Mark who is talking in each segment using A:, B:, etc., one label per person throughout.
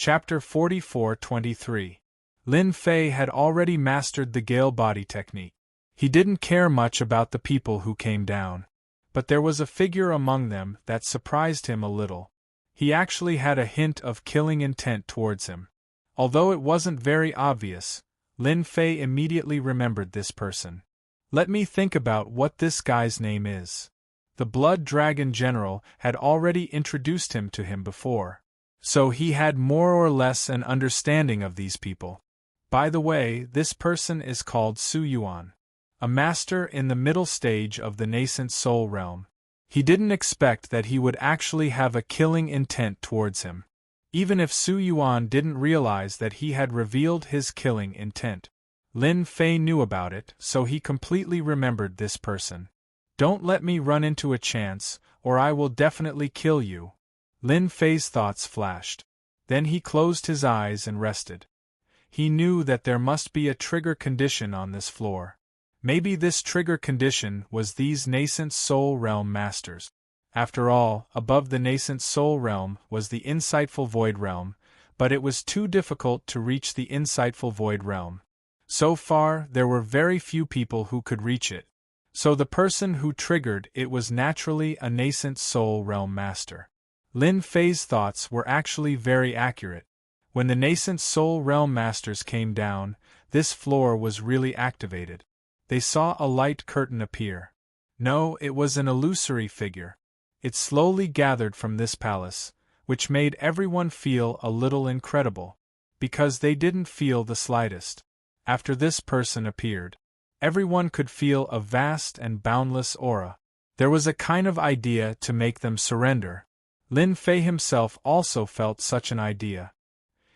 A: Chapter 44-23. Lin Fei had already mastered the Gale body technique. He didn't care much about the people who came down. But there was a figure among them that surprised him a little. He actually had a hint of killing intent towards him. Although it wasn't very obvious, Lin Fei immediately remembered this person. Let me think about what this guy's name is. The Blood Dragon General had already introduced him to him before. So he had more or less an understanding of these people. By the way, this person is called Su Yuan, a master in the middle stage of the nascent soul realm. He didn't expect that he would actually have a killing intent towards him. Even if Su Yuan didn't realize that he had revealed his killing intent. Lin Fei knew about it, so he completely remembered this person. Don't let me run into a chance, or I will definitely kill you. Lin Fei's thoughts flashed. Then he closed his eyes and rested. He knew that there must be a trigger condition on this floor. Maybe this trigger condition was these nascent soul realm masters. After all, above the nascent soul realm was the insightful void realm, but it was too difficult to reach the insightful void realm. So far, there were very few people who could reach it. So the person who triggered it was naturally a nascent soul realm master. Lin Fei's thoughts were actually very accurate. When the nascent soul realm masters came down, this floor was really activated. They saw a light curtain appear. No, it was an illusory figure. It slowly gathered from this palace, which made everyone feel a little incredible, because they didn't feel the slightest. After this person appeared, everyone could feel a vast and boundless aura. There was a kind of idea to make them surrender. Lin Fei himself also felt such an idea.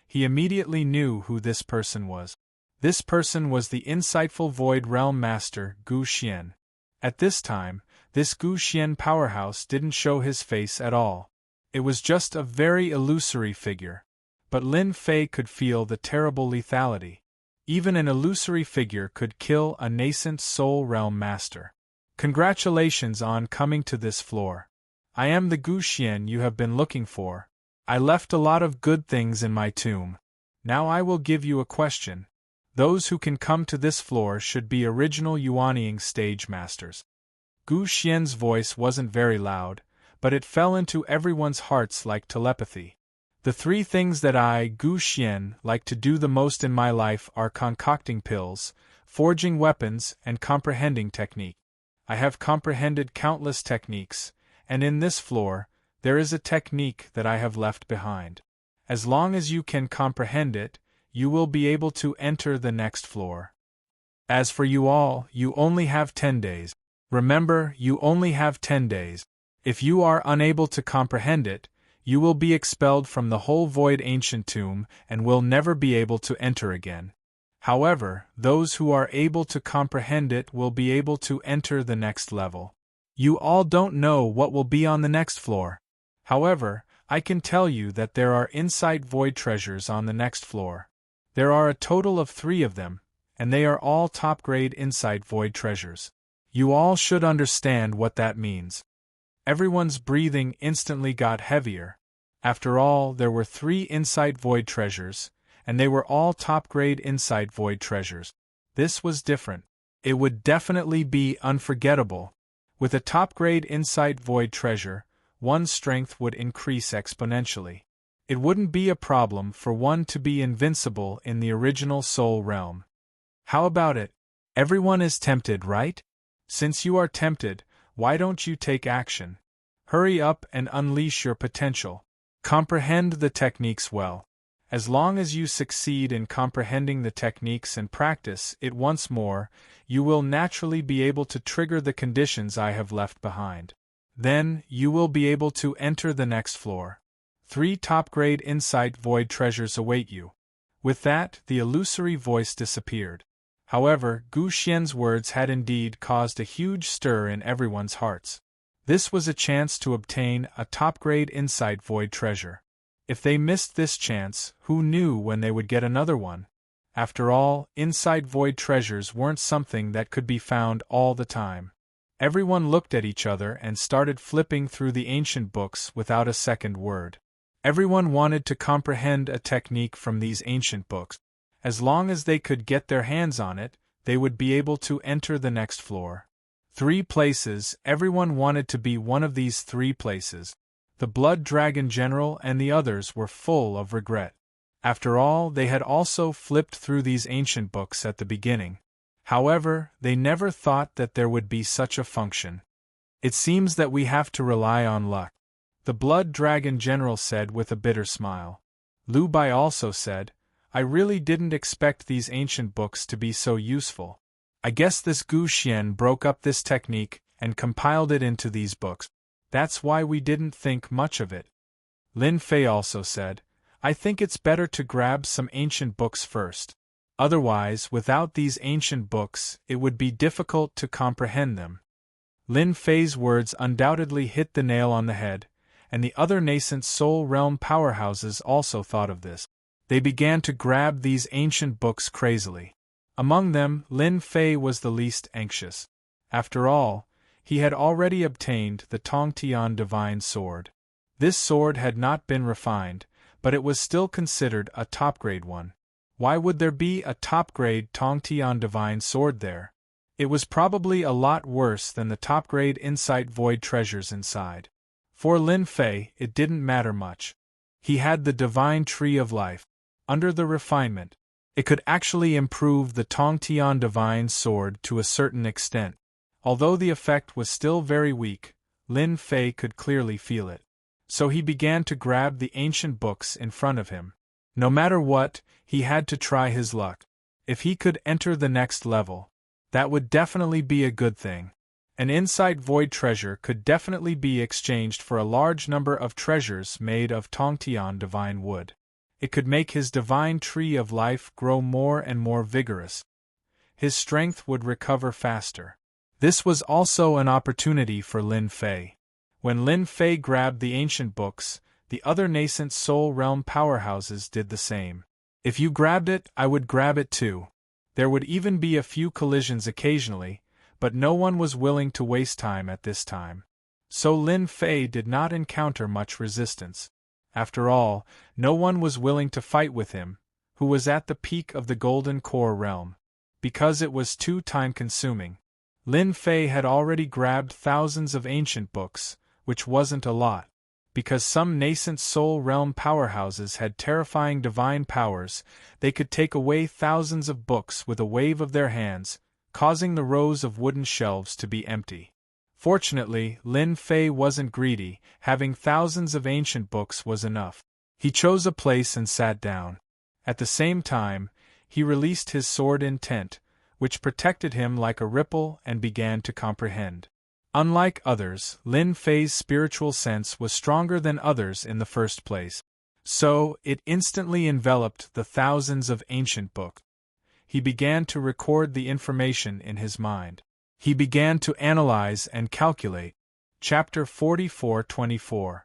A: He immediately knew who this person was. This person was the insightful Void Realm Master, Gu Xian. At this time, this Gu Xian powerhouse didn't show his face at all. It was just a very illusory figure. But Lin Fei could feel the terrible lethality. Even an illusory figure could kill a nascent soul realm master. Congratulations on coming to this floor. I am the Gu Xian you have been looking for. I left a lot of good things in my tomb. Now I will give you a question. Those who can come to this floor should be original Yuanying stage masters. Gu Xian's voice wasn't very loud, but it fell into everyone's hearts like telepathy. The three things that I, Gu Xian, like to do the most in my life are concocting pills, forging weapons, and comprehending technique. I have comprehended countless techniques, and in this floor, there is a technique that I have left behind. As long as you can comprehend it, you will be able to enter the next floor. As for you all, you only have 10 days. Remember, you only have 10 days. If you are unable to comprehend it, you will be expelled from the whole void ancient tomb and will never be able to enter again. However, those who are able to comprehend it will be able to enter the next level. You all don't know what will be on the next floor. However, I can tell you that there are insight void treasures on the next floor. There are a total of 3 of them, and they are all top-grade insight void treasures. You all should understand what that means. Everyone's breathing instantly got heavier. After all, there were 3 insight void treasures, and they were all top-grade insight void treasures. This was different. It would definitely be unforgettable. With a top-grade insight void treasure, one's strength would increase exponentially. It wouldn't be a problem for one to be invincible in the original soul realm. How about it? Everyone is tempted, right? Since you are tempted, why don't you take action? Hurry up and unleash your potential. Comprehend the techniques well. As long as you succeed in comprehending the techniques and practice it once more, you will naturally be able to trigger the conditions I have left behind. Then, you will be able to enter the next floor. 3 top-grade insight void treasures await you. With that, the illusory voice disappeared. However, Gu Xian's words had indeed caused a huge stir in everyone's hearts. This was a chance to obtain a top-grade insight void treasure. If they missed this chance, who knew when they would get another one? After all, insight void treasures weren't something that could be found all the time. Everyone looked at each other and started flipping through the ancient books without a second word. Everyone wanted to comprehend a technique from these ancient books. As long as they could get their hands on it, they would be able to enter the next floor. 3 places, everyone wanted to be one of these 3 places. The Blood Dragon General and the others were full of regret. After all, they had also flipped through these ancient books at the beginning. However, they never thought that there would be such a function. It seems that we have to rely on luck, the Blood Dragon General said with a bitter smile. Lu Bai also said, I really didn't expect these ancient books to be so useful. I guess this Gu Xian broke up this technique and compiled it into these books. That's why we didn't think much of it. Lin Fei also said, I think it's better to grab some ancient books first. Otherwise, without these ancient books, it would be difficult to comprehend them. Lin Fei's words undoubtedly hit the nail on the head, and the other nascent soul realm powerhouses also thought of this. They began to grab these ancient books crazily. Among them, Lin Fei was the least anxious. After all, he had already obtained the Tongtian Divine Sword. This sword had not been refined, but it was still considered a top-grade one. Why would there be a top-grade Tongtian Divine Sword there? It was probably a lot worse than the top-grade Insight Void treasures inside. For Lin Fei, it didn't matter much. He had the Divine Tree of Life. Under the refinement, it could actually improve the Tongtian Divine Sword to a certain extent. Although the effect was still very weak, Lin Fei could clearly feel it. So he began to grab the ancient books in front of him. No matter what, he had to try his luck. If he could enter the next level, that would definitely be a good thing. An Insight Void treasure could definitely be exchanged for a large number of treasures made of Tongtian Divine Wood. It could make his Divine Tree of Life grow more and more vigorous. His strength would recover faster. This was also an opportunity for Lin Fei. When Lin Fei grabbed the ancient books, the other nascent soul realm powerhouses did the same. If you grabbed it, I would grab it too. There would even be a few collisions occasionally, but no one was willing to waste time at this time. So Lin Fei did not encounter much resistance. After all, no one was willing to fight with him, who was at the peak of the Golden Core realm. Because it was too time-consuming. Lin Fei had already grabbed thousands of ancient books, which wasn't a lot. Because some nascent soul realm powerhouses had terrifying divine powers, they could take away thousands of books with a wave of their hands, causing the rows of wooden shelves to be empty. Fortunately, Lin Fei wasn't greedy, having thousands of ancient books was enough. He chose a place and sat down. At the same time, he released his sword intent, which protected him like a ripple and began to comprehend. Unlike others, Lin Fei's spiritual sense was stronger than others in the first place. So, it instantly enveloped the thousands of ancient books. He began to record the information in his mind. He began to analyze and calculate. Chapter 44-24.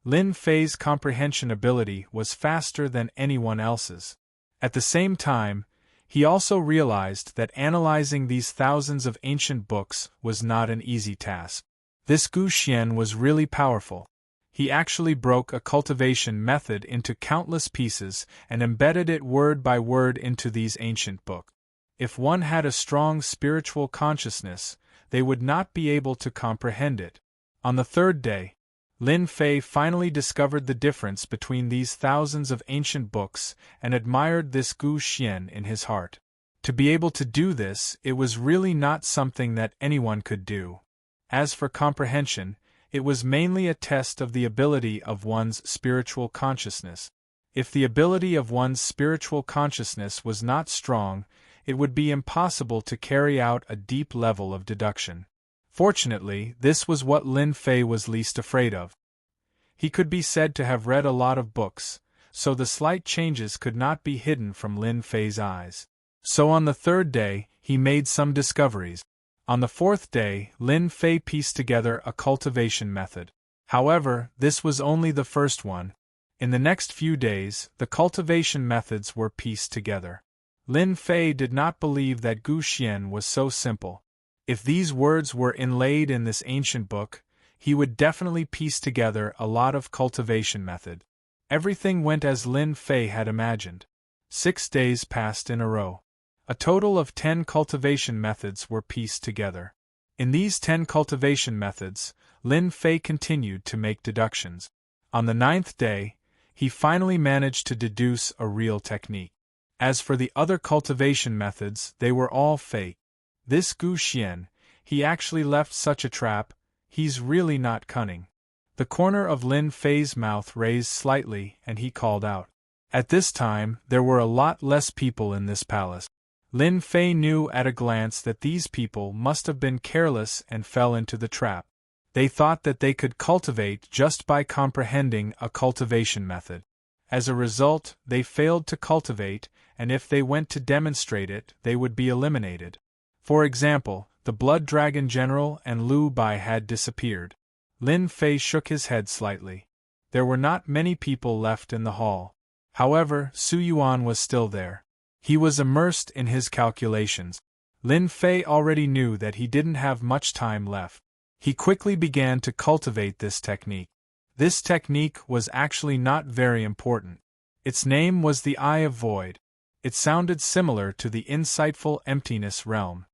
A: Lin Fei's comprehension ability was faster than anyone else's. At the same time, he also realized that analyzing these thousands of ancient books was not an easy task. This Gu Xian was really powerful. He actually broke a cultivation method into countless pieces and embedded it word by word into these ancient books. If one had a strong spiritual consciousness, they would not be able to comprehend it. On the third day, Lin Fei finally discovered the difference between these thousands of ancient books and admired this Gu Xian in his heart. To be able to do this, it was really not something that anyone could do. As for comprehension, it was mainly a test of the ability of one's spiritual consciousness. If the ability of one's spiritual consciousness was not strong, it would be impossible to carry out a deep level of deduction. Fortunately, this was what Lin Fei was least afraid of. He could be said to have read a lot of books, so the slight changes could not be hidden from Lin Fei's eyes. So on the third day, he made some discoveries. On the fourth day, Lin Fei pieced together a cultivation method. However, this was only the first one. In the next few days, the cultivation methods were pieced together. Lin Fei did not believe that Gu Xian was so simple. If these words were inlaid in this ancient book, he would definitely piece together a lot of cultivation method. Everything went as Lin Fei had imagined. 6 days passed in a row. A total of 10 cultivation methods were pieced together. In these 10 cultivation methods, Lin Fei continued to make deductions. On the 9th day, he finally managed to deduce a real technique. As for the other cultivation methods, they were all fake. This Gu Xian, he actually left such a trap, he's really not cunning. The corner of Lin Fei's mouth raised slightly and he called out. At this time, there were a lot less people in this palace. Lin Fei knew at a glance that these people must have been careless and fell into the trap. They thought that they could cultivate just by comprehending a cultivation method. As a result, they failed to cultivate, and if they went to demonstrate it, they would be eliminated. For example, the Blood Dragon General and Liu Bai had disappeared. Lin Fei shook his head slightly. There were not many people left in the hall. However, Su Yuan was still there. He was immersed in his calculations. Lin Fei already knew that he didn't have much time left. He quickly began to cultivate this technique. This technique was actually not very important. Its name was the Eye of Void. It sounded similar to the insightful emptiness realm.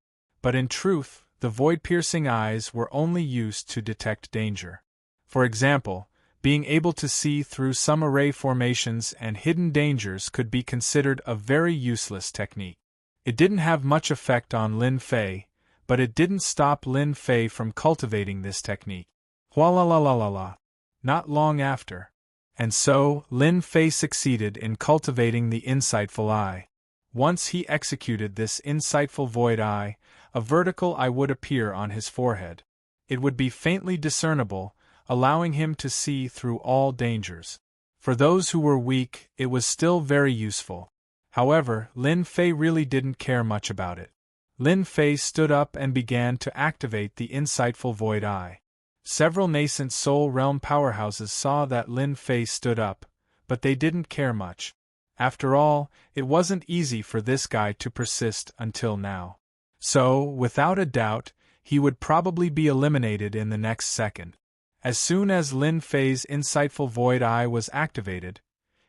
A: But in truth, the void-piercing eyes were only used to detect danger. For example, being able to see through some array formations and hidden dangers could be considered a very useless technique. It didn't have much effect on Lin Fei, but it didn't stop Lin Fei from cultivating this technique. Hualalalala. Not long after. And so, Lin Fei succeeded in cultivating the insightful eye. Once he executed this insightful void eye, a vertical eye would appear on his forehead. It would be faintly discernible, allowing him to see through all dangers. For those who were weak, it was still very useful. However, Lin Fei really didn't care much about it. Lin Fei stood up and began to activate the insightful void eye. Several nascent soul realm powerhouses saw that Lin Fei stood up, but they didn't care much. After all, it wasn't easy for this guy to persist until now. So, without a doubt, he would probably be eliminated in the next second. As soon as Lin Fei's insightful void eye was activated,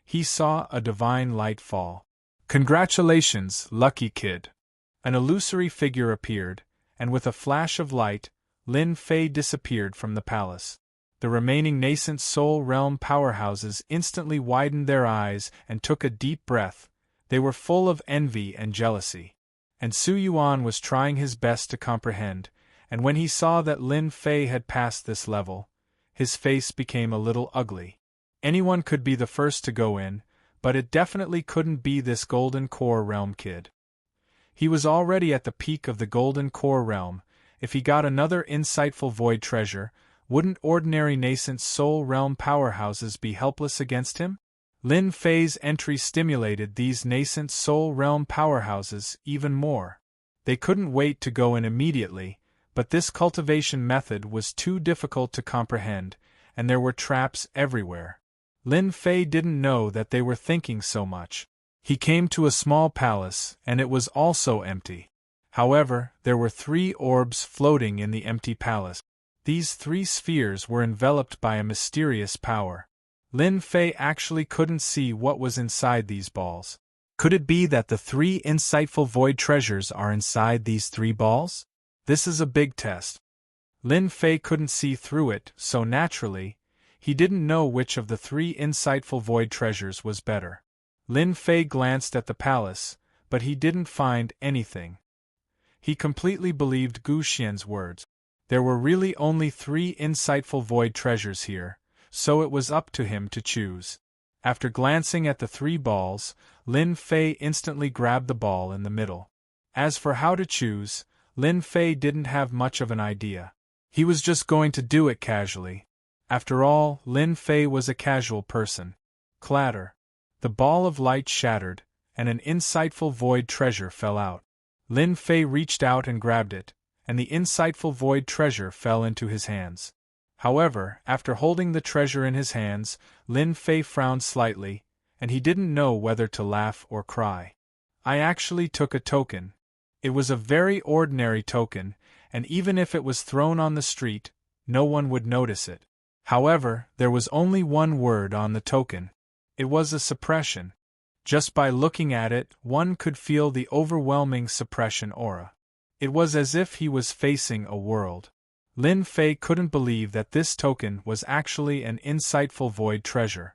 A: he saw a divine light fall. Congratulations, lucky kid! An illusory figure appeared, and with a flash of light, Lin Fei disappeared from the palace. The remaining nascent soul realm powerhouses instantly widened their eyes and took a deep breath. They were full of envy and jealousy. And Su Yuan was trying his best to comprehend, and when he saw that Lin Fei had passed this level, his face became a little ugly. Anyone could be the first to go in, but it definitely couldn't be this Golden Core Realm kid. He was already at the peak of the Golden Core Realm. If he got another insightful void treasure, wouldn't ordinary nascent soul realm powerhouses be helpless against him? Lin Fei's entry stimulated these nascent soul realm powerhouses even more. They couldn't wait to go in immediately, but this cultivation method was too difficult to comprehend, and there were traps everywhere. Lin Fei didn't know that they were thinking so much. He came to a small palace, and it was also empty. However, there were 3 orbs floating in the empty palace. These 3 spheres were enveloped by a mysterious power. Lin Fei actually couldn't see what was inside these balls. Could it be that the 3 insightful void treasures are inside these 3 balls? This is a big test. Lin Fei couldn't see through it, so naturally, he didn't know which of the 3 insightful void treasures was better. Lin Fei glanced at the palace, but he didn't find anything. He completely believed Gu Xian's words. There were really only 3 insightful void treasures here, so it was up to him to choose. After glancing at the 3 balls, Lin Fei instantly grabbed the ball in the middle. As for how to choose, Lin Fei didn't have much of an idea. He was just going to do it casually. After all, Lin Fei was a casual person. Clatter. The ball of light shattered, and an insightful void treasure fell out. Lin Fei reached out and grabbed it, and the insightful void treasure fell into his hands. However, after holding the treasure in his hands, Lin Fei frowned slightly, and he didn't know whether to laugh or cry. I actually took a token. It was a very ordinary token, and even if it was thrown on the street, no one would notice it. However, there was only one word on the token. It was a suppression. Just by looking at it, one could feel the overwhelming suppression aura. It was as if he was facing a world. Lin Fei couldn't believe that this token was actually an insightful void treasure.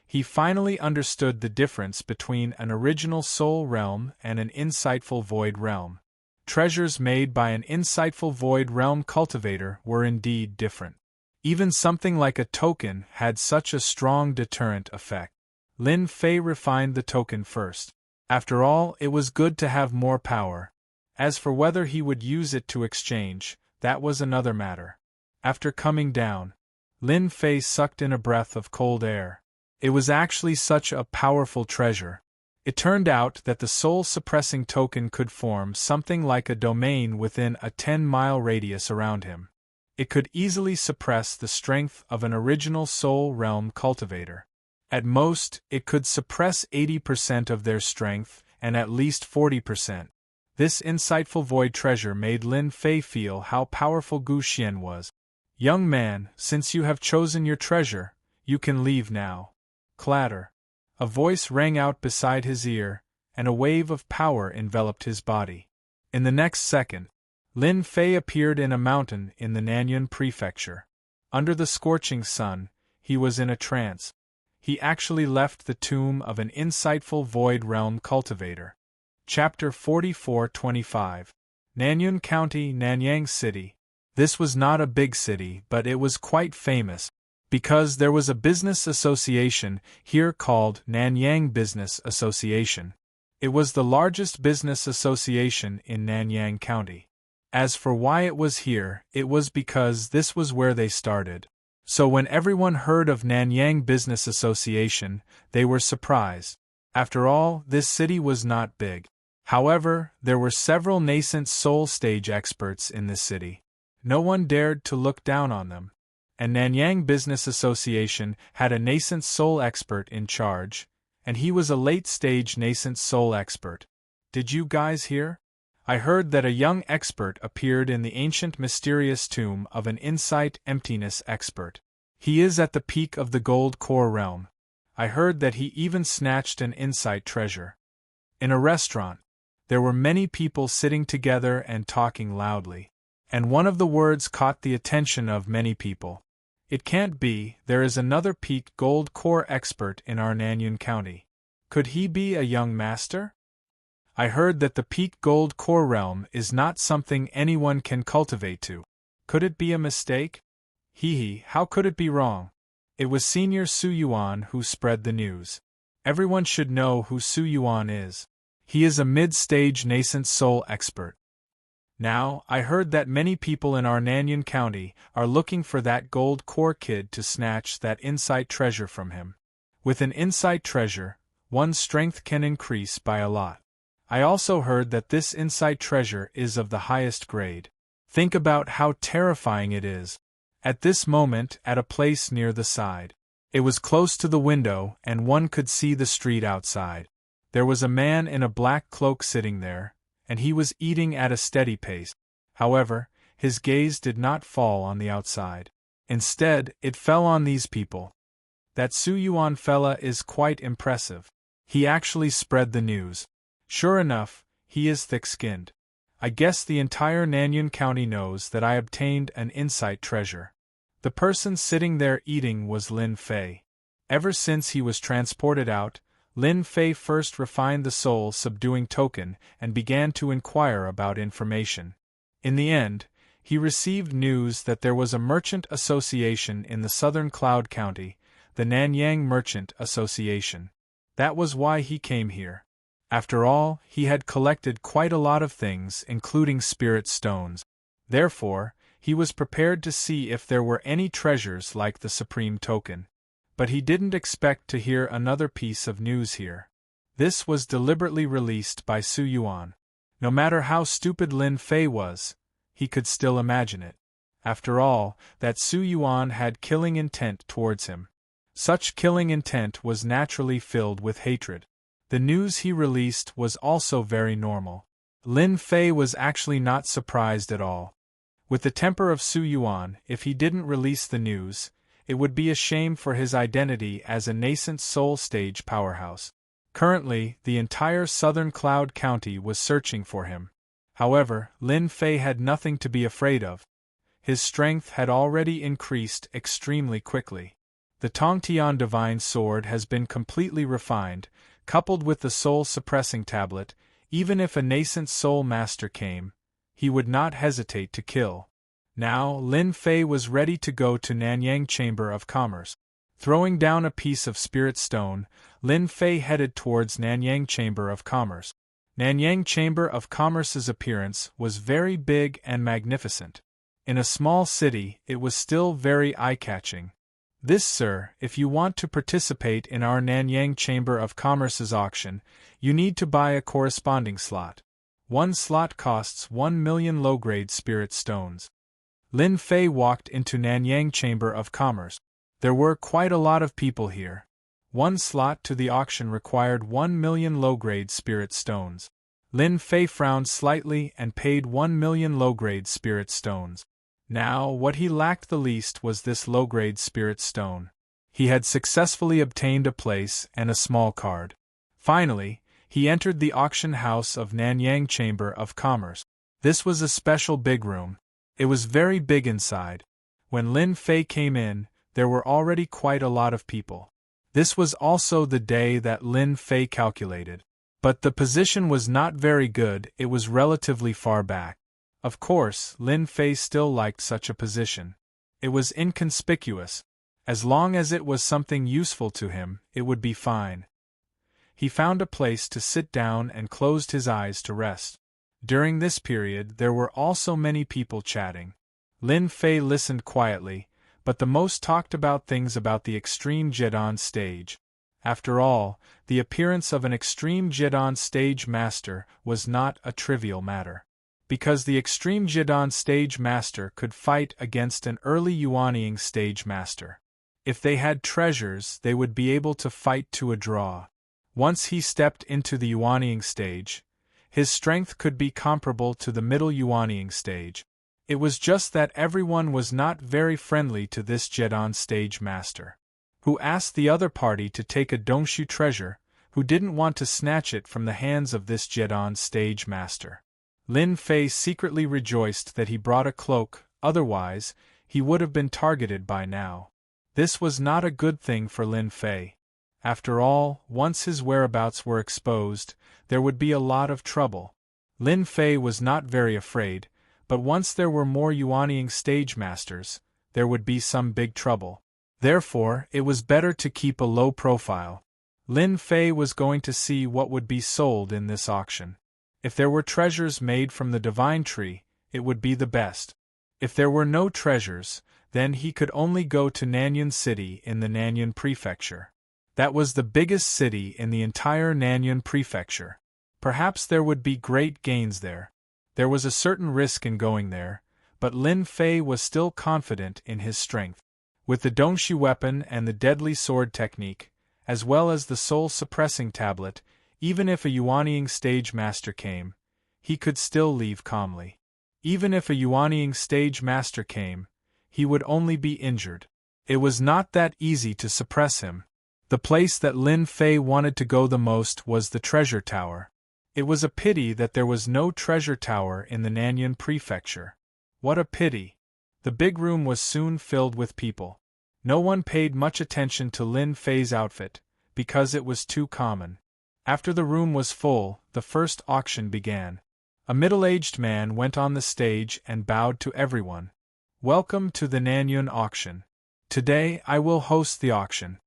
A: He finally understood the difference between an original soul realm and an insightful void realm. Treasures made by an insightful void realm cultivator were indeed different. Even something like a token had such a strong deterrent effect. Lin Fei refined the token first. After all, it was good to have more power. As for whether he would use it to exchange, that was another matter. After coming down, Lin Fei sucked in a breath of cold air. It was actually such a powerful treasure. It turned out that the soul-suppressing token could form something like a domain within a 10-mile radius around him. It could easily suppress the strength of an original soul realm cultivator. At most, it could suppress 80% of their strength, and at least 40%. This insightful void treasure made Lin Fei feel how powerful Gu Xian was. "Young man, since you have chosen your treasure, you can leave now." Clatter. A voice rang out beside his ear, and a wave of power enveloped his body. In the next second, Lin Fei appeared in a mountain in the Nanyuan prefecture. Under the scorching sun, he was in a trance. He actually left the tomb of an insightful void realm cultivator. Chapter 44-25. Nanyuan County, Nanyang City. This was not a big city, but it was quite famous, because there was a business association here called Nanyang Business Association. It was the largest business association in Nanyang County. As for why it was here, it was because this was where they started. So when everyone heard of Nanyang Business Association, they were surprised. After all, this city was not big. However, there were several nascent soul stage experts in this city. No one dared to look down on them. And Nanyang Business Association had a nascent soul expert in charge, and he was a late-stage nascent soul expert. Did you guys hear? I heard that a young expert appeared in the ancient mysterious tomb of an insight emptiness expert. He is at the peak of the gold core realm. I heard that he even snatched an insight treasure. In a restaurant, there were many people sitting together and talking loudly. And one of the words caught the attention of many people. It can't be, there is another peak gold core expert in our Nanyuan County. Could he be a young master? I heard that the peak gold core realm is not something anyone can cultivate to. Could it be a mistake? How could it be wrong? It was Senior Su Yuan who spread the news. Everyone should know who Su Yuan is. He is a mid-stage nascent soul expert. Now, I heard that many people in our Nanyuan County are looking for that gold core kid to snatch that insight treasure from him. With an insight treasure, one's strength can increase by a lot. I also heard that this insight treasure is of the highest grade. Think about how terrifying it is. At this moment, at a place near the side. It was close to the window, and one could see the street outside. There was a man in a black cloak sitting there, and he was eating at a steady pace. However, his gaze did not fall on the outside. Instead, it fell on these people. That Su Yuan fella is quite impressive. He actually spread the news. Sure enough, he is thick-skinned. I guess the entire Nanyuan County knows that I obtained an insight treasure. The person sitting there eating was Lin Fei. Ever since he was transported out, Lin Fei first refined the soul-subduing token and began to inquire about information. In the end, he received news that there was a merchant association in the southern Cloud County, the Nanyang Merchant Association. That was why he came here. After all, he had collected quite a lot of things, including spirit stones. Therefore, he was prepared to see if there were any treasures like the Supreme Token. But he didn't expect to hear another piece of news here. This was deliberately released by Su Yuan. No matter how stupid Lin Fei was, he could still imagine it. After all, that Su Yuan had killing intent towards him. Such killing intent was naturally filled with hatred. The news he released was also very normal. Lin Fei was actually not surprised at all. With the temper of Su Yuan, if he didn't release the news, It would be a shame for his identity as a nascent soul stage powerhouse. Currently, the entire southern Cloud County was searching for him. However, Lin Fei had nothing to be afraid of. His strength had already increased extremely quickly. The Tongtian Divine Sword has been completely refined, coupled with the soul-suppressing tablet. Even if a nascent soul master came, he would not hesitate to kill. Now, Lin Fei was ready to go to Nanyang Chamber of Commerce. Throwing down a piece of spirit stone, Lin Fei headed towards Nanyang Chamber of Commerce. Nanyang Chamber of Commerce's appearance was very big and magnificent. In a small city, it was still very eye-catching. This, sir, if you want to participate in our Nanyang Chamber of Commerce's auction, you need to buy a corresponding slot. One slot costs 1 million low-grade spirit stones. Lin Fei walked into Nanyang Chamber of Commerce. There were quite a lot of people here. One slot to the auction required 1 million low-grade spirit stones. Lin Fei frowned slightly and paid 1 million low-grade spirit stones. Now, what he lacked the least was this low-grade spirit stone. He had successfully obtained a place and a small card. Finally, he entered the auction house of Nanyang Chamber of Commerce. This was a special big room. It was very big inside. When Lin Fei came in, there were already quite a lot of people. This was also the day that Lin Fei calculated. But the position was not very good, it was relatively far back. Of course, Lin Fei still liked such a position. It was inconspicuous. As long as it was something useful to him, it would be fine. He found a place to sit down and closed his eyes to rest. During this period, there were also many people chatting. Lin Fei listened quietly, but the most talked about things about the Extreme Jedon stage. After all, the appearance of an Extreme Jedon stage master was not a trivial matter. Because the Extreme Jedon stage master could fight against an early Yuanying stage master. If they had treasures, they would be able to fight to a draw. Once he stepped into the Yuanying stage, his strength could be comparable to the middle Yuanying stage. It was just that everyone was not very friendly to this Jedon stage master, who asked the other party to take a Dongshu treasure, who didn't want to snatch it from the hands of this Jedon stage master. Lin Fei secretly rejoiced that he brought a cloak, otherwise, he would have been targeted by now. This was not a good thing for Lin Fei. After all, once his whereabouts were exposed, there would be a lot of trouble. Lin Fei was not very afraid, but once there were more Yuanying stage masters, there would be some big trouble. Therefore, it was better to keep a low profile. Lin Fei was going to see what would be sold in this auction. If there were treasures made from the Divine Tree, it would be the best. If there were no treasures, then he could only go to Nanyang City in the Nanyang Prefecture. That was the biggest city in the entire Nanyang Prefecture. Perhaps there would be great gains there. There was a certain risk in going there, but Lin Fei was still confident in his strength. With the Dongshu weapon and the deadly sword technique, as well as the soul-suppressing tablet, even if a Yuanying stage master came, he could still leave calmly. Even if a Yuanying stage master came, he would only be injured. It was not that easy to suppress him. The place that Lin Fei wanted to go the most was the treasure tower. It was a pity that there was no treasure tower in the Nanyang Prefecture. What a pity! The big room was soon filled with people. No one paid much attention to Lin Fei's outfit, because it was too common. After the room was full, the first auction began. A middle-aged man went on the stage and bowed to everyone. Welcome to the Nanyang auction. Today I will host the auction.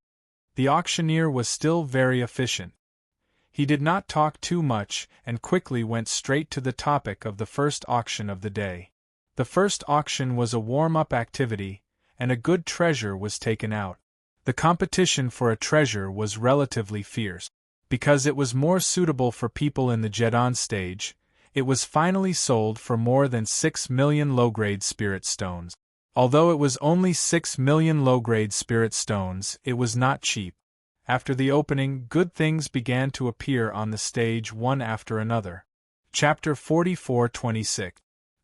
A: The auctioneer was still very efficient. He did not talk too much and quickly went straight to the topic of the first auction of the day. The first auction was a warm-up activity, and a good treasure was taken out. The competition for a treasure was relatively fierce. Because it was more suitable for people in the Jedon stage, it was finally sold for more than 6 million low-grade spirit stones. Although it was only 6 million low-grade spirit stones, it was not cheap. After the opening, good things began to appear on the stage one after another. Chapter 44-26.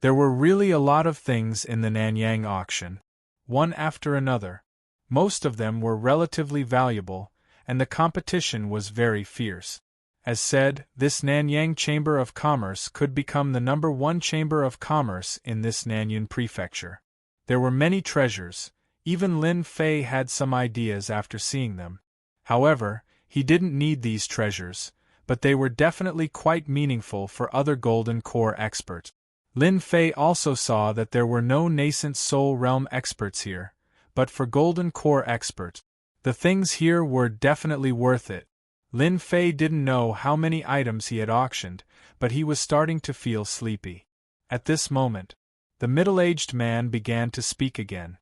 A: There were really a lot of things in the Nanyang auction. One after another. Most of them were relatively valuable, and the competition was very fierce. As said, this Nanyang Chamber of Commerce could become the #1 Chamber of Commerce in this Nanyang Prefecture. There were many treasures. Even Lin Fei had some ideas after seeing them. However, he didn't need these treasures, but they were definitely quite meaningful for other Golden Core experts. Lin Fei also saw that there were no nascent Soul Realm experts here, but for Golden Core experts, the things here were definitely worth it. Lin Fei didn't know how many items he had auctioned, but he was starting to feel sleepy. At this moment, the middle-aged man began to speak again.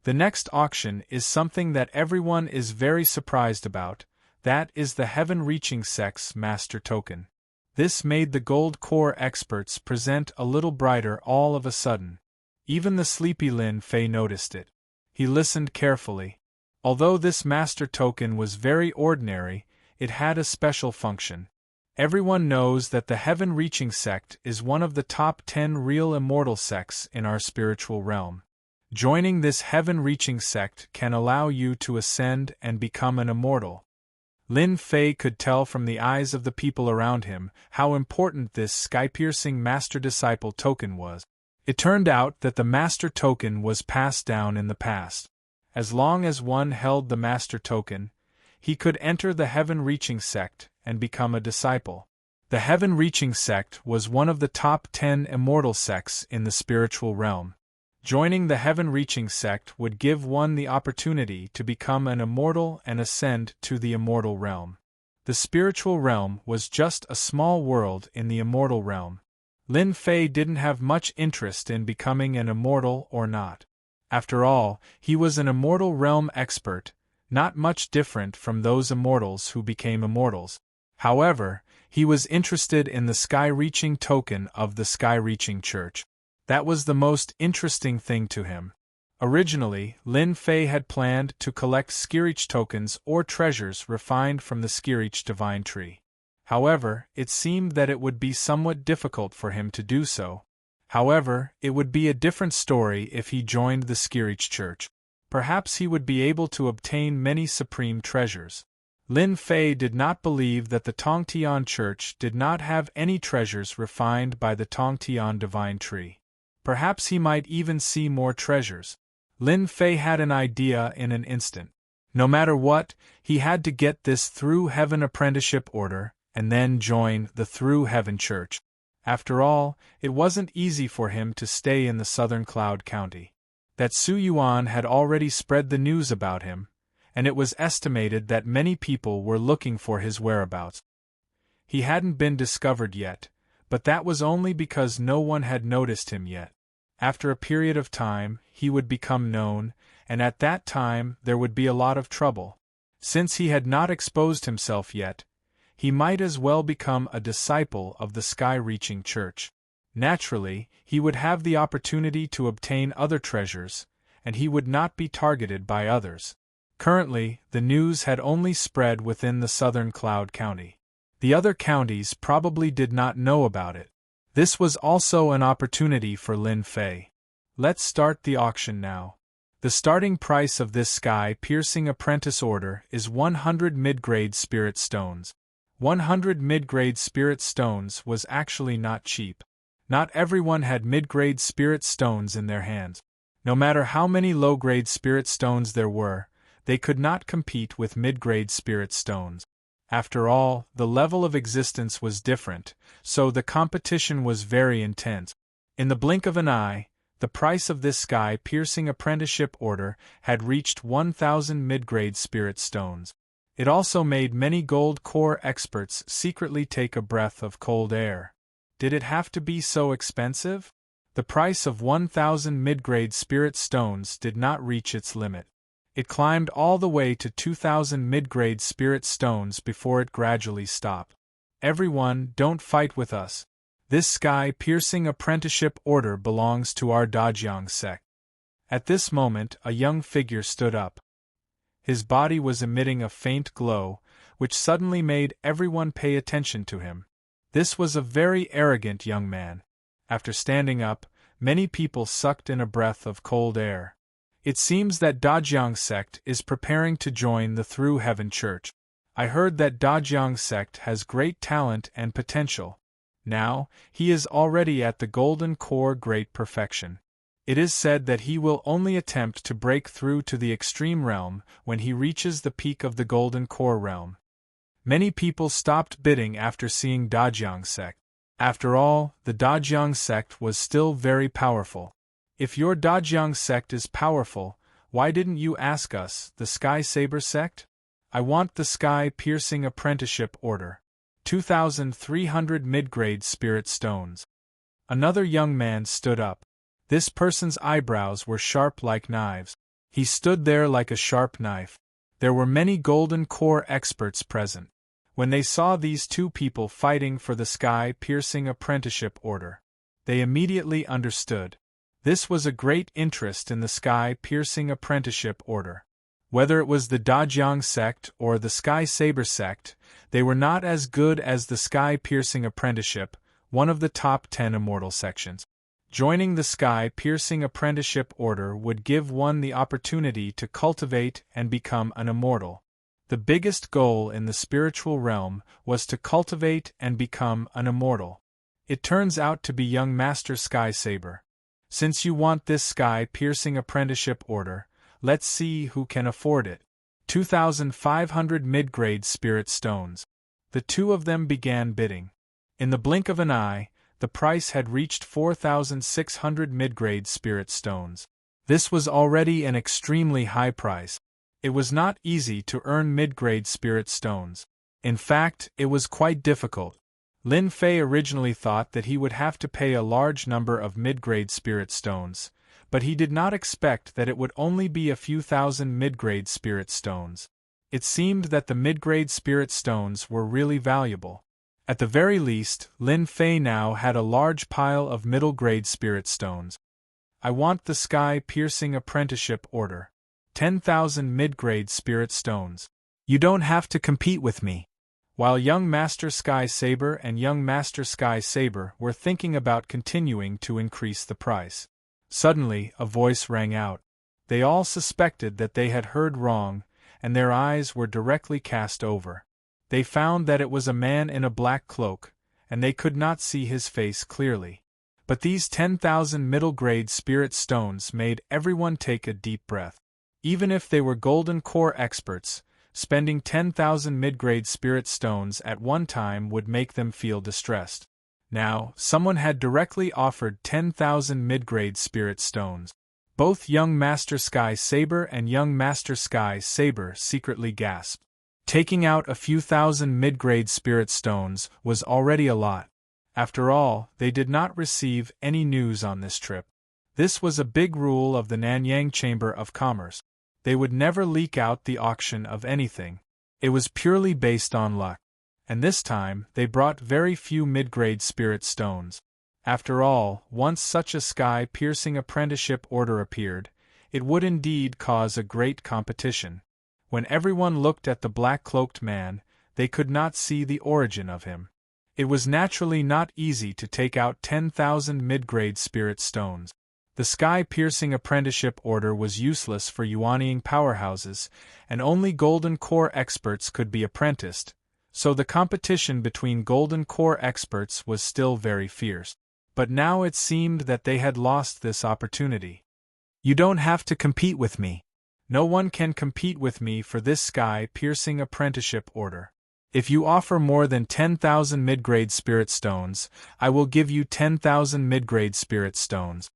A: The next auction is something that everyone is very surprised about. That is the Heaven-Reaching Sex Master Token. This made the Gold Core experts present a little brighter all of a sudden. Even the sleepy Lin Fei noticed it. He listened carefully. Although this Master Token was very ordinary, it had a special function. Everyone knows that the Heaven-Reaching Sect is one of the top 10 real immortal sects in our spiritual realm. Joining this Heaven-Reaching Sect can allow you to ascend and become an immortal. Lin Fei could tell from the eyes of the people around him how important this sky-piercing Master Disciple Token was. It turned out that the Master Token was passed down in the past. As long as one held the Master Token, he could enter the Heaven-Reaching Sect and become a disciple. The Heaven-Reaching Sect was one of the top 10 immortal sects in the spiritual realm. Joining the Heaven-Reaching Sect would give one the opportunity to become an immortal and ascend to the immortal realm. The spiritual realm was just a small world in the immortal realm. Lin Fei didn't have much interest in becoming an immortal or not. After all, he was an immortal realm expert, not much different from those immortals who became immortals. However, he was interested in the sky-reaching token of the sky-reaching church. That was the most interesting thing to him. Originally, Lin Fei had planned to collect Skirich tokens or treasures refined from the Skirich divine tree. However, it seemed that it would be somewhat difficult for him to do so. However, it would be a different story if he joined the Skirich church. Perhaps he would be able to obtain many supreme treasures. Lin Fei did not believe that the Tongtian church did not have any treasures refined by the Tongtian divine tree. Perhaps he might even see more treasures. Lin Fei had an idea in an instant. No matter what, he had to get this Through Heaven apprenticeship order, and then join the Through Heaven church. After all, it wasn't easy for him to stay in the southern Cloud County. That Su Yuan had already spread the news about him, and it was estimated that many people were looking for his whereabouts. He hadn't been discovered yet, but that was only because no one had noticed him yet. After a period of time, he would become known, and at that time there would be a lot of trouble. Since he had not exposed himself yet, he might as well become a disciple of the sky-reaching church. Naturally, he would have the opportunity to obtain other treasures, and he would not be targeted by others. Currently, the news had only spread within the southern Cloud County. The other counties probably did not know about it. This was also an opportunity for Lin Fei. Let's start the auction now. The starting price of this sky-piercing apprentice order is 100 mid-grade spirit stones. 100 mid-grade spirit stones was actually not cheap. Not everyone had mid-grade spirit stones in their hands. No matter how many low-grade spirit stones there were, they could not compete with mid-grade spirit stones. After all, the level of existence was different, so the competition was very intense. In the blink of an eye, the price of this sky-piercing apprenticeship order had reached 1,000 mid-grade spirit stones. It also made many Gold Core experts secretly take a breath of cold air. Did it have to be so expensive? The price of 1,000 mid-grade spirit stones did not reach its limit. It climbed all the way to 2,000 mid-grade spirit stones before it gradually stopped. Everyone, don't fight with us. This sky-piercing apprenticeship order belongs to our Dajiang sect. At this moment, a young figure stood up. His body was emitting a faint glow, which suddenly made everyone pay attention to him. This was a very arrogant young man. After standing up, many people sucked in a breath of cold air. It seems that Dajiang sect is preparing to join the Through Heaven Church. I heard that Dajiang sect has great talent and potential. Now, he is already at the Golden Core great perfection. It is said that he will only attempt to break through to the extreme realm when he reaches the peak of the Golden Core realm. Many people stopped bidding after seeing Dajiang sect. After all, the Dajiang sect was still very powerful. If your Dajiang sect is powerful, why didn't you ask us, the Sky Saber sect? I want the Sky-Piercing Apprenticeship Order. 2,300 mid-grade spirit stones. Another young man stood up. This person's eyebrows were sharp like knives. He stood there like a sharp knife. There were many Golden Core experts present. When they saw these two people fighting for the Sky-Piercing Apprenticeship Order, they immediately understood. This was a great interest in the Sky-Piercing Apprenticeship Order. Whether it was the Dajiang sect or the Sky Saber sect, they were not as good as the Sky-Piercing Apprenticeship, one of the top 10 immortal sections. Joining the Sky-Piercing Apprenticeship Order would give one the opportunity to cultivate and become an immortal. The biggest goal in the spiritual realm was to cultivate and become an immortal. It turns out to be young Master Sky Saber. Since you want this Sky-Piercing Apprenticeship Order, let's see who can afford it. 2,500 mid-grade spirit stones. The two of them began bidding. In the blink of an eye, the price had reached 4,600 mid-grade spirit stones. This was already an extremely high price. It was not easy to earn mid-grade spirit stones. In fact, it was quite difficult. Lin Fei originally thought that he would have to pay a large number of mid-grade spirit stones, but he did not expect that it would only be a few thousand mid-grade spirit stones. It seemed that the mid-grade spirit stones were really valuable. At the very least, Lin Fei now had a large pile of middle-grade spirit stones. I want the Sky-Piercing Apprenticeship Order. 10,000 mid-grade spirit stones. You don't have to compete with me. While young Master Sky Saber and young Master Sky Saber were thinking about continuing to increase the price, suddenly a voice rang out. They all suspected that they had heard wrong, and their eyes were directly cast over. They found that it was a man in a black cloak, and they could not see his face clearly. But these 10,000 middle-grade spirit stones made everyone take a deep breath. Even if they were Golden Core experts, spending 10,000 mid-grade spirit stones at one time would make them feel distressed. Now, someone had directly offered 10,000 mid-grade spirit stones. Both young Master Sky Saber and young Master Sky Saber secretly gasped. Taking out a few thousand mid-grade spirit stones was already a lot. After all, they did not receive any news on this trip. This was a big rule of the Nanyang Chamber of Commerce. They would never leak out the auction of anything. It was purely based on luck. And this time, they brought very few mid-grade spirit stones. After all, once such a Sky-Piercing Apprenticeship Order appeared, it would indeed cause a great competition. When everyone looked at the black-cloaked man, they could not see the origin of him. It was naturally not easy to take out 10,000 mid-grade spirit stones. The Sky-Piercing Apprenticeship Order was useless for yuanying powerhouses, and only Golden Core experts could be apprenticed, so the competition between Golden Core experts was still very fierce. But now it seemed that they had lost this opportunity. You don't have to compete with me. No one can compete with me for this Sky-Piercing Apprenticeship Order. If you offer more than 10,000 mid-grade spirit stones, I will give you 10,000 mid-grade spirit stones.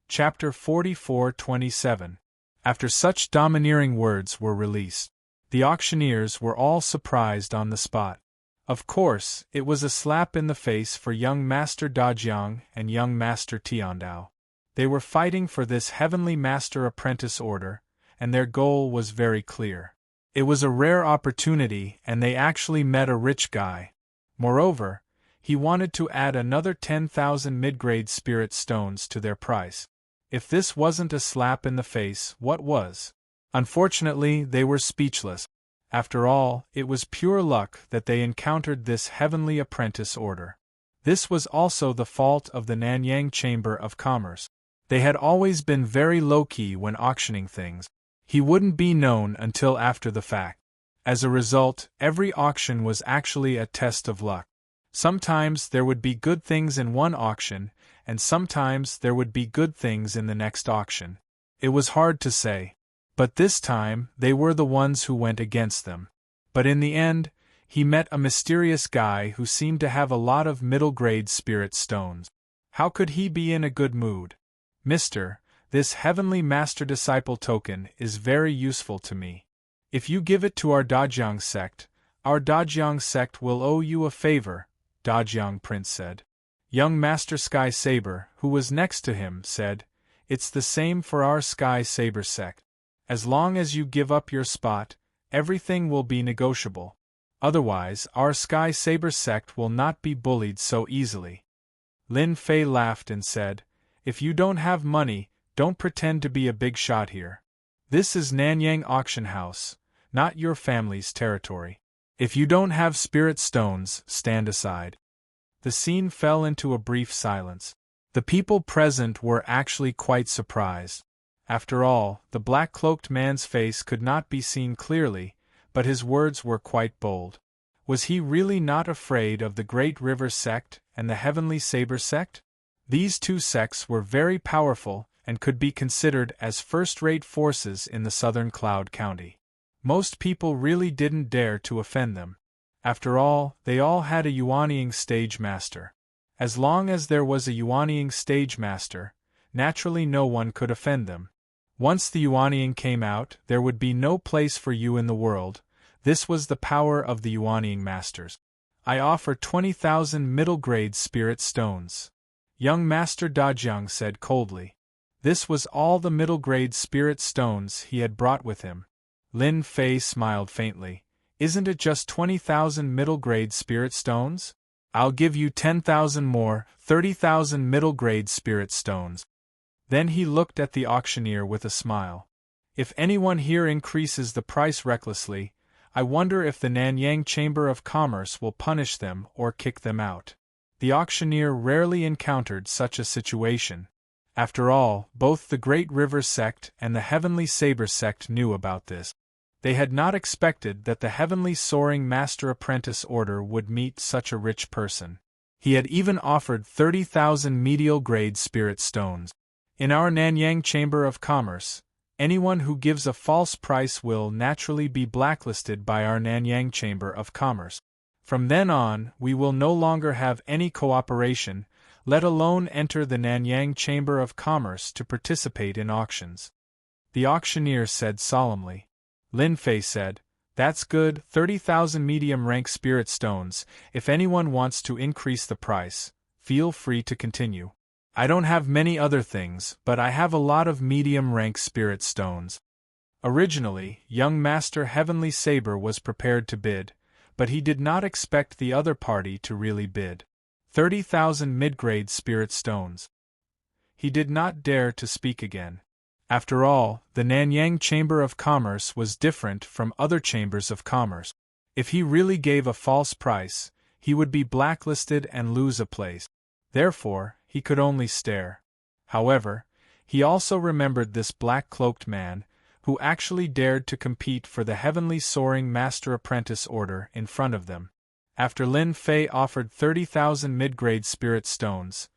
A: Chapter 44-27. After such domineering words were released, the auctioneers were all surprised on the spot. Of course, it was a slap in the face for young Master Dajiang and young Master Tiandao. They were fighting for this Heavenly Master Apprentice Order, and their goal was very clear. It was a rare opportunity, and they actually met a rich guy. Moreover, he wanted to add another 10,000 mid-grade spirit stones to their price. If this wasn't a slap in the face, what was? Unfortunately, they were speechless. After all, it was pure luck that they encountered this Heavenly Apprentice Order. This was also the fault of the Nanyang Chamber of Commerce. They had always been very low-key when auctioning things. He wouldn't be known until after the fact. As a result, every auction was actually a test of luck. Sometimes there would be good things in one auction, and sometimes there would be good things in the next auction. It was hard to say. But this time, they were the ones who went against them. But in the end, he met a mysterious guy who seemed to have a lot of middle-grade spirit stones. How could he be in a good mood? Mister, this heavenly master-disciple token is very useful to me. If you give it to our Dajiang sect will owe you a favor, Dajiang Prince said. Young Master Sky Saber, who was next to him, said, It's the same for our Sky Saber sect. As long as you give up your spot, everything will be negotiable. Otherwise, our Sky Saber sect will not be bullied so easily. Lin Fei laughed and said, If you don't have money, don't pretend to be a big shot here. This is Nanyang Auction House, not your family's territory. If you don't have spirit stones, stand aside. The scene fell into a brief silence. The people present were actually quite surprised. After all, the black-cloaked man's face could not be seen clearly, but his words were quite bold. Was he really not afraid of the Great River sect and the Heavenly Saber sect? These two sects were very powerful and could be considered as first-rate forces in the southern Cloud County. Most people really didn't dare to offend them. After all, they all had a Yuanying stage master. As long as there was a Yuanying stage master, naturally no one could offend them. Once the Yuanying came out, there would be no place for you in the world. This was the power of the Yuanying masters. I offer 20,000 middle-grade spirit stones. Young Master Dajiang said coldly. This was all the middle-grade spirit stones he had brought with him. Lin Fei smiled faintly. Isn't it just 20,000 middle-grade spirit stones? I'll give you 10,000 more, 30,000 middle-grade spirit stones. Then he looked at the auctioneer with a smile. If anyone here increases the price recklessly, I wonder if the Nanyang Chamber of Commerce will punish them or kick them out. The auctioneer rarely encountered such a situation. After all, both the Great River sect and the Heavenly Saber sect knew about this. They had not expected that the Heavenly Soaring Master-Apprentice Order would meet such a rich person. He had even offered 30,000 medial-grade spirit stones. In our Nanyang Chamber of Commerce, anyone who gives a false price will naturally be blacklisted by our Nanyang Chamber of Commerce. From then on, we will no longer have any cooperation, let alone enter the Nanyang Chamber of Commerce to participate in auctions. The auctioneer said solemnly. Lin Fei said, That's good, 30,000 medium-rank spirit stones. If anyone wants to increase the price, feel free to continue. I don't have many other things, but I have a lot of medium-rank spirit stones. Originally, young Master Heavenly Saber was prepared to bid, but he did not expect the other party to really bid. 30,000 mid-grade spirit stones. He did not dare to speak again. After all, the Nanyang Chamber of Commerce was different from other chambers of commerce. If he really gave a false price, he would be blacklisted and lose a place. Therefore, he could only stare. However, he also remembered this black-cloaked man, who actually dared to compete for the Heavenly Soaring Master-Apprentice Order in front of them. After Lin Fei offered 30,000 mid-grade spirit stones,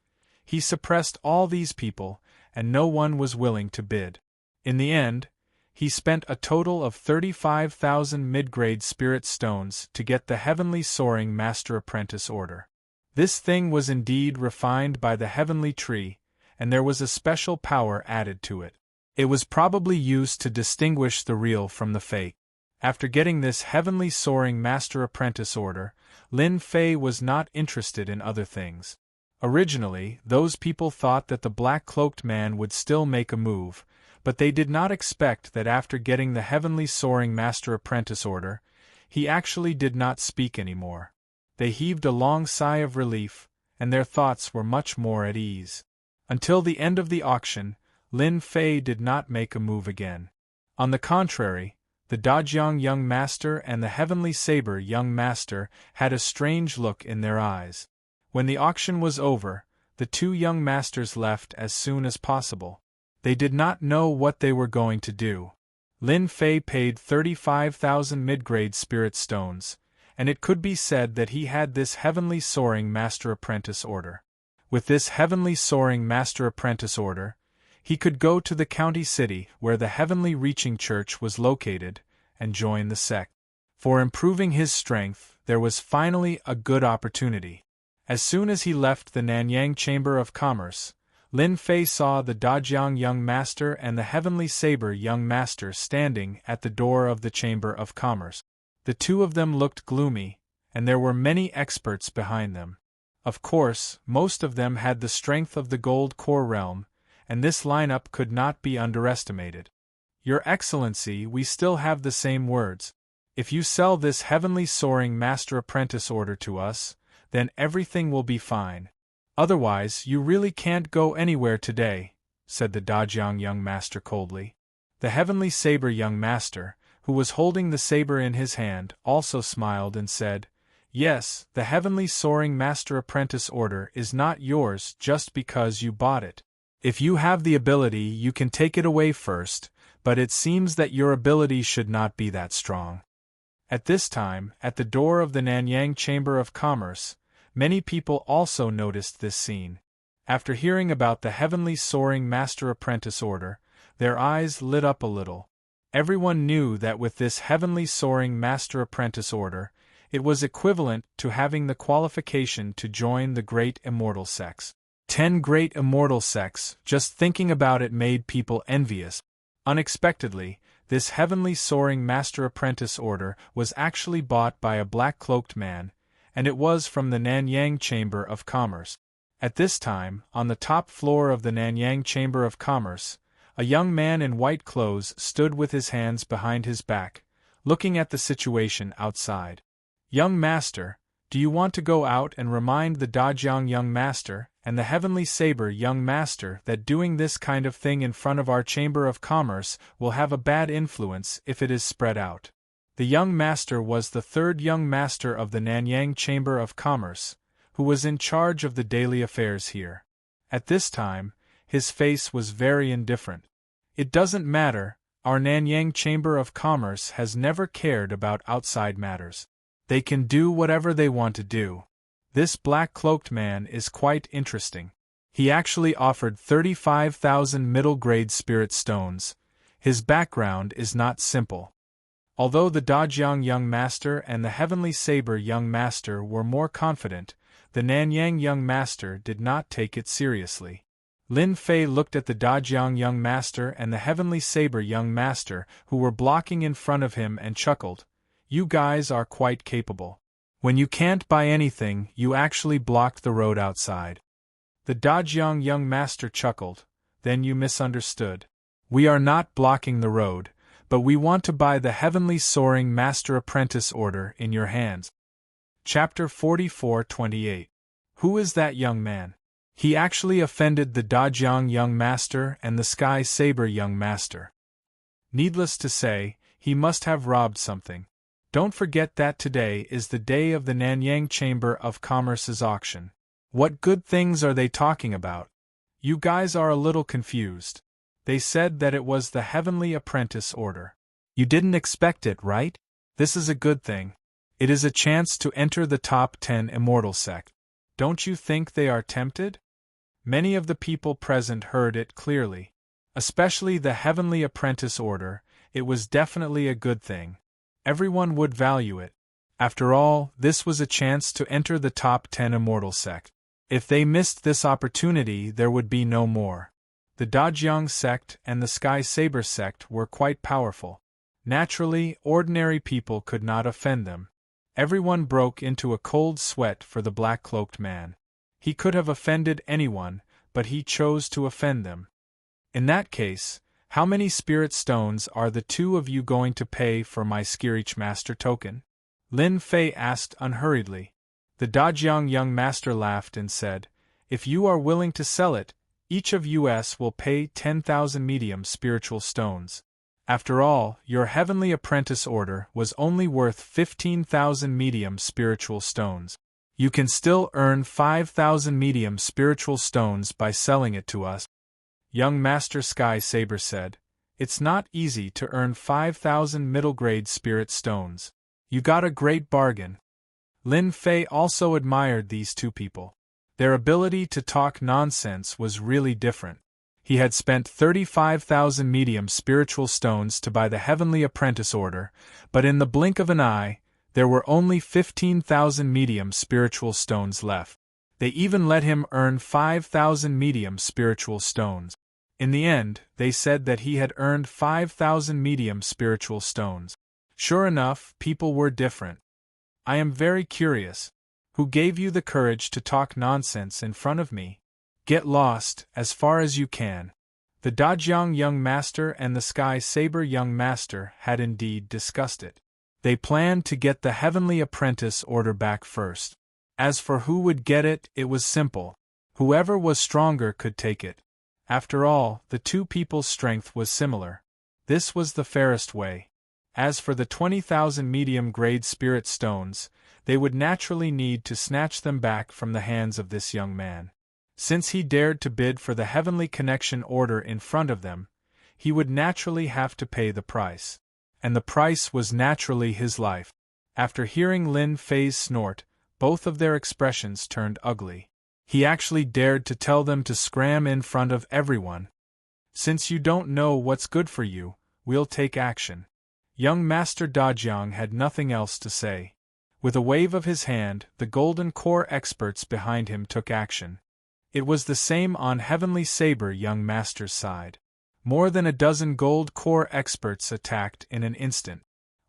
A: he suppressed all these people, and no one was willing to bid. In the end, he spent a total of 35,000 mid-grade spirit stones to get the Heavenly Soaring Master-Apprentice Order. This thing was indeed refined by the heavenly tree, and there was a special power added to it. It was probably used to distinguish the real from the fake. After getting this Heavenly Soaring Master-Apprentice Order, Lin Fei was not interested in other things. Originally, those people thought that the black-cloaked man would still make a move, but they did not expect that after getting the Heavenly Soaring Master-Apprentice Order, he actually did not speak anymore. They heaved a long sigh of relief, and their thoughts were much more at ease. Until the end of the auction, Lin Fei did not make a move again. On the contrary, the Dajiang young master and the Heavenly Saber young master had a strange look in their eyes. When the auction was over, the The two young masters left as soon as possible. They did not know what they were going to do. Lin Fei paid 35,000 mid-grade spirit stones, and it could be said that he had this heavenly soaring master-apprentice order. With this heavenly soaring master-apprentice order, he could go to the county city where the heavenly reaching church was located and join the sect. For improving his strength, there was finally a good opportunity. As soon as he left the Nanyang Chamber of Commerce, Lin Fei saw the Dajiang young master and the Heavenly Saber young master standing at the door of the Chamber of Commerce. The two of them looked gloomy, and there were many experts behind them. Of course, most of them had the strength of the Gold Core Realm, and this lineup could not be underestimated. Your Excellency, we still have the same words. If you sell this heavenly soaring master-apprentice order to us, then everything will be fine. Otherwise, you really can't go anywhere today, said the Dajiang young master coldly. The Heavenly Saber young master, who was holding the saber in his hand, also smiled and said, Yes, the heavenly soaring master-apprentice order is not yours just because you bought it. If you have the ability, you can take it away first, but it seems that your ability should not be that strong. At this time, at the door of the Nanyang Chamber of Commerce, many people also noticed this scene. After hearing about the heavenly soaring master-apprentice order, their eyes lit up a little. Everyone knew that with this heavenly soaring master-apprentice order, it was equivalent to having the qualification to join the great immortal sects. 10 great immortal sects, just thinking about it made people envious. Unexpectedly, this heavenly soaring master-apprentice order was actually bought by a black-cloaked man, and it was from the Nanyang Chamber of Commerce. At this time, on the top floor of the Nanyang Chamber of Commerce, a young man in white clothes stood with his hands behind his back, looking at the situation outside. Young master, do you want to go out and remind the Dajiang young master and the Heavenly Saber young master that doing this kind of thing in front of our Chamber of Commerce will have a bad influence if it is spread out? The young master was the third young master of the Nanyang Chamber of Commerce, who was in charge of the daily affairs here. At this time, his face was very indifferent. It doesn't matter, our Nanyang Chamber of Commerce has never cared about outside matters. They can do whatever they want to do. This black-cloaked man is quite interesting. He actually offered 35,000 middle-grade spirit stones. His background is not simple. Although the Dajiang young master and the Heavenly Saber young master were more confident, the Nanyang young master did not take it seriously. Lin Fei looked at the Dajiang young master and the Heavenly Saber young master who were blocking in front of him and chuckled. You guys are quite capable. When you can't buy anything, you actually blocked the road outside. The Dajiang young master chuckled. Then you misunderstood. We are not blocking the road, but we want to buy the heavenly soaring master-apprentice order in your hands. Chapter 44:28. Who is that young man? He actually offended the Dajiang young master and the Sky Saber young master. Needless to say, he must have robbed something. Don't forget that today is the day of the Nanyang Chamber of Commerce's auction. What good things are they talking about? You guys are a little confused. They said that it was the Heavenly Apprentice Order. You didn't expect it, right? This is a good thing. It is a chance to enter the top 10 immortal sect. Don't you think they are tempted? Many of the people present heard it clearly. Especially the Heavenly Apprentice Order, it was definitely a good thing. Everyone would value it. After all, this was a chance to enter the top 10 immortal sect. If they missed this opportunity, there would be no more. The Dajiang sect and the Sky Saber sect were quite powerful. Naturally, ordinary people could not offend them. Everyone broke into a cold sweat for the black-cloaked man. He could have offended anyone, but he chose to offend them. In that case, how many spirit stones are the two of you going to pay for my Skirich Master token? Lin Fei asked unhurriedly. The Dajiang young master laughed and said, If you are willing to sell it, each of us will pay 10,000 medium spiritual stones. After all, your heavenly apprentice order was only worth 15,000 medium spiritual stones. You can still earn 5,000 medium spiritual stones by selling it to us. Young Master Sky Saber said, It's not easy to earn 5,000 middle-grade spirit stones. You got a great bargain. Lin Fei also admired these two people. Their ability to talk nonsense was really different. He had spent 35,000 medium spiritual stones to buy the Heavenly Apprentice Order, but in the blink of an eye, there were only 15,000 medium spiritual stones left. They even let him earn 5,000 medium spiritual stones. In the end, they said that he had earned 5,000 medium spiritual stones. Sure enough, people were different. I am very curious. Who gave you the courage to talk nonsense in front of me? Get lost, as far as you can. The Dajiang young master and the Sky Saber young master had indeed discussed it. They planned to get the Heavenly Apprentice Order back first. As for who would get it, it was simple. Whoever was stronger could take it. After all, the two people's strength was similar. This was the fairest way. As for the 20,000 medium-grade spirit stones, they would naturally need to snatch them back from the hands of this young man. Since he dared to bid for the Heavenly Connection Order in front of them, he would naturally have to pay the price. And the price was naturally his life. After hearing Lin Fei's snort, both of their expressions turned ugly. He actually dared to tell them to scram in front of everyone. Since you don't know what's good for you, we'll take action. Young Master Dajiang had nothing else to say. With a wave of his hand, the Golden Core experts behind him took action. It was the same on Heavenly Saber young master's side. More than a dozen Gold Core experts attacked in an instant.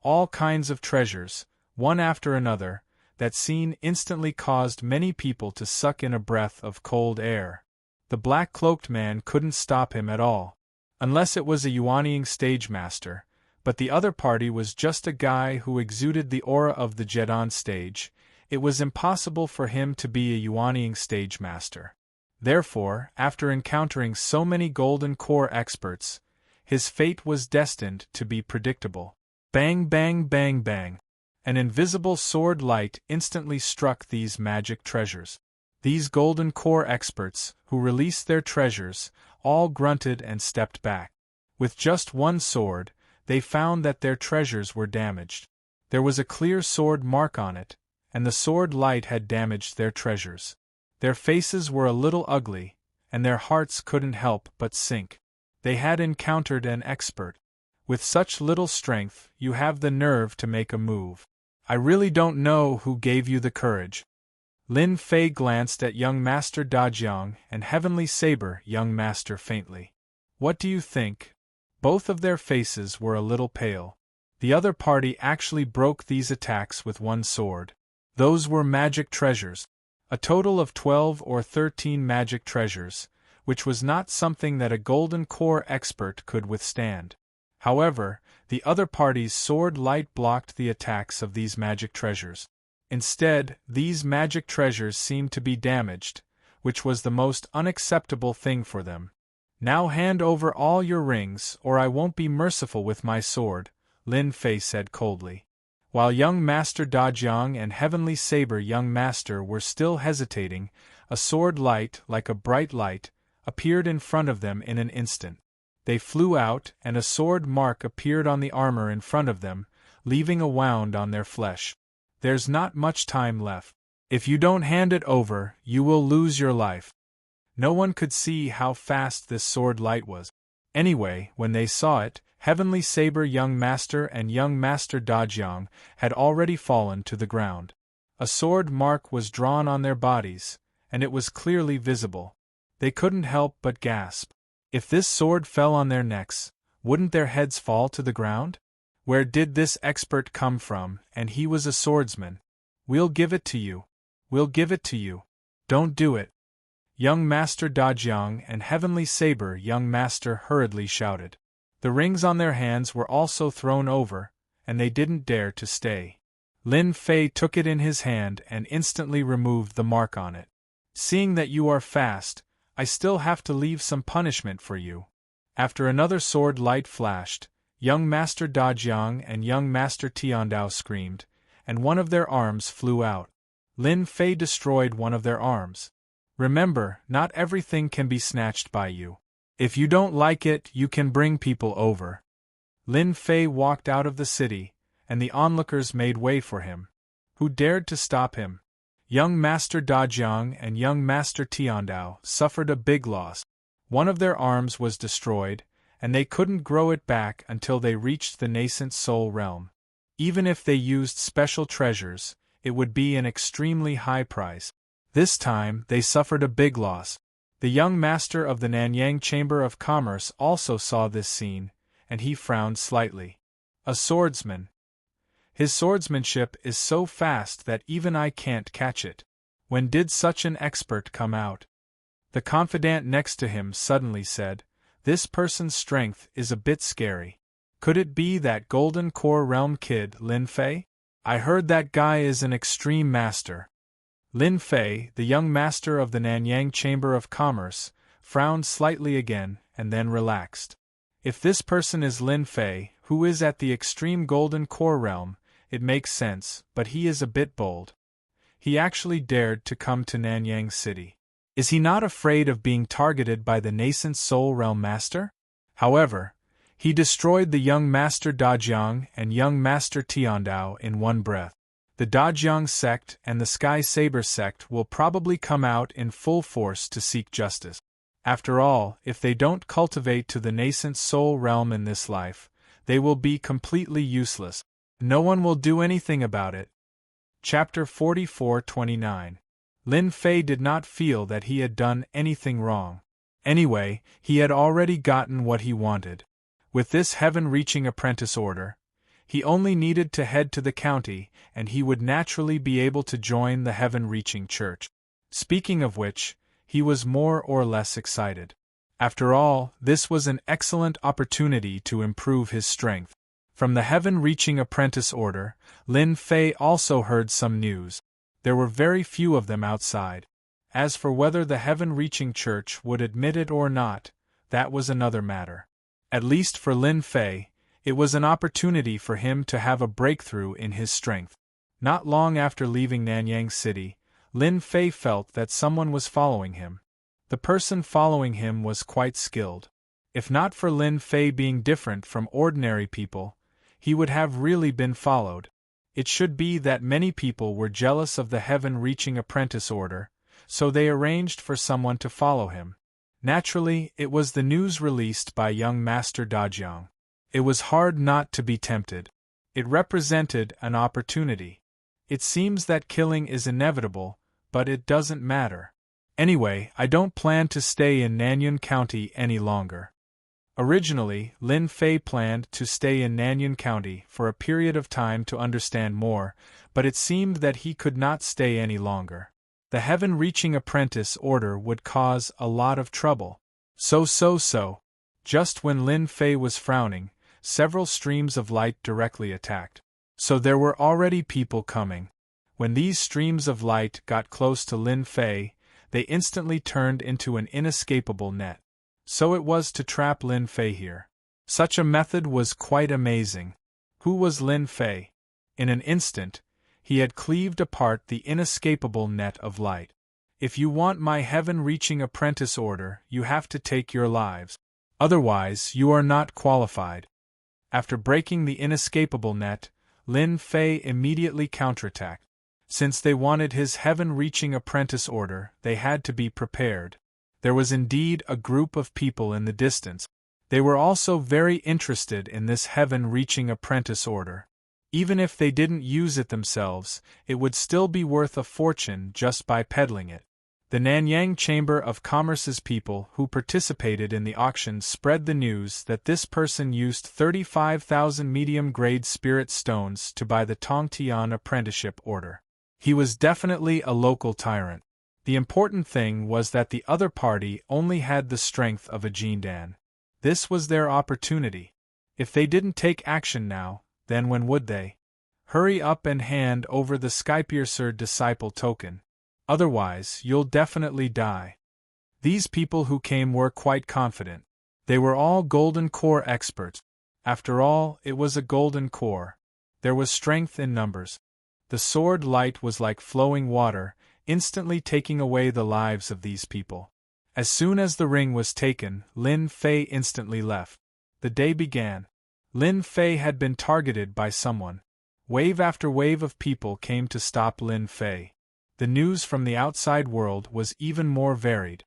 A: All kinds of treasures, one after another, that scene instantly caused many people to suck in a breath of cold air. The black-cloaked man couldn't stop him at all. Unless it was a Yuanying stage master, but the other party was just a guy who exuded the aura of the Jet on stage. It was impossible for him to be a Yuanying stage master. Therefore, after encountering so many Golden Core experts, his fate was destined to be predictable. Bang bang bang bang. An invisible sword light instantly struck these magic treasures. These Golden Core experts, who released their treasures, all grunted and stepped back. With just one sword, they found that their treasures were damaged. There was a clear sword mark on it, and the sword light had damaged their treasures. Their faces were a little ugly, and their hearts couldn't help but sink. They had encountered an expert. With such little strength, you have the nerve to make a move. I really don't know who gave you the courage. Lin Fei glanced at young Master Dajiang and Heavenly Saber young master faintly. What do you think? Both of their faces were a little pale. The other party actually broke these attacks with one sword. Those were magic treasures. A total of 12 or 13 magic treasures, which was not something that a Golden Core expert could withstand. However, the other party's sword light blocked the attacks of these magic treasures. Instead, these magic treasures seemed to be damaged, which was the most unacceptable thing for them. Now hand over all your rings, or I won't be merciful with my sword, Lin Fei said coldly. While young Master Dajiang and Heavenly Saber young master were still hesitating, a sword light, like a bright light, appeared in front of them in an instant. They flew out, and a sword mark appeared on the armor in front of them, leaving a wound on their flesh. There's not much time left. If you don't hand it over, you will lose your life. No one could see how fast this sword light was. Anyway, when they saw it, Heavenly Saber young master and young Master Dajiang had already fallen to the ground. A sword mark was drawn on their bodies, and it was clearly visible. They couldn't help but gasp. If this sword fell on their necks, wouldn't their heads fall to the ground? Where did this expert come from? And he was a swordsman. We'll give it to you. We'll give it to you. Don't do it. Young Master Dajiang and Heavenly Saber young master hurriedly shouted. The rings on their hands were also thrown over, and they didn't dare to stay. Lin Fei took it in his hand and instantly removed the mark on it. Seeing that you are fast, I still have to leave some punishment for you. After another sword light flashed, young Master Dajiang and young Master Tiandao screamed, and one of their arms flew out. Lin Fei destroyed one of their arms. Remember, not everything can be snatched by you. If you don't like it, you can bring people over. Lin Fei walked out of the city, and the onlookers made way for him. Who dared to stop him? Young Master Dajiang and young Master Tiandao suffered a big loss. One of their arms was destroyed, and they couldn't grow it back until they reached the nascent soul realm. Even if they used special treasures, it would be an extremely high price. This time, they suffered a big loss. The young master of the Nanyang Chamber of Commerce also saw this scene, and he frowned slightly. A swordsman. His swordsmanship is so fast that even I can't catch it. When did such an expert come out? The confidant next to him suddenly said, "This person's strength is a bit scary. Could it be that Golden Core Realm kid, Lin Fei? I heard that guy is an extreme master." Lin Fei, the young master of the Nanyang Chamber of Commerce, frowned slightly again, and then relaxed. If this person is Lin Fei, who is at the extreme Golden Core Realm, it makes sense, but he is a bit bold. He actually dared to come to Nanyang City. Is he not afraid of being targeted by the nascent Soul Realm Master? However, he destroyed the young Master Dajiang and young Master Tiandao in one breath. The Dajiang sect and the Sky Saber sect will probably come out in full force to seek justice. After all, if they don't cultivate to the nascent soul realm in this life, they will be completely useless. No one will do anything about it. Chapter 44-29. Lin Fei did not feel that he had done anything wrong. Anyway, he had already gotten what he wanted. With this heaven-reaching apprentice order, he only needed to head to the county, and he would naturally be able to join the heaven-reaching church. Speaking of which, he was more or less excited. After all, this was an excellent opportunity to improve his strength. From the heaven-reaching apprentice order, Lin Fei also heard some news. There were very few of them outside. As for whether the heaven-reaching church would admit it or not, that was another matter. At least for Lin Fei, it was an opportunity for him to have a breakthrough in his strength. Not long after leaving Nanyang City, Lin Fei felt that someone was following him. The person following him was quite skilled. If not for Lin Fei being different from ordinary people, he would have really been followed. It should be that many people were jealous of the heaven-reaching apprentice order, so they arranged for someone to follow him. Naturally, it was the news released by young Master Dajiang. It was hard not to be tempted. It represented an opportunity. It seems that killing is inevitable, but it doesn't matter. Anyway, I don't plan to stay in Nanyang County any longer. Originally, Lin Fei planned to stay in Nanyang County for a period of time to understand more, but it seemed that he could not stay any longer. The heaven-reaching apprentice order would cause a lot of trouble. So. Just when Lin Fei was frowning, several streams of light directly attacked. So there were already people coming. When these streams of light got close to Lin Fei, they instantly turned into an inescapable net. So it was to trap Lin Fei here. Such a method was quite amazing. Who was Lin Fei? In an instant, he had cleaved apart the inescapable net of light. If you want my heaven-reaching apprentice order, you have to take your lives. Otherwise, you are not qualified. After breaking the inescapable net, Lin Fei immediately counterattacked. Since they wanted his heaven-reaching apprentice order, they had to be prepared. There was indeed a group of people in the distance. They were also very interested in this heaven-reaching apprentice order. Even if they didn't use it themselves, it would still be worth a fortune just by peddling it. The Nanyang Chamber of Commerce's people who participated in the auction spread the news that this person used 35,000 medium-grade spirit stones to buy the Tongtian apprenticeship order. He was definitely a local tyrant. The important thing was that the other party only had the strength of a Jindan. This was their opportunity. If they didn't take action now, then when would they? Hurry up and hand over the Skypiercer disciple token. Otherwise, you'll definitely die. These people who came were quite confident. They were all Golden Core experts. After all, it was a Golden Core. There was strength in numbers. The sword light was like flowing water, instantly taking away the lives of these people. As soon as the ring was taken, Lin Fei instantly left. The day began. Lin Fei had been targeted by someone. Wave after wave of people came to stop Lin Fei. The news from the outside world was even more varied.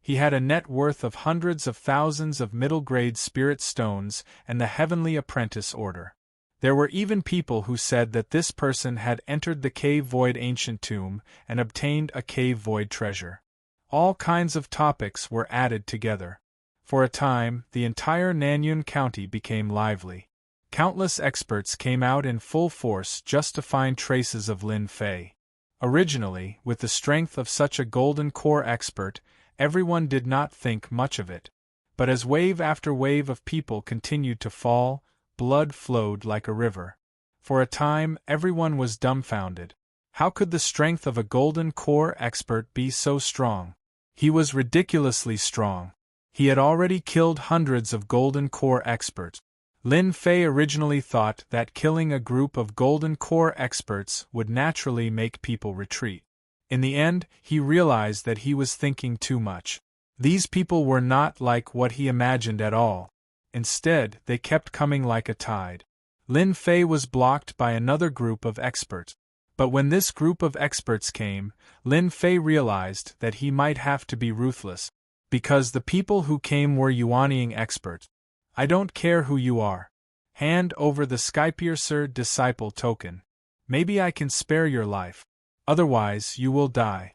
A: He had a net worth of hundreds of thousands of middle-grade spirit stones and the Heavenly Apprentice Order. There were even people who said that this person had entered the Cave Void ancient tomb and obtained a Cave Void treasure. All kinds of topics were added together. For a time, the entire Nanyun County became lively. Countless experts came out in full force just to find traces of Lin Fei. Originally, with the strength of such a golden core expert, everyone did not think much of it. But as wave after wave of people continued to fall, blood flowed like a river. For a time, everyone was dumbfounded. How could the strength of a golden core expert be so strong? He was ridiculously strong. He had already killed hundreds of golden core experts. Lin Fei originally thought that killing a group of golden core experts would naturally make people retreat. In the end, he realized that he was thinking too much. These people were not like what he imagined at all. Instead, they kept coming like a tide. Lin Fei was blocked by another group of experts. But when this group of experts came, Lin Fei realized that he might have to be ruthless. Because the people who came were Yuanying experts. I don't care who you are. Hand over the Skypiercer disciple token. Maybe I can spare your life. Otherwise, you will die.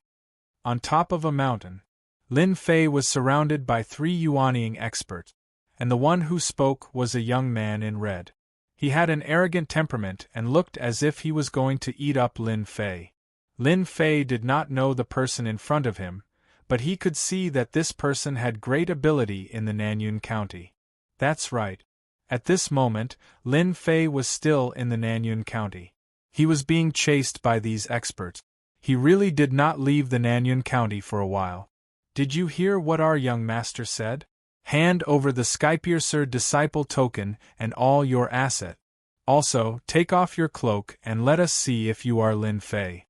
A: On top of a mountain, Lin Fei was surrounded by 3 Yuanying experts, and the one who spoke was a young man in red. He had an arrogant temperament and looked as if he was going to eat up Lin Fei. Lin Fei did not know the person in front of him, but he could see that this person had great ability in the Nanyun County. That's right. At this moment, Lin Fei was still in the Nanyun County. He was being chased by these experts. He really did not leave the Nanyun County for a while. Did you hear what our young master said? Hand over the Skypiercer disciple token and all your asset. Also, take off your cloak and let us see if you are Lin Fei.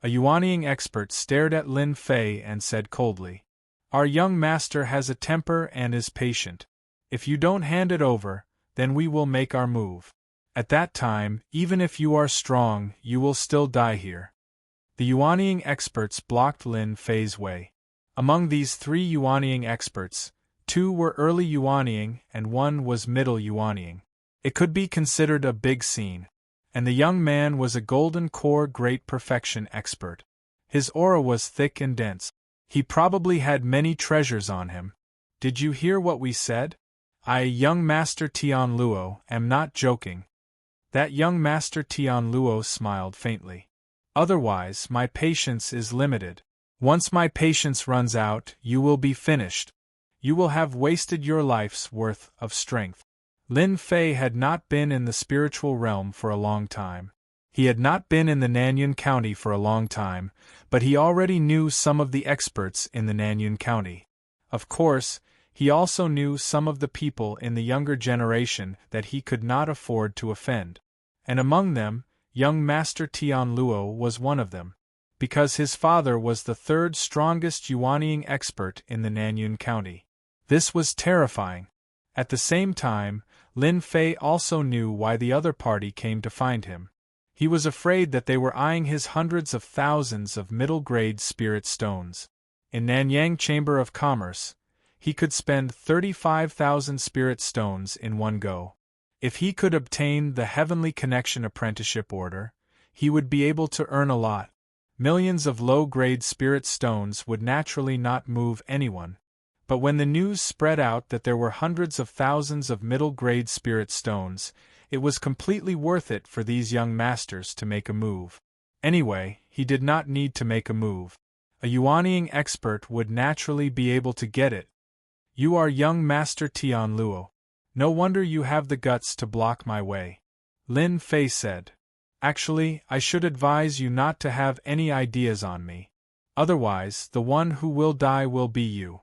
A: A Yuanying expert stared at Lin Fei and said coldly, "Our young master has a temper and is patient. If you don't hand it over, then we will make our move. At that time, even if you are strong, you will still die here." The Yuanying experts blocked Lin Fei's way. Among these 3 Yuanying experts, 2 were early Yuanying and 1 was middle Yuanying. It could be considered a big scene. And the young man was a golden core great perfection expert. His aura was thick and dense. He probably had many treasures on him. Did you hear what we said? I, young Master Tian Luo, am not joking. That young Master Tian Luo smiled faintly. Otherwise, my patience is limited. Once my patience runs out, you will be finished. You will have wasted your life's worth of strength. Lin Fei had not been in the spiritual realm for a long time. He had not been in the Nanyun County for a long time, but he already knew some of the experts in the Nanyun County. Of course, he also knew some of the people in the younger generation that he could not afford to offend. And among them, young Master Tian Luo was one of them, because his father was the 3rd strongest Yuanying expert in the Nanyun County. This was terrifying. At the same time, Lin Fei also knew why the other party came to find him. He was afraid that they were eyeing his hundreds of thousands of middle-grade spirit stones. In Nanyang Chamber of Commerce, he could spend 35,000 spirit stones in one go. If he could obtain the Heavenly Connection Apprenticeship Order, he would be able to earn a lot. Millions of low-grade spirit stones would naturally not move anyone. But when the news spread out that there were hundreds of thousands of middle-grade spirit stones, it was completely worth it for these young masters to make a move. Anyway, he did not need to make a move. A Yuanying expert would naturally be able to get it. You are young Master Tian Luo. No wonder you have the guts to block my way. Lin Fei said. Actually, I should advise you not to have any ideas on me. Otherwise, the one who will die will be you.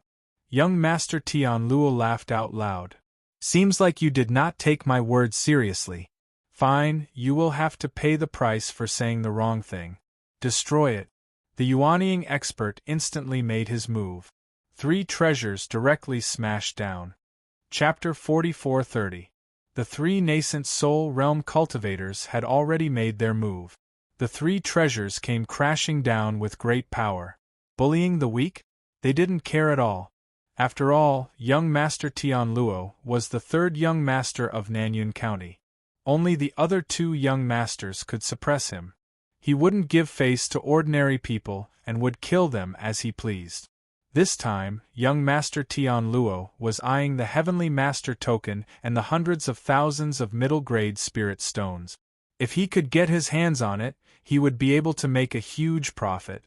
A: Young Master Tian Luo laughed out loud. Seems like you did not take my words seriously. Fine, you will have to pay the price for saying the wrong thing. Destroy it. The Yuaniing expert instantly made his move. 3 treasures directly smashed down. Chapter 44:30. The 3 nascent soul realm cultivators had already made their move. The 3 treasures came crashing down with great power. Bullying the weak? They didn't care at all. After all, young Master Tian Luo was the 3rd young master of Nanyun County. Only the other 2 young masters could suppress him. He wouldn't give face to ordinary people and would kill them as he pleased. This time, young Master Tian Luo was eyeing the Heavenly Master token and the hundreds of thousands of middle-grade spirit stones. If he could get his hands on it, he would be able to make a huge profit.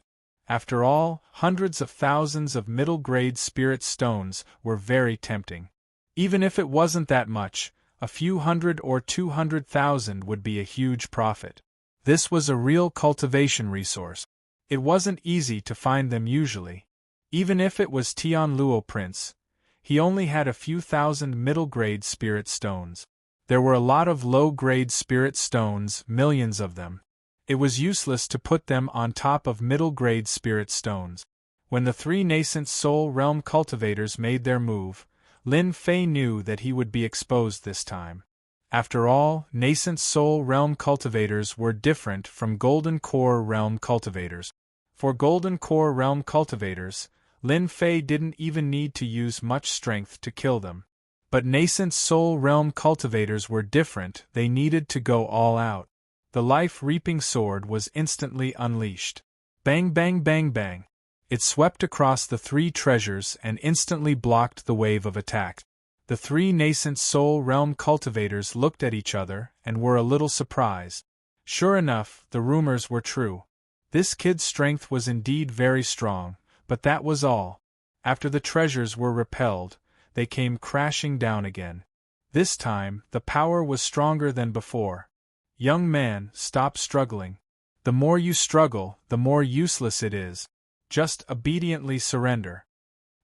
A: After all, hundreds of thousands of middle-grade spirit stones were very tempting. Even if it wasn't that much, a few hundred or 200,000 would be a huge profit. This was a real cultivation resource. It wasn't easy to find them usually. Even if it was Tian Luo Prince, he only had a few thousand middle-grade spirit stones. There were a lot of low-grade spirit stones, millions of them. It was useless to put them on top of middle-grade spirit stones. When the 3 nascent soul realm cultivators made their move, Lin Fei knew that he would be exposed this time. After all, nascent soul realm cultivators were different from golden core realm cultivators. For golden core realm cultivators, Lin Fei didn't even need to use much strength to kill them. But nascent soul realm cultivators were different, they needed to go all out. The life-reaping sword was instantly unleashed. Bang bang bang bang. It swept across the 3 treasures and instantly blocked the wave of attack. The 3 nascent soul realm cultivators looked at each other and were a little surprised. Sure enough, the rumors were true. This kid's strength was indeed very strong, but that was all. After the treasures were repelled, they came crashing down again. This time, the power was stronger than before. Young man, stop struggling. The more you struggle, the more useless it is. Just obediently surrender.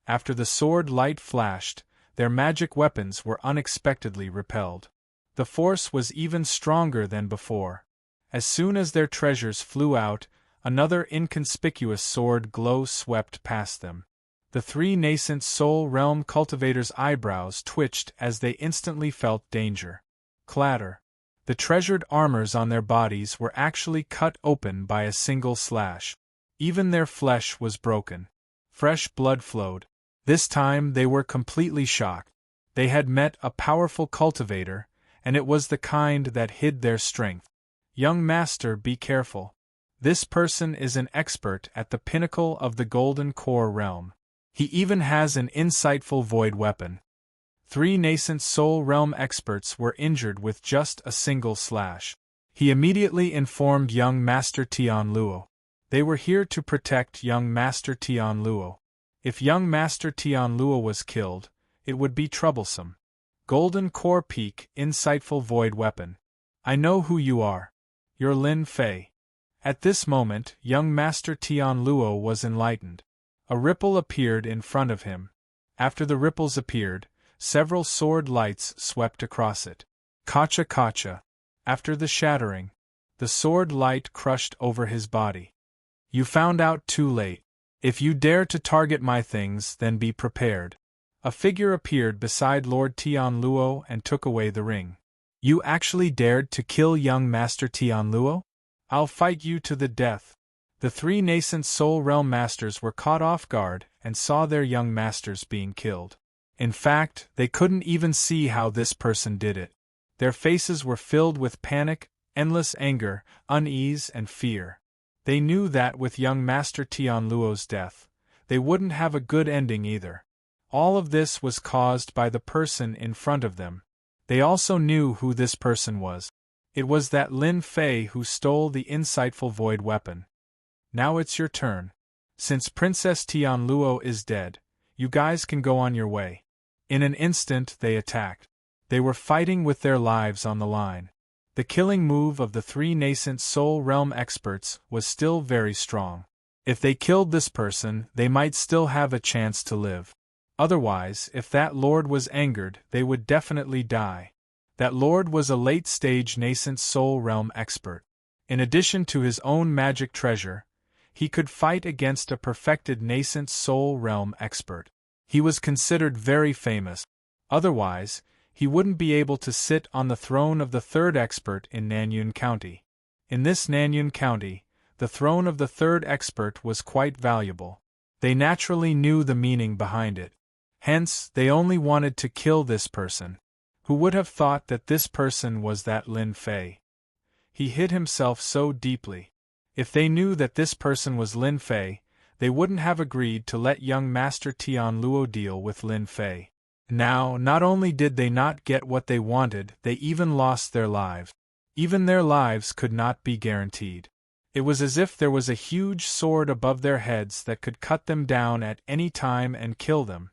A: After the sword light flashed, their magic weapons were unexpectedly repelled. The force was even stronger than before. As soon as their treasures flew out, another inconspicuous sword glow swept past them. The 3 nascent soul realm cultivators' eyebrows twitched as they instantly felt danger. Clatter. The treasured armors on their bodies were actually cut open by a single slash. Even their flesh was broken. Fresh blood flowed. This time they were completely shocked. They had met a powerful cultivator, and it was the kind that hid their strength. Young master, be careful. This person is an expert at the pinnacle of the golden core realm. He even has an insightful void weapon. 3 nascent soul realm experts were injured with just a single slash. He immediately informed young Master Tian Luo. They were here to protect young Master Tian Luo. If young Master Tian Luo was killed, it would be troublesome. Golden Core Peak, insightful void weapon. I know who you are. You're Lin Fei. At this moment, young Master Tian Luo was enlightened. A ripple appeared in front of him. After the ripples appeared, several sword lights swept across it. Kacha kacha. After the shattering, the sword light crushed over his body. You found out too late. If you dare to target my things, then be prepared. A figure appeared beside Lord Tian Luo and took away the ring. You actually dared to kill young Master Tian Luo? I'll fight you to the death. The 3 nascent soul realm masters were caught off guard and saw their young masters being killed. In fact, they couldn't even see how this person did it. Their faces were filled with panic, endless anger, unease, and fear. They knew that with young Master Tian Luo's death, they wouldn't have a good ending either. All of this was caused by the person in front of them. They also knew who this person was. It was that Lin Fei who stole the insightful void weapon. Now it's your turn. Since Princess Tian Luo is dead, you guys can go on your way. In an instant they attacked. They were fighting with their lives on the line. The killing move of the 3 nascent soul realm experts was still very strong. If they killed this person, they might still have a chance to live. Otherwise, if that lord was angered, they would definitely die. That lord was a late-stage nascent soul realm expert. In addition to his own magic treasure, he could fight against a perfected nascent soul realm expert. He was considered very famous. Otherwise, he wouldn't be able to sit on the throne of the third expert in Nanyun County. In this Nanyun County, the throne of the third expert was quite valuable. They naturally knew the meaning behind it. Hence, they only wanted to kill this person. Who would have thought that this person was that Lin Fei? He hid himself so deeply. If they knew that this person was Lin Fei, they wouldn't have agreed to let young Master Tian Luo deal with Lin Fei. Now, not only did they not get what they wanted, they even lost their lives. Even their lives could not be guaranteed. It was as if there was a huge sword above their heads that could cut them down at any time and kill them.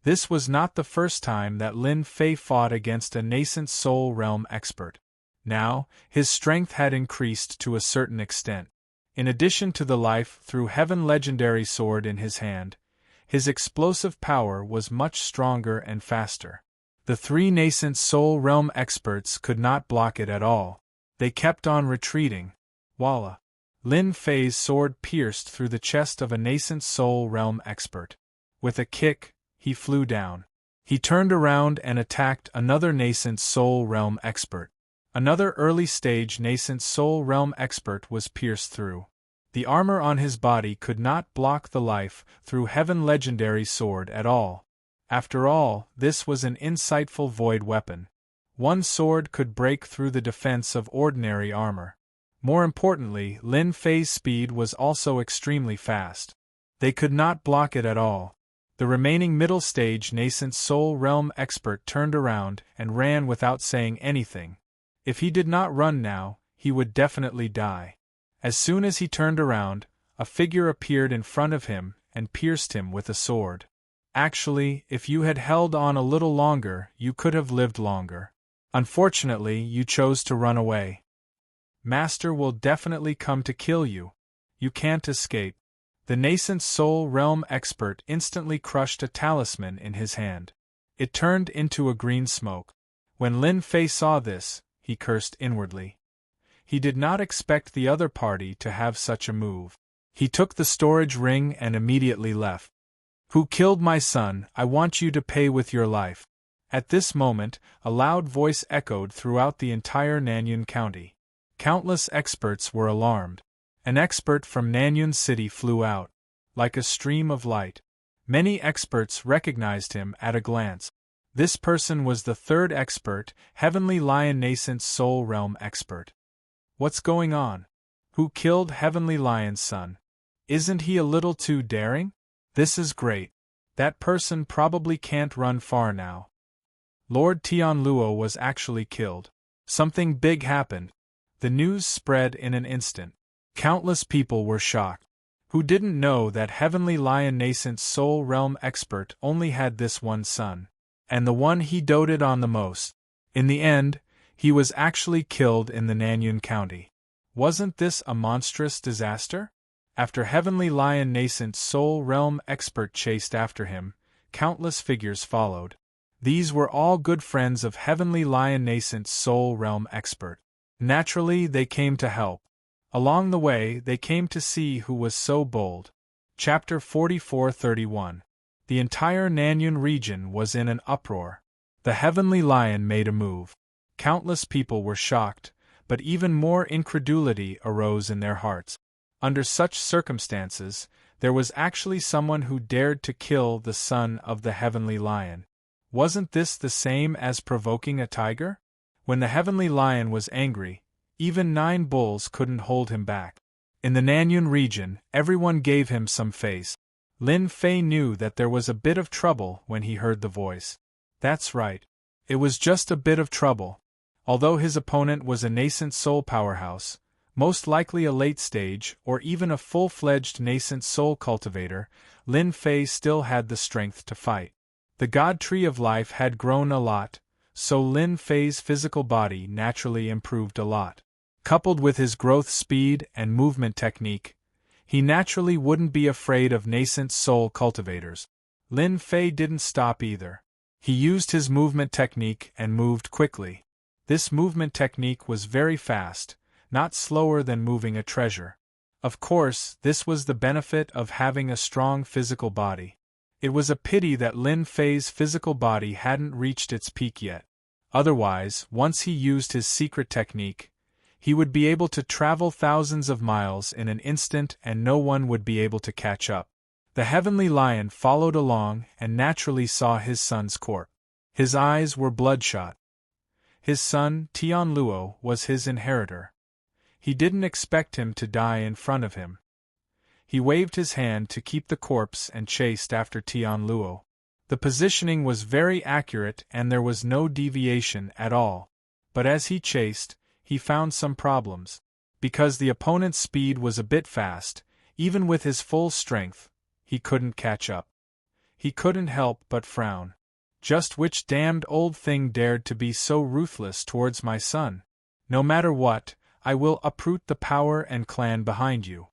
A: This was not the first time that Lin Fei fought against a nascent soul realm expert. Now, his strength had increased to a certain extent. In addition to the life through heaven legendary sword in his hand, his explosive power was much stronger and faster. The three nascent soul realm experts could not block it at all. They kept on retreating. Voila! Lin Fei's sword pierced through the chest of a nascent soul realm expert. With a kick, he flew down. He turned around and attacked another nascent soul realm expert. Another early-stage nascent soul realm expert was pierced through. The armor on his body could not block the life through heaven legendary sword at all. After all, this was an insightful void weapon. One sword could break through the defense of ordinary armor. More importantly, Lin Fei's speed was also extremely fast. They could not block it at all. The remaining middle-stage nascent soul realm expert turned around and ran without saying anything. If he did not run now, he would definitely die. As soon as he turned around, a figure appeared in front of him and pierced him with a sword. Actually, if you had held on a little longer, you could have lived longer. Unfortunately, you chose to run away. Master will definitely come to kill you. You can't escape. The nascent soul realm expert instantly crushed a talisman in his hand. It turned into a green smoke. When Lin Fei saw this, he cursed inwardly. He did not expect the other party to have such a move. He took the storage ring and immediately left. Who killed my son? I want you to pay with your life. At this moment, a loud voice echoed throughout the entire Nanyun County. Countless experts were alarmed. An expert from Nanyun City flew out. Like a stream of light. Many experts recognized him at a glance. This person was the third expert, Heavenly Lion Nascent Soul Realm expert. What's going on? Who killed Heavenly Lion's son? Isn't he a little too daring? This is great. That person probably can't run far now. Lord Tian Luo was actually killed. Something big happened. The news spread in an instant. Countless people were shocked. Who didn't know that Heavenly Lion Nascent Soul Realm expert only had this one son? And the one he doted on the most. In the end, he was actually killed in the Nanyun County. Wasn't this a monstrous disaster? After Heavenly Lion Nascent Soul Realm expert chased after him, countless figures followed. These were all good friends of Heavenly Lion Nascent Soul Realm expert. Naturally, they came to help. Along the way, they came to see who was so bold. Chapter 44:31. The entire Nanyun region was in an uproar. The Heavenly Lion made a move. Countless people were shocked, but even more incredulity arose in their hearts. Under such circumstances, there was actually someone who dared to kill the son of the Heavenly Lion. Wasn't this the same as provoking a tiger? When the Heavenly Lion was angry, even 9 bulls couldn't hold him back. In the Nanyun region, everyone gave him some face. Lin Fei knew that there was a bit of trouble when he heard the voice. That's right. It was just a bit of trouble. Although his opponent was a nascent soul powerhouse, most likely a late stage or even a full-fledged nascent soul cultivator, Lin Fei still had the strength to fight. The God Tree of Life had grown a lot, so Lin Fei's physical body naturally improved a lot. Coupled with his growth speed and movement technique, he naturally wouldn't be afraid of nascent soul cultivators. Lin Fei didn't stop either. He used his movement technique and moved quickly. This movement technique was very fast, not slower than moving a treasure. Of course, this was the benefit of having a strong physical body. It was a pity that Lin Fei's physical body hadn't reached its peak yet. Otherwise, once he used his secret technique, he would be able to travel thousands of miles in an instant and no one would be able to catch up. The Heavenly Lion followed along and naturally saw his son's corpse. His eyes were bloodshot. His son, Tianluo, was his inheritor. He didn't expect him to die in front of him. He waved his hand to keep the corpse and chased after Tianluo. The positioning was very accurate and there was no deviation at all. But as he chased, he found some problems. Because the opponent's speed was a bit fast, even with his full strength, he couldn't catch up. He couldn't help but frown. Just which damned old thing dared to be so ruthless towards my son? No matter what, I will uproot the power and clan behind you.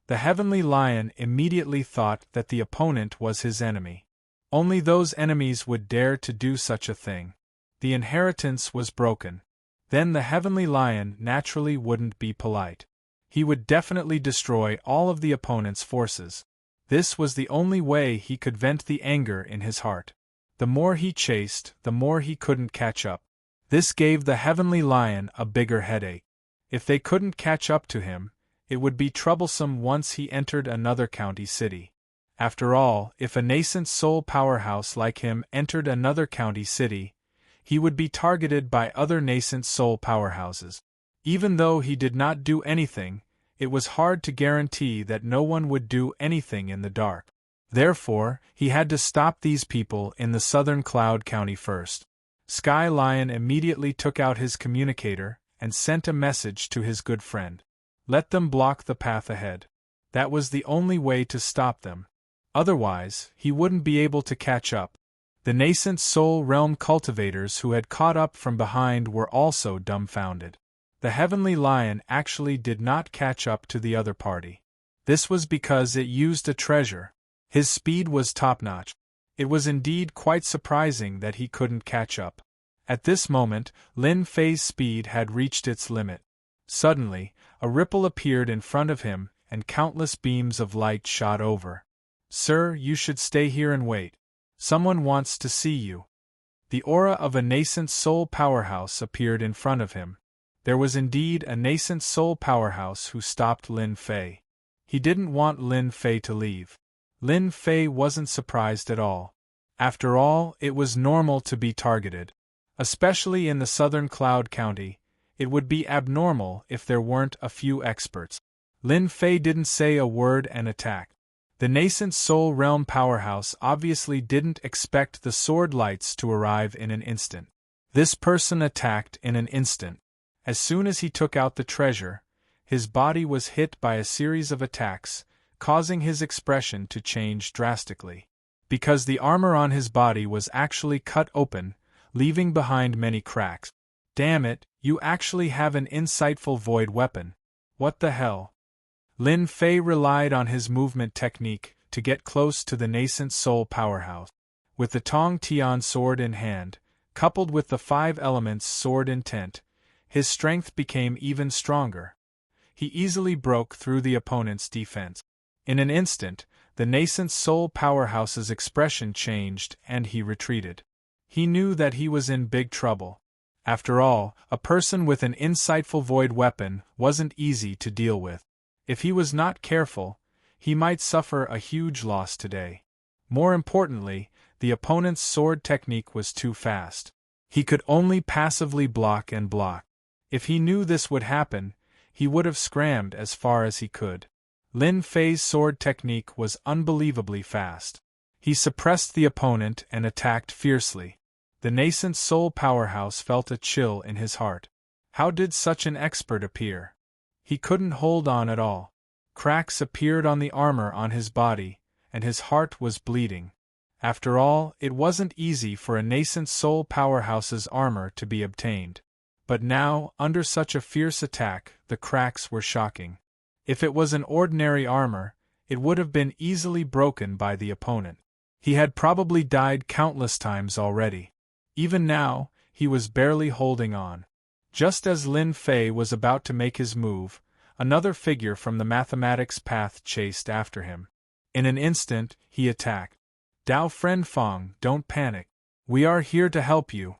A: The Heavenly Lion immediately thought that the opponent was his enemy. Only those enemies would dare to do such a thing. The inheritance was broken. Then the Heavenly Lion naturally wouldn't be polite. He would definitely destroy all of the opponent's forces. This was the only way he could vent the anger in his heart. The more he chased, the more he couldn't catch up. This gave the Heavenly Lion a bigger headache. If they couldn't catch up to him, it would be troublesome once he entered another county city. After all, if a nascent soul powerhouse like him entered another county city, he would be targeted by other nascent soul powerhouses. Even though he did not do anything, it was hard to guarantee that no one would do anything in the dark. Therefore, he had to stop these people in the southern Cloud County first. Sky Lion immediately took out his communicator and sent a message to his good friend. Let them block the path ahead. That was the only way to stop them. Otherwise, he wouldn't be able to catch up. The nascent soul realm cultivators who had caught up from behind were also dumbfounded. The Heavenly Lion actually did not catch up to the other party. This was because it used a treasure. His speed was top-notch. It was indeed quite surprising that he couldn't catch up. At this moment, Lin Fei's speed had reached its limit. Suddenly, a ripple appeared in front of him, and countless beams of light shot over. Sir, you should stay here and wait. Someone wants to see you. The aura of a nascent soul powerhouse appeared in front of him. There was indeed a nascent soul powerhouse who stopped Lin Fei. He didn't want Lin Fei to leave. Lin Fei wasn't surprised at all. After all, it was normal to be targeted. Especially in the southern Cloud County, it would be abnormal if there weren't a few experts. Lin Fei didn't say a word and attacked. The nascent soul realm powerhouse obviously didn't expect the sword lights to arrive in an instant. This person attacked in an instant. As soon as he took out the treasure, his body was hit by a series of attacks, causing his expression to change drastically. Because the armor on his body was actually cut open, leaving behind many cracks. Damn it, you actually have an insightful void weapon. What the hell? Lin Fei relied on his movement technique to get close to the nascent soul powerhouse. With the Tong Tian sword in hand, coupled with the 5 elements sword intent, his strength became even stronger. He easily broke through the opponent's defense. In an instant, the nascent soul powerhouse's expression changed and he retreated. He knew that he was in big trouble. After all, a person with an insightful void weapon wasn't easy to deal with. If he was not careful, he might suffer a huge loss today. More importantly, the opponent's sword technique was too fast. He could only passively block and block. If he knew this would happen, he would have scrammed as far as he could. Lin Fei's sword technique was unbelievably fast. He suppressed the opponent and attacked fiercely. The nascent soul powerhouse felt a chill in his heart. How did such an expert appear? He couldn't hold on at all. Cracks appeared on the armor on his body, and his heart was bleeding. After all, it wasn't easy for a nascent soul powerhouse's armor to be obtained. But now, under such a fierce attack, the cracks were shocking. If it was an ordinary armor, it would have been easily broken by the opponent. He had probably died countless times already. Even now, he was barely holding on. Just as Lin Fei was about to make his move, another figure from the mathematics path chased after him. In an instant, he attacked. Dao Friend Fong, don't panic. We are here to help you.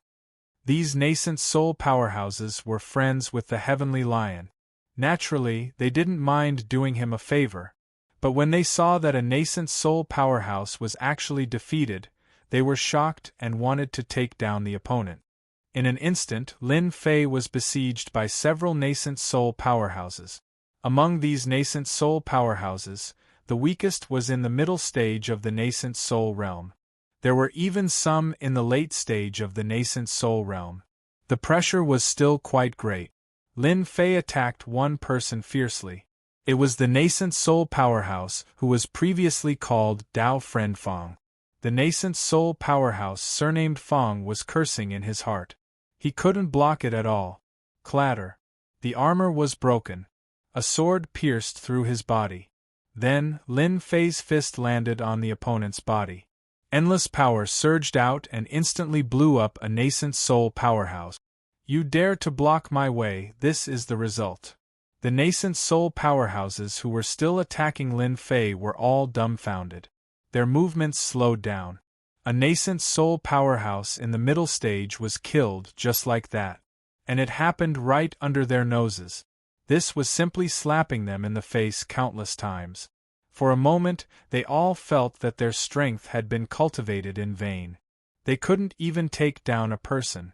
A: These nascent soul powerhouses were friends with the Heavenly Lion. Naturally, they didn't mind doing him a favor. But when they saw that a nascent soul powerhouse was actually defeated, they were shocked and wanted to take down the opponent. In an instant, Lin Fei was besieged by several nascent soul powerhouses. Among these nascent soul powerhouses, the weakest was in the middle stage of the nascent soul realm. There were even some in the late stage of the nascent soul realm. The pressure was still quite great. Lin Fei attacked one person fiercely. It was the nascent soul powerhouse who was previously called Dao Friend Fong. The nascent soul powerhouse surnamed Fong was cursing in his heart. He couldn't block it at all. Clatter. The armor was broken. A sword pierced through his body. Then, Lin Fei's fist landed on the opponent's body. Endless power surged out and instantly blew up a nascent soul powerhouse. You dare to block my way, this is the result. The nascent soul powerhouses who were still attacking Lin Fei were all dumbfounded. Their movements slowed down. A nascent soul powerhouse in the middle stage was killed just like that. And it happened right under their noses. This was simply slapping them in the face countless times. For a moment, they all felt that their strength had been cultivated in vain. They couldn't even take down a person.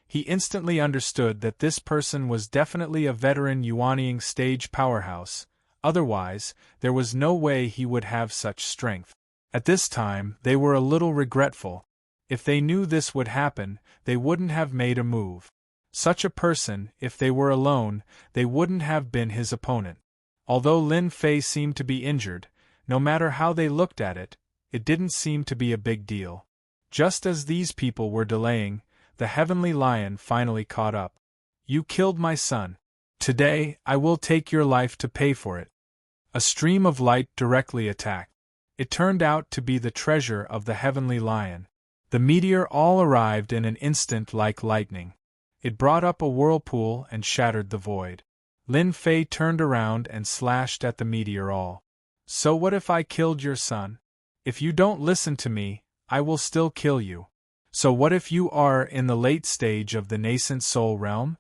A: He instantly understood that this person was definitely a veteran Yuanying stage powerhouse, otherwise, there was no way he would have such strength. At this time, they were a little regretful. If they knew this would happen, they wouldn't have made a move. Such a person, if they were alone, they wouldn't have been his opponent. Although Lin Fei seemed to be injured, no matter how they looked at it, it didn't seem to be a big deal. Just as these people were delaying, the Heavenly Lion finally caught up. You killed my son. Today, I will take your life to pay for it. A stream of light directly attacked. It turned out to be the treasure of the Heavenly Lion. The meteor all arrived in an instant like lightning. It brought up a whirlpool and shattered the void. Lin Fei turned around and slashed at the meteor all. So what if I killed your son? If you don't listen to me, I will still kill you. So what if you are in the late stage of the nascent soul realm?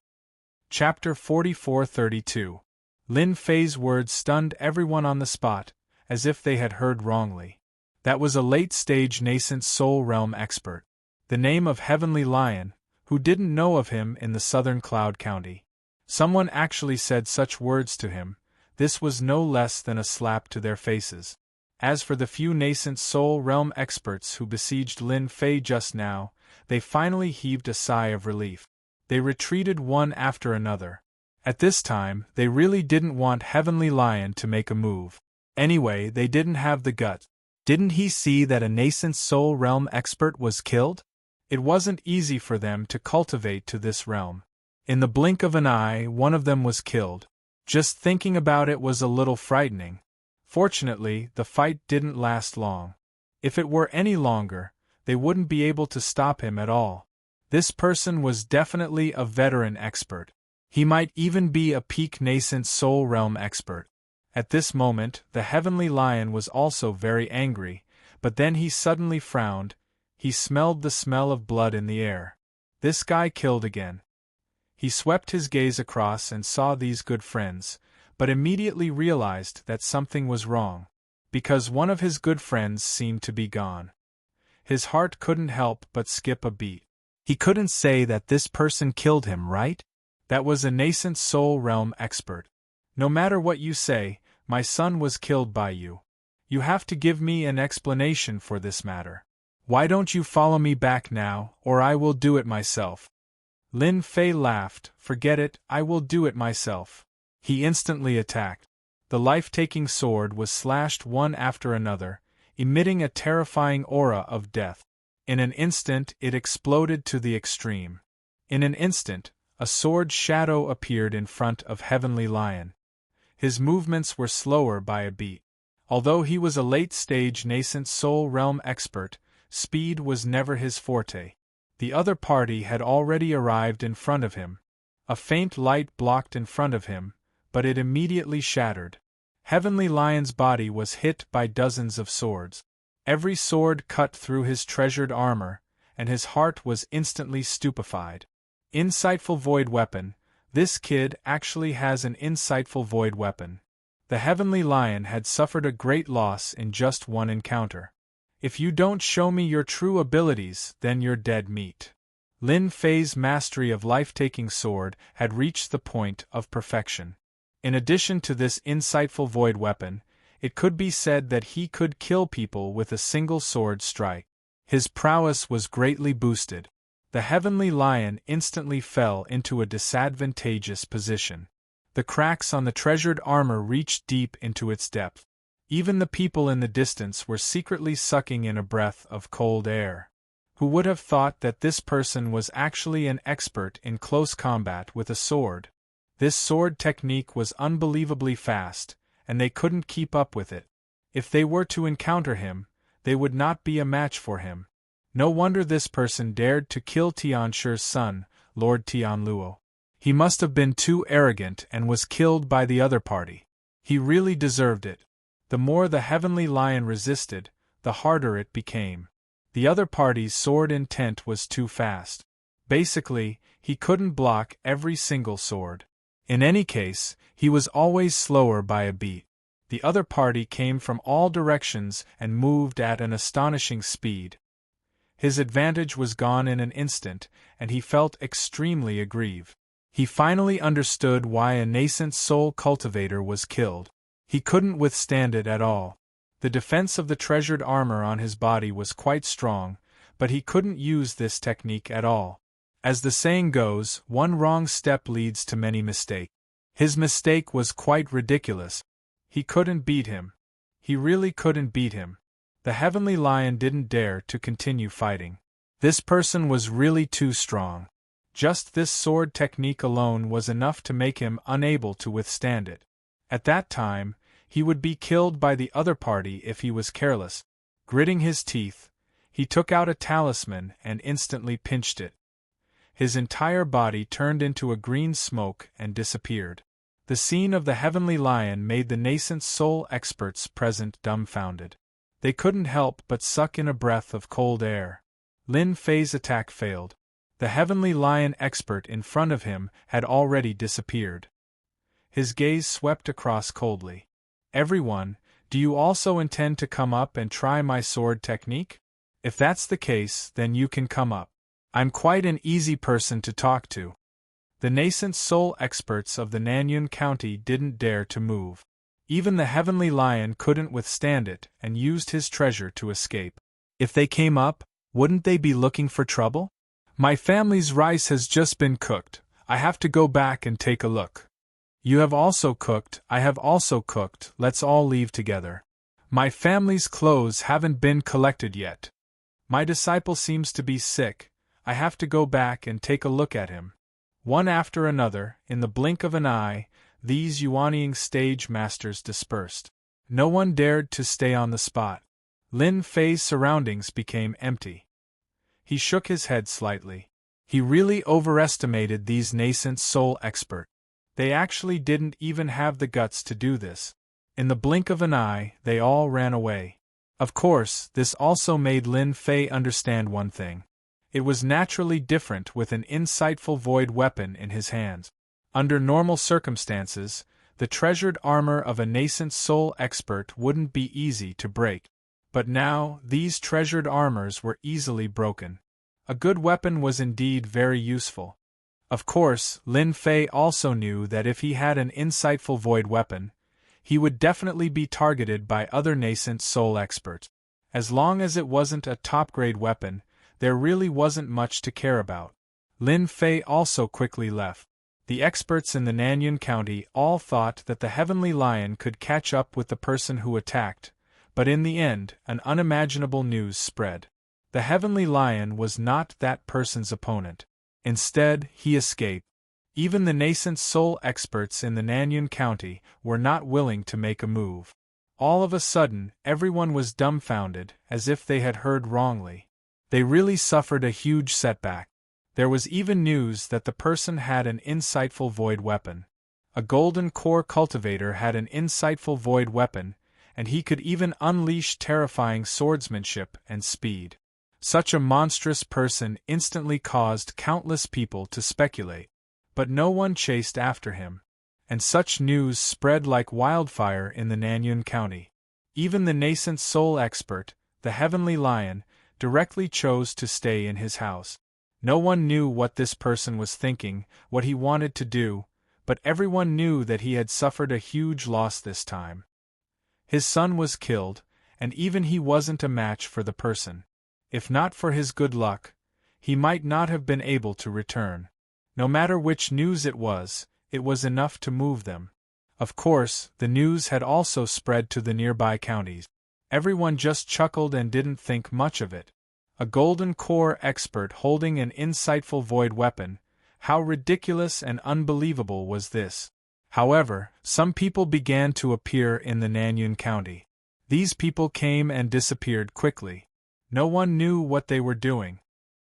A: Chapter 44-32. Lin Fei's words stunned everyone on the spot, as if they had heard wrongly. That was a late-stage nascent soul realm expert. The name of Heavenly Lion, who didn't know of him in the southern Cloud County. Someone actually said such words to him. This was no less than a slap to their faces. As for the few nascent soul realm experts who besieged Lin Fei just now, they finally heaved a sigh of relief. They retreated one after another. At this time, they really didn't want Heavenly Lion to make a move. Anyway, they didn't have the guts. Didn't he see that a nascent soul realm expert was killed? It wasn't easy for them to cultivate to this realm. In the blink of an eye, one of them was killed. Just thinking about it was a little frightening. Fortunately, the fight didn't last long. If it were any longer, they wouldn't be able to stop him at all. This person was definitely a veteran expert. He might even be a peak nascent soul realm expert. At this moment, the Heavenly Lion was also very angry, but then he suddenly frowned. He smelled the smell of blood in the air. This guy killed again. He swept his gaze across and saw these good friends, but immediately realized that something was wrong, because one of his good friends seemed to be gone. His heart couldn't help but skip a beat. He couldn't say that this person killed him, right? That was a nascent soul realm expert. No matter what you say, my son was killed by you. You have to give me an explanation for this matter. Why don't you follow me back now, or I will do it myself? Lin Fei laughed. Forget it, I will do it myself. He instantly attacked. The life-taking sword was slashed one after another, emitting a terrifying aura of death. In an instant it exploded to the extreme. In an instant, a sword shadow appeared in front of Heavenly Lion. His movements were slower by a beat. Although he was a late-stage nascent soul realm expert, speed was never his forte. The other party had already arrived in front of him. A faint light blocked in front of him, but it immediately shattered. Heavenly Lion's body was hit by dozens of swords. Every sword cut through his treasured armor, and his heart was instantly stupefied. Insightful void weapon. This kid actually has an insightful void weapon. The Heavenly Lion had suffered a great loss in just one encounter. If you don't show me your true abilities, then you're dead meat. Lin Fei's mastery of life-taking sword had reached the point of perfection. In addition to this insightful void weapon, it could be said that he could kill people with a single sword strike. His prowess was greatly boosted. The Heavenly Lion instantly fell into a disadvantageous position. The cracks on the treasured armor reached deep into its depth. Even the people in the distance were secretly sucking in a breath of cold air. Who would have thought that this person was actually an expert in close combat with a sword? This sword technique was unbelievably fast, and they couldn't keep up with it. If they were to encounter him, they would not be a match for him. No wonder this person dared to kill Tianshi's son, Lord Tianluo. He must have been too arrogant and was killed by the other party. He really deserved it. The more the Heavenly Lion resisted, the harder it became. The other party's sword intent was too fast. Basically, he couldn't block every single sword. In any case, he was always slower by a beat. The other party came from all directions and moved at an astonishing speed. His advantage was gone in an instant, and he felt extremely aggrieved. He finally understood why a nascent soul cultivator was killed. He couldn't withstand it at all. The defense of the treasured armor on his body was quite strong, but he couldn't use this technique at all. As the saying goes, one wrong step leads to many mistakes. His mistake was quite ridiculous. He couldn't beat him. He really couldn't beat him. The Heavenly Lion didn't dare to continue fighting. This person was really too strong. Just this sword technique alone was enough to make him unable to withstand it. At that time, he would be killed by the other party if he was careless. Gritting his teeth, he took out a talisman and instantly pinched it. His entire body turned into a green smoke and disappeared. The scene of the Heavenly Lion made the nascent soul experts present dumbfounded. They couldn't help but suck in a breath of cold air. Lin Fei's attack failed. The Heavenly Lion expert in front of him had already disappeared. His gaze swept across coldly. Everyone, do you also intend to come up and try my sword technique? If that's the case, then you can come up. I'm quite an easy person to talk to. The nascent soul experts of the Nanyun County didn't dare to move. Even the Heavenly Lion couldn't withstand it and used his treasure to escape. If they came up, wouldn't they be looking for trouble? My family's rice has just been cooked. I have to go back and take a look. You have also cooked, I have also cooked, let's all leave together. My family's clothes haven't been collected yet. My disciple seems to be sick, I have to go back and take a look at him. One after another, in the blink of an eye, these Yuanying stage masters dispersed. No one dared to stay on the spot. Lin Fei's surroundings became empty. He shook his head slightly. He really overestimated these nascent soul experts. They actually didn't even have the guts to do this. In the blink of an eye, they all ran away. Of course, this also made Lin Fei understand one thing. It was naturally different with an insightful void weapon in his hands. Under normal circumstances, the treasured armor of a nascent soul expert wouldn't be easy to break. But now, these treasured armors were easily broken. A good weapon was indeed very useful. Of course, Lin Fei also knew that if he had an insightful void weapon, he would definitely be targeted by other nascent soul experts. As long as it wasn't a top-grade weapon, there really wasn't much to care about. Lin Fei also quickly left. The experts in the Nanyun County all thought that the Heavenly Lion could catch up with the person who attacked, but in the end, an unimaginable news spread. The Heavenly Lion was not that person's opponent. Instead, he escaped. Even the nascent soul experts in the Nanyun County were not willing to make a move. All of a sudden, everyone was dumbfounded, as if they had heard wrongly. They really suffered a huge setback. There was even news that the person had an insightful void weapon. A golden core cultivator had an insightful void weapon, and he could even unleash terrifying swordsmanship and speed. Such a monstrous person instantly caused countless people to speculate. But no one chased after him. And such news spread like wildfire in the Nanyun County. Even the nascent soul expert, the Heavenly Lion, directly chose to stay in his house. No one knew what this person was thinking, what he wanted to do, but everyone knew that he had suffered a huge loss this time. His son was killed, and even he wasn't a match for the person. If not for his good luck, he might not have been able to return. No matter which news it was enough to move them. Of course, the news had also spread to the nearby counties. Everyone just chuckled and didn't think much of it. A golden core expert holding an insightful void weapon. How ridiculous and unbelievable was this? However, some people began to appear in the Nanyun County. These people came and disappeared quickly. No one knew what they were doing.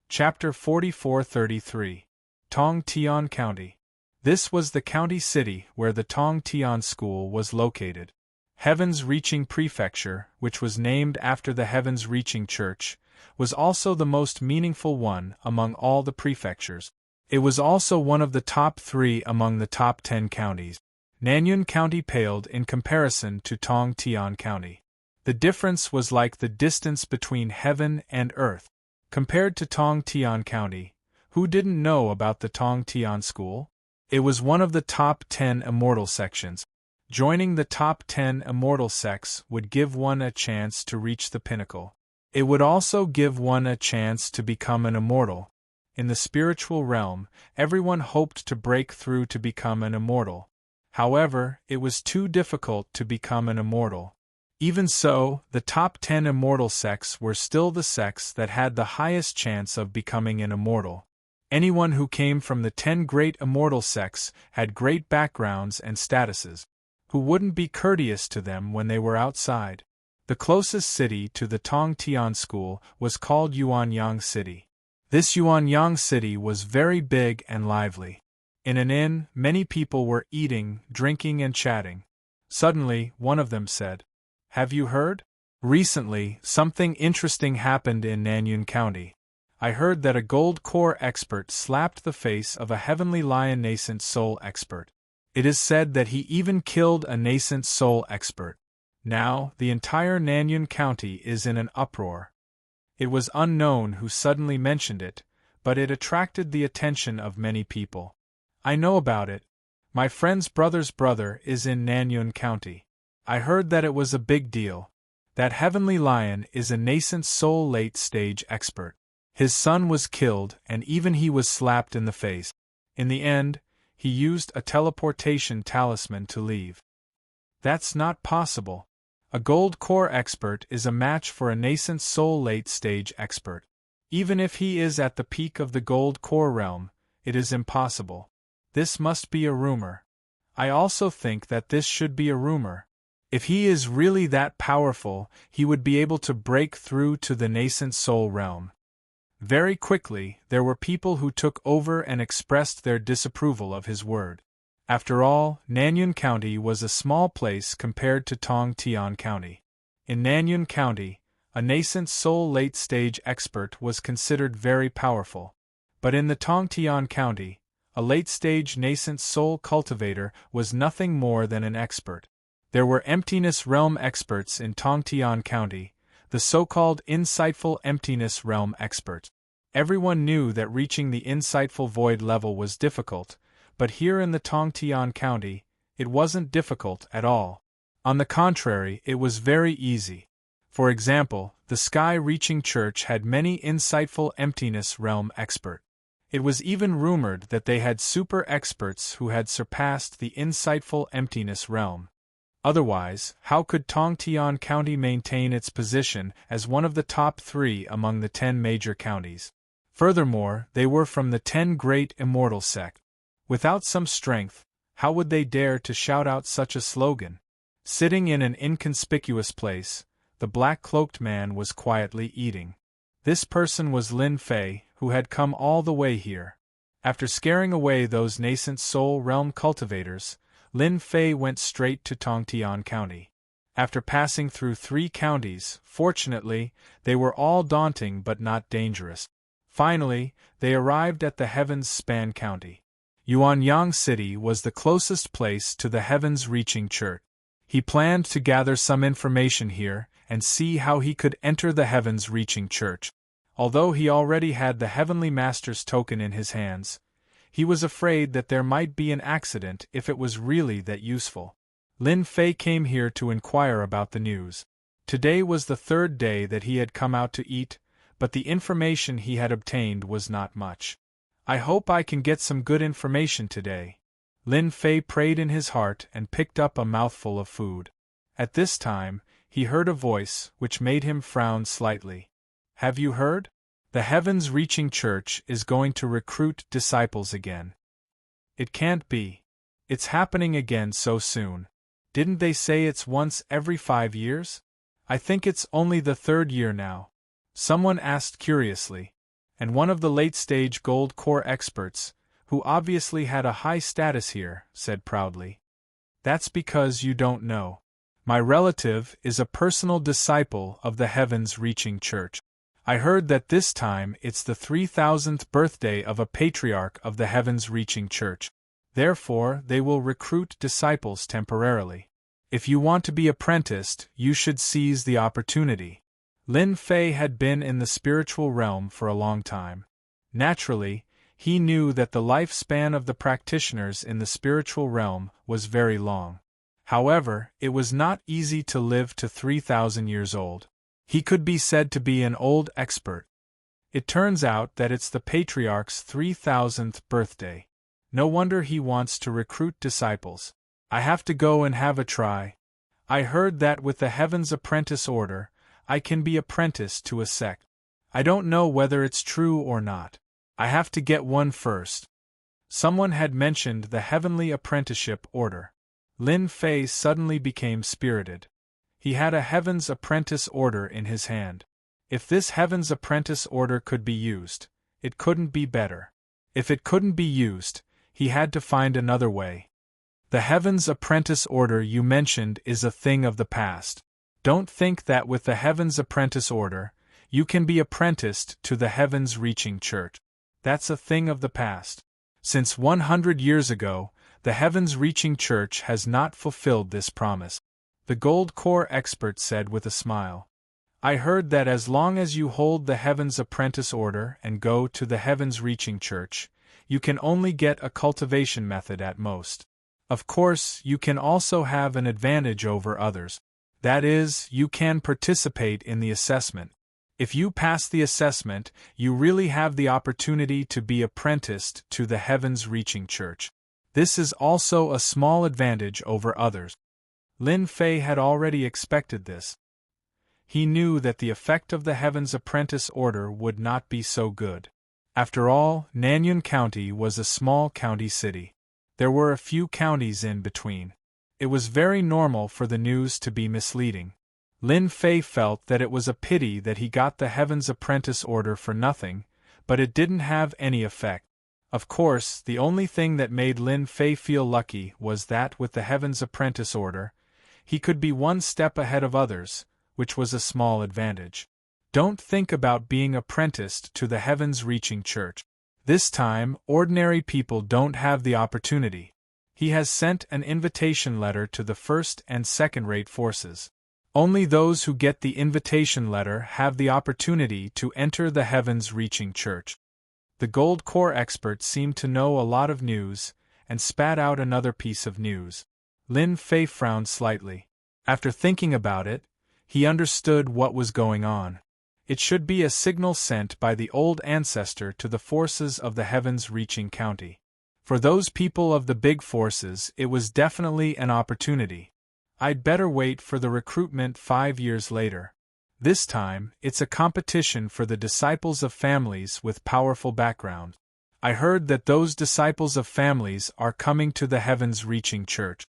A: Chapter 4433. Tong Tian County. This was the county city where the Tong Tian School was located. Heavens Reaching Prefecture, which was named after the Heavens Reaching Church, was also the most meaningful one among all the prefectures. It was also one of the top 3 among the top 10 counties. Nanyun County paled in comparison to Tong Tian County. The difference was like the distance between heaven and earth. Compared to Tong Tian County, who didn't know about the Tong Tian School? It was one of the top 10 immortal sections. Joining the top 10 immortal sects would give one a chance to reach the pinnacle. It would also give one a chance to become an immortal. In the spiritual realm, everyone hoped to break through to become an immortal. However, it was too difficult to become an immortal. Even so, the top 10 immortal sects were still the sects that had the highest chance of becoming an immortal. Anyone who came from the 10 great immortal sects had great backgrounds and statuses. Who wouldn't be courteous to them when they were outside? The closest city to the Tong Tian School was called Yuanyang City. This Yuanyang City was very big and lively. In an inn, many people were eating, drinking and chatting. Suddenly, one of them said, "Have you heard? Recently, something interesting happened in Nanyun County. I heard that a gold core expert slapped the face of a Heavenly Lion nascent soul expert. It is said that he even killed a nascent soul expert. Now, the entire Nanyun County is in an uproar." It was unknown who suddenly mentioned it, but it attracted the attention of many people. "I know about it. My friend's brother's brother is in Nanyun County. I heard that it was a big deal. That Heavenly Lion is a nascent soul late-stage expert. His son was killed and even he was slapped in the face. In the end, he used a teleportation talisman to leave." That's not possible. A gold core expert is a match for a nascent soul late-stage expert. Even if he is at the peak of the gold core realm, it is impossible. This must be a rumor. I also think that this should be a rumor. If he is really that powerful, he would be able to break through to the nascent soul realm. Very quickly, there were people who took over and expressed their disapproval of his word. After all, Nanyun County was a small place compared to Tong Tian County. In Nanyun County, a nascent soul late-stage expert was considered very powerful. But in the Tong Tian County, a late-stage nascent soul cultivator was nothing more than an expert. There were emptiness realm experts in Tong Tian County, the so-called insightful emptiness realm experts. Everyone knew that reaching the insightful void level was difficult, but here in the Tong Tian County, it wasn't difficult at all. On the contrary, it was very easy. For example, the Sky Reaching Church had many insightful emptiness realm experts. It was even rumored that they had super experts who had surpassed the insightful emptiness realm. Otherwise, how could Tong Tian County maintain its position as one of the top 3 among the 10 major counties? Furthermore, they were from the 10 great immortal sects. Without some strength, how would they dare to shout out such a slogan? Sitting in an inconspicuous place, the black-cloaked man was quietly eating. This person was Lin Fei, who who had come all the way here. After scaring away those nascent Soul Realm cultivators, Lin Fei went straight to Tongtian County. After passing through 3 counties, fortunately, they were all daunting but not dangerous. Finally, they arrived at the Heavens Span County. Yuanyang City was the closest place to the heavens-reaching church. He planned to gather some information here and see how he could enter the heavens-reaching church. Although he already had the Heavenly Master's token in his hands, he was afraid that there might be an accident if it was really that useful. Lin Fei came here to inquire about the news. Today was the 3rd day that he had come out to eat, but the information he had obtained was not much. I hope I can get some good information today. Lin Fei prayed in his heart and picked up a mouthful of food. At this time, he heard a voice which made him frown slightly. Have you heard? The heavens-reaching church is going to recruit disciples again. It can't be. It's happening again so soon. Didn't they say it's once every 5 years? I think it's only the 3rd year now. Someone asked curiously. And one of the late-stage gold core experts, who obviously had a high status here, said proudly. That's because you don't know. My relative is a personal disciple of the heavens-reaching church. I heard that this time it's the 3000th birthday of a patriarch of the heavens-reaching church. Therefore, they will recruit disciples temporarily. If you want to be apprenticed, you should seize the opportunity. Lin Fei had been in the spiritual realm for a long time. Naturally, he knew that the lifespan of the practitioners in the spiritual realm was very long. However, it was not easy to live to 3,000 years old. He could be said to be an old expert. It turns out that it's the patriarch's 3000th birthday. No wonder he wants to recruit disciples. I have to go and have a try. I heard that with the Heaven's Apprentice Order, I can be apprenticed to a sect. I don't know whether it's true or not. I have to get one first. Someone had mentioned the Heavenly Apprenticeship Order. Lin Fei suddenly became spirited. He had a Heaven's Apprentice Order in his hand. If this Heaven's Apprentice Order could be used, it couldn't be better. If it couldn't be used, he had to find another way. The Heaven's Apprentice Order you mentioned is a thing of the past. Don't think that with the Heaven's Apprentice Order, you can be apprenticed to the heavens-reaching church. That's a thing of the past. Since 100 years ago, the heavens-reaching church has not fulfilled this promise. The Gold Core expert said with a smile. I heard that as long as you hold the Heaven's Apprentice Order and go to the heavens-reaching church, you can only get a cultivation method at most. Of course, you can also have an advantage over others. That is, you can participate in the assessment. If you pass the assessment, you really have the opportunity to be apprenticed to the heavens-reaching church. This is also a small advantage over others. Lin Fei had already expected this. He knew that the effect of the Heaven's Apprentice Order would not be so good. After all, Nanyun County was a small county city. There were a few counties in between. It was very normal for the news to be misleading. Lin Fei felt that it was a pity that he got the Heaven's Apprentice Order for nothing, but it didn't have any effect. Of course, the only thing that made Lin Fei feel lucky was that with the Heaven's Apprentice Order, he could be one step ahead of others, which was a small advantage. Don't think about being apprenticed to the heavens-reaching church. This time, ordinary people don't have the opportunity. He has sent an invitation letter to the first and second-rate forces. Only those who get the invitation letter have the opportunity to enter the heavens-reaching church. The Gold Core expert seemed to know a lot of news, and spat out another piece of news. Lin Fei frowned slightly. After thinking about it, he understood what was going on. It should be a signal sent by the old ancestor to the forces of the heavens-reaching county. For those people of the big forces, it was definitely an opportunity. I'd better wait for the recruitment 5 years later. This time, it's a competition for the disciples of families with powerful background. I heard that those disciples of families are coming to the heavens-reaching church.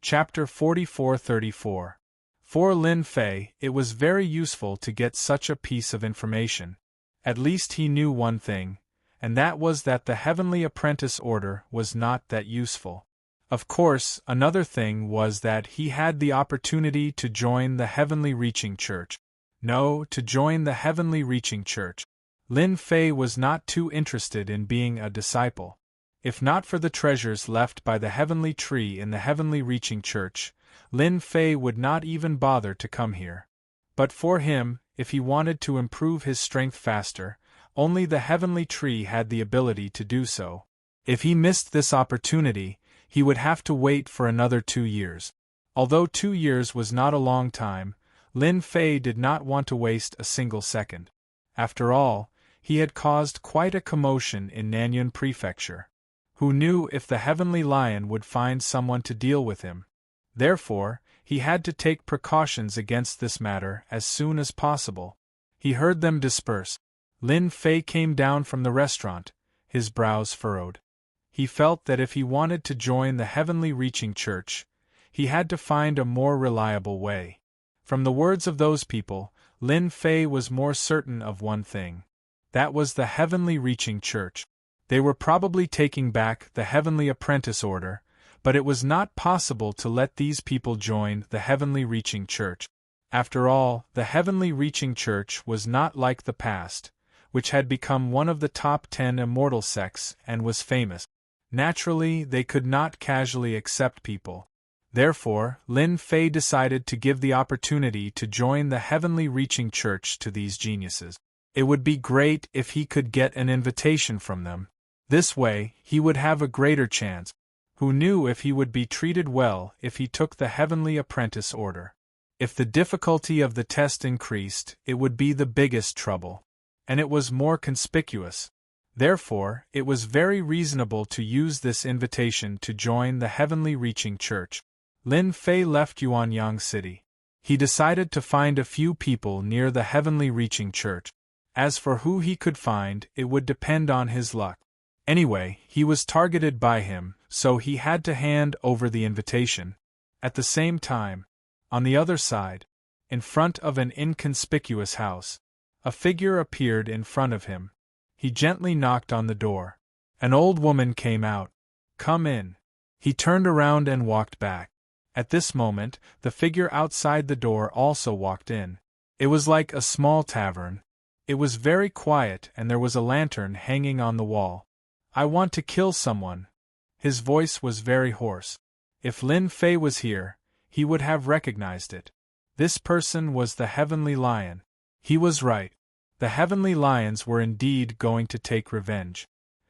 A: Chapter 44-34. For Lin Fei, it was very useful to get such a piece of information. At least he knew one thing, and that was that the Heavenly Apprentice Order was not that useful. Of course, another thing was that he had the opportunity to join the Heavenly Reaching Church. No, to join the Heavenly Reaching Church. Lin Fei was not too interested in being a disciple. If not for the treasures left by the Heavenly Tree in the Heavenly Reaching Church, Lin Fei would not even bother to come here. But for him, if he wanted to improve his strength faster, only the Heavenly Tree had the ability to do so. If he missed this opportunity, he would have to wait for another 2 years. Although 2 years was not a long time, Lin Fei did not want to waste a single second. After all, he had caused quite a commotion in Nanyun Prefecture. Who knew if the Heavenly Lion would find someone to deal with him? Therefore, he had to take precautions against this matter as soon as possible. He heard them disperse. Lin Fei came down from the restaurant, his brows furrowed. He felt that if he wanted to join the Heavenly Reaching Church, he had to find a more reliable way. From the words of those people, Lin Fei was more certain of one thing. That was the Heavenly Reaching Church. They were probably taking back the Heavenly Apprentice Order, but it was not possible to let these people join the Heavenly Reaching Church. After all, the Heavenly Reaching Church was not like the past, which had become one of the top 10 immortal sects and was famous. Naturally, they could not casually accept people. Therefore, Lin Fei decided to give the opportunity to join the Heavenly Reaching Church to these geniuses. It would be great if he could get an invitation from them. This way, he would have a greater chance. Who knew if he would be treated well if he took the Heavenly Apprentice Order? If the difficulty of the test increased, it would be the biggest trouble. And it was more conspicuous. Therefore, it was very reasonable to use this invitation to join the Heavenly Reaching Church. Lin Fei left Yuanyang City. He decided to find a few people near the Heavenly Reaching Church. As for who he could find, it would depend on his luck. Anyway, he was targeted by him, so he had to hand over the invitation. At the same time, on the other side, in front of an inconspicuous house, a figure appeared in front of him. He gently knocked on the door. An old woman came out. "Come in." He turned around and walked back. At this moment, the figure outside the door also walked in. It was like a small tavern. It was very quiet and there was a lantern hanging on the wall. "I want to kill someone." His voice was very hoarse. If Lin Fei was here, he would have recognized it. This person was the Heavenly Lion. He was right. The Heavenly Lions were indeed going to take revenge.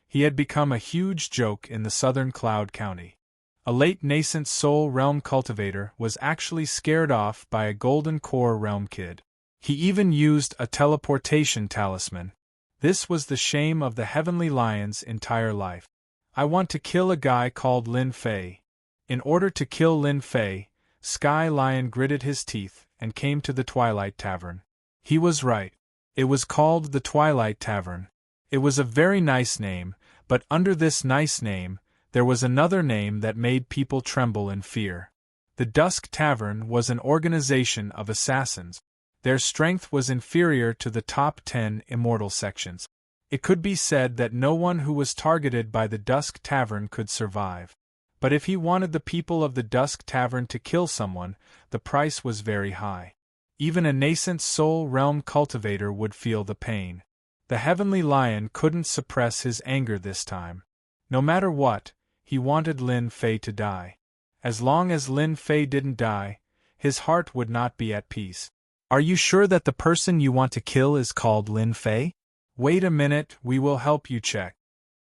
A: He had become a huge joke in the southern Cloud County. A late nascent soul realm cultivator was actually scared off by a golden core realm kid. He even used a teleportation talisman. This was the shame of the Heavenly Lion's entire life. "I want to kill a guy called Lin Fei." In order to kill Lin Fei, Sky Lion gritted his teeth and came to the Twilight Tavern. He was right. It was called the Twilight Tavern. It was a very nice name, but under this nice name, there was another name that made people tremble in fear. The Dusk Tavern was an organization of assassins. Their strength was inferior to the top 10 immortal sections. It could be said that no one who was targeted by the Dusk Tavern could survive. But if he wanted the people of the Dusk Tavern to kill someone, the price was very high. Even a nascent soul realm cultivator would feel the pain. The Heavenly Lion couldn't suppress his anger this time. No matter what, he wanted Lin Fei to die. As long as Lin Fei didn't die, his heart would not be at peace. "Are you sure that the person you want to kill is called Lin Fei?" "Wait a minute, we will help you check."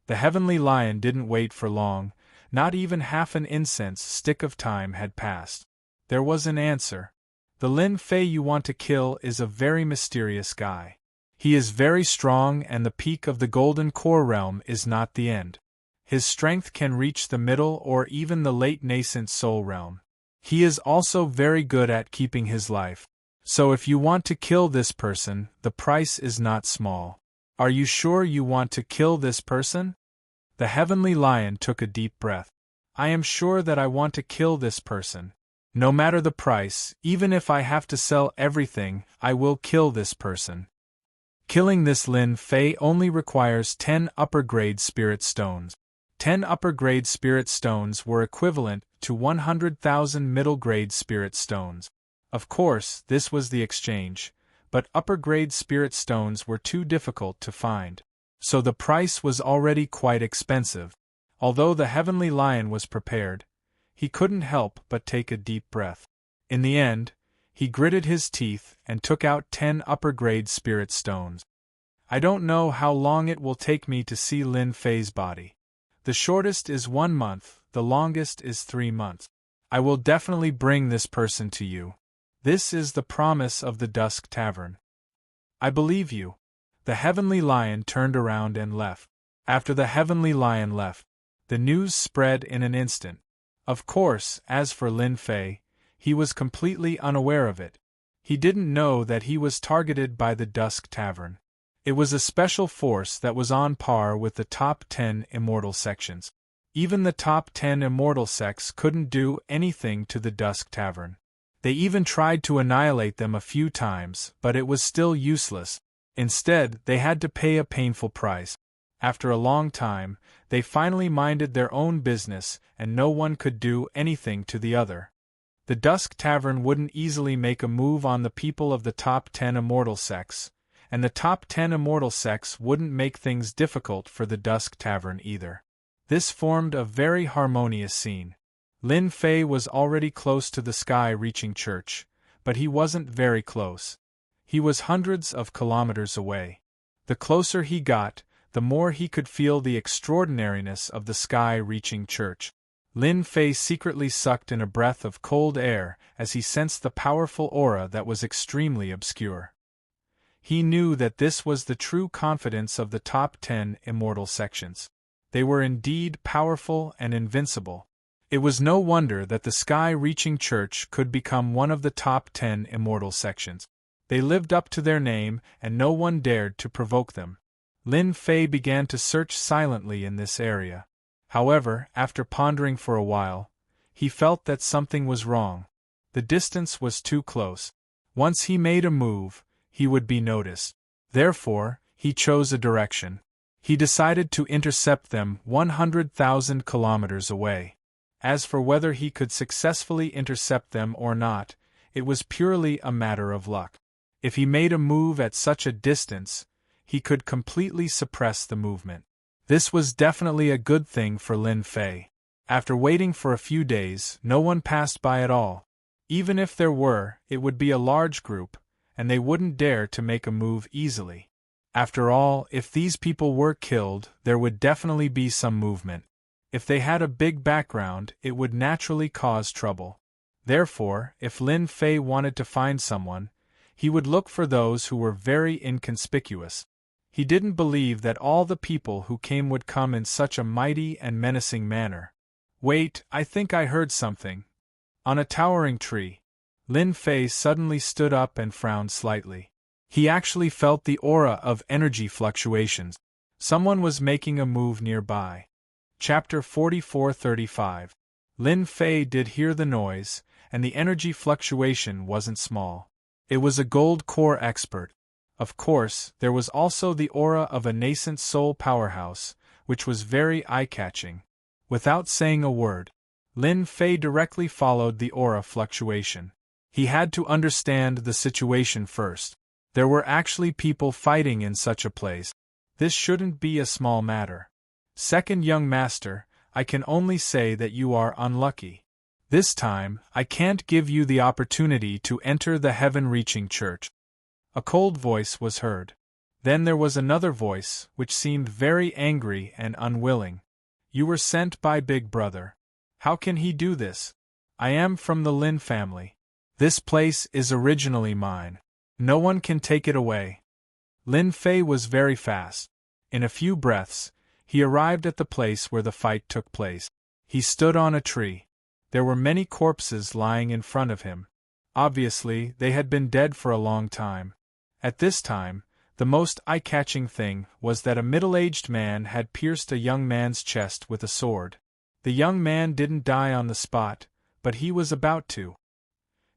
A: The Heavenly Lion didn't wait for long, not even half an incense stick of time had passed. There was an answer. "The Lin Fei you want to kill is a very mysterious guy. He is very strong and the peak of the Golden Core Realm is not the end. His strength can reach the middle or even the late nascent Soul Realm. He is also very good at keeping his life. So if you want to kill this person, the price is not small. Are you sure you want to kill this person?" The Heavenly Lion took a deep breath. "I am sure that I want to kill this person. No matter the price, even if I have to sell everything, I will kill this person." Killing this Lin Fei only requires 10 upper-grade spirit stones. 10 upper-grade spirit stones were equivalent to 100,000 middle-grade spirit stones. Of course, this was the exchange, but upper-grade spirit stones were too difficult to find. So the price was already quite expensive. Although the Heavenly Lion was prepared, he couldn't help but take a deep breath. In the end, he gritted his teeth and took out 10 upper-grade spirit stones. I don't know how long it will take me to see Lin Fei's body. The shortest is 1 month, the longest is 3 months. I will definitely bring this person to you. This is the promise of the Dusk Tavern. I believe you. The Heavenly Lion turned around and left. After the Heavenly Lion left, the news spread in an instant. Of course, as for Lin Fei, he was completely unaware of it. He didn't know that he was targeted by the Dusk Tavern. It was a special force that was on par with the top 10 immortal sections. Even the top 10 immortal sects couldn't do anything to the Dusk Tavern. They even tried to annihilate them a few times, but it was still useless. Instead, they had to pay a painful price. After a long time, they finally minded their own business, and no one could do anything to the other. The Dusk Tavern wouldn't easily make a move on the people of the top 10 immortal sects, and the top 10 immortal sects wouldn't make things difficult for the Dusk Tavern either. This formed a very harmonious scene. Lin Fei was already close to the sky-reaching church, but he wasn't very close. He was hundreds of kilometers away. The closer he got, the more he could feel the extraordinariness of the sky-reaching church. Lin Fei secretly sucked in a breath of cold air as he sensed the powerful aura that was extremely obscure. He knew that this was the true confidence of the top 10 immortal sections. They were indeed powerful and invincible. It was no wonder that the sky-reaching church could become one of the top 10 immortal sections. They lived up to their name, and no one dared to provoke them. Lin Fei began to search silently in this area. However, after pondering for a while, he felt that something was wrong. The distance was too close. Once he made a move, he would be noticed. Therefore, he chose a direction. He decided to intercept them 100,000 kilometers away. As for whether he could successfully intercept them or not, it was purely a matter of luck. If he made a move at such a distance, he could completely suppress the movement. This was definitely a good thing for Lin Fei. After waiting for a few days, no one passed by at all. Even if there were, it would be a large group, and they wouldn't dare to make a move easily. After all, if these people were killed, there would definitely be some movement. If they had a big background, it would naturally cause trouble. Therefore, if Lin Fei wanted to find someone, he would look for those who were very inconspicuous. He didn't believe that all the people who came would come in such a mighty and menacing manner. Wait, I think I heard something. On a towering tree. Lin Fei suddenly stood up and frowned slightly. He actually felt the aura of energy fluctuations. Someone was making a move nearby. Chapter 44:35. Lin Fei did hear the noise, and the energy fluctuation wasn't small. It was a gold core expert. Of course, there was also the aura of a nascent soul powerhouse, which was very eye-catching. Without saying a word, Lin Fei directly followed the aura fluctuation. He had to understand the situation first. There were actually people fighting in such a place. This shouldn't be a small matter. Second young master, I can only say that you are unlucky. This time, I can't give you the opportunity to enter the heaven-reaching church. A cold voice was heard. Then there was another voice, which seemed very angry and unwilling. You were sent by Big Brother. How can he do this? I am from the Lin family. This place is originally mine. No one can take it away. Lin Fei was very fast. In a few breaths, he arrived at the place where the fight took place. He stood on a tree. There were many corpses lying in front of him. Obviously, they had been dead for a long time. At this time, the most eye-catching thing was that a middle-aged man had pierced a young man's chest with a sword. The young man didn't die on the spot, but he was about to.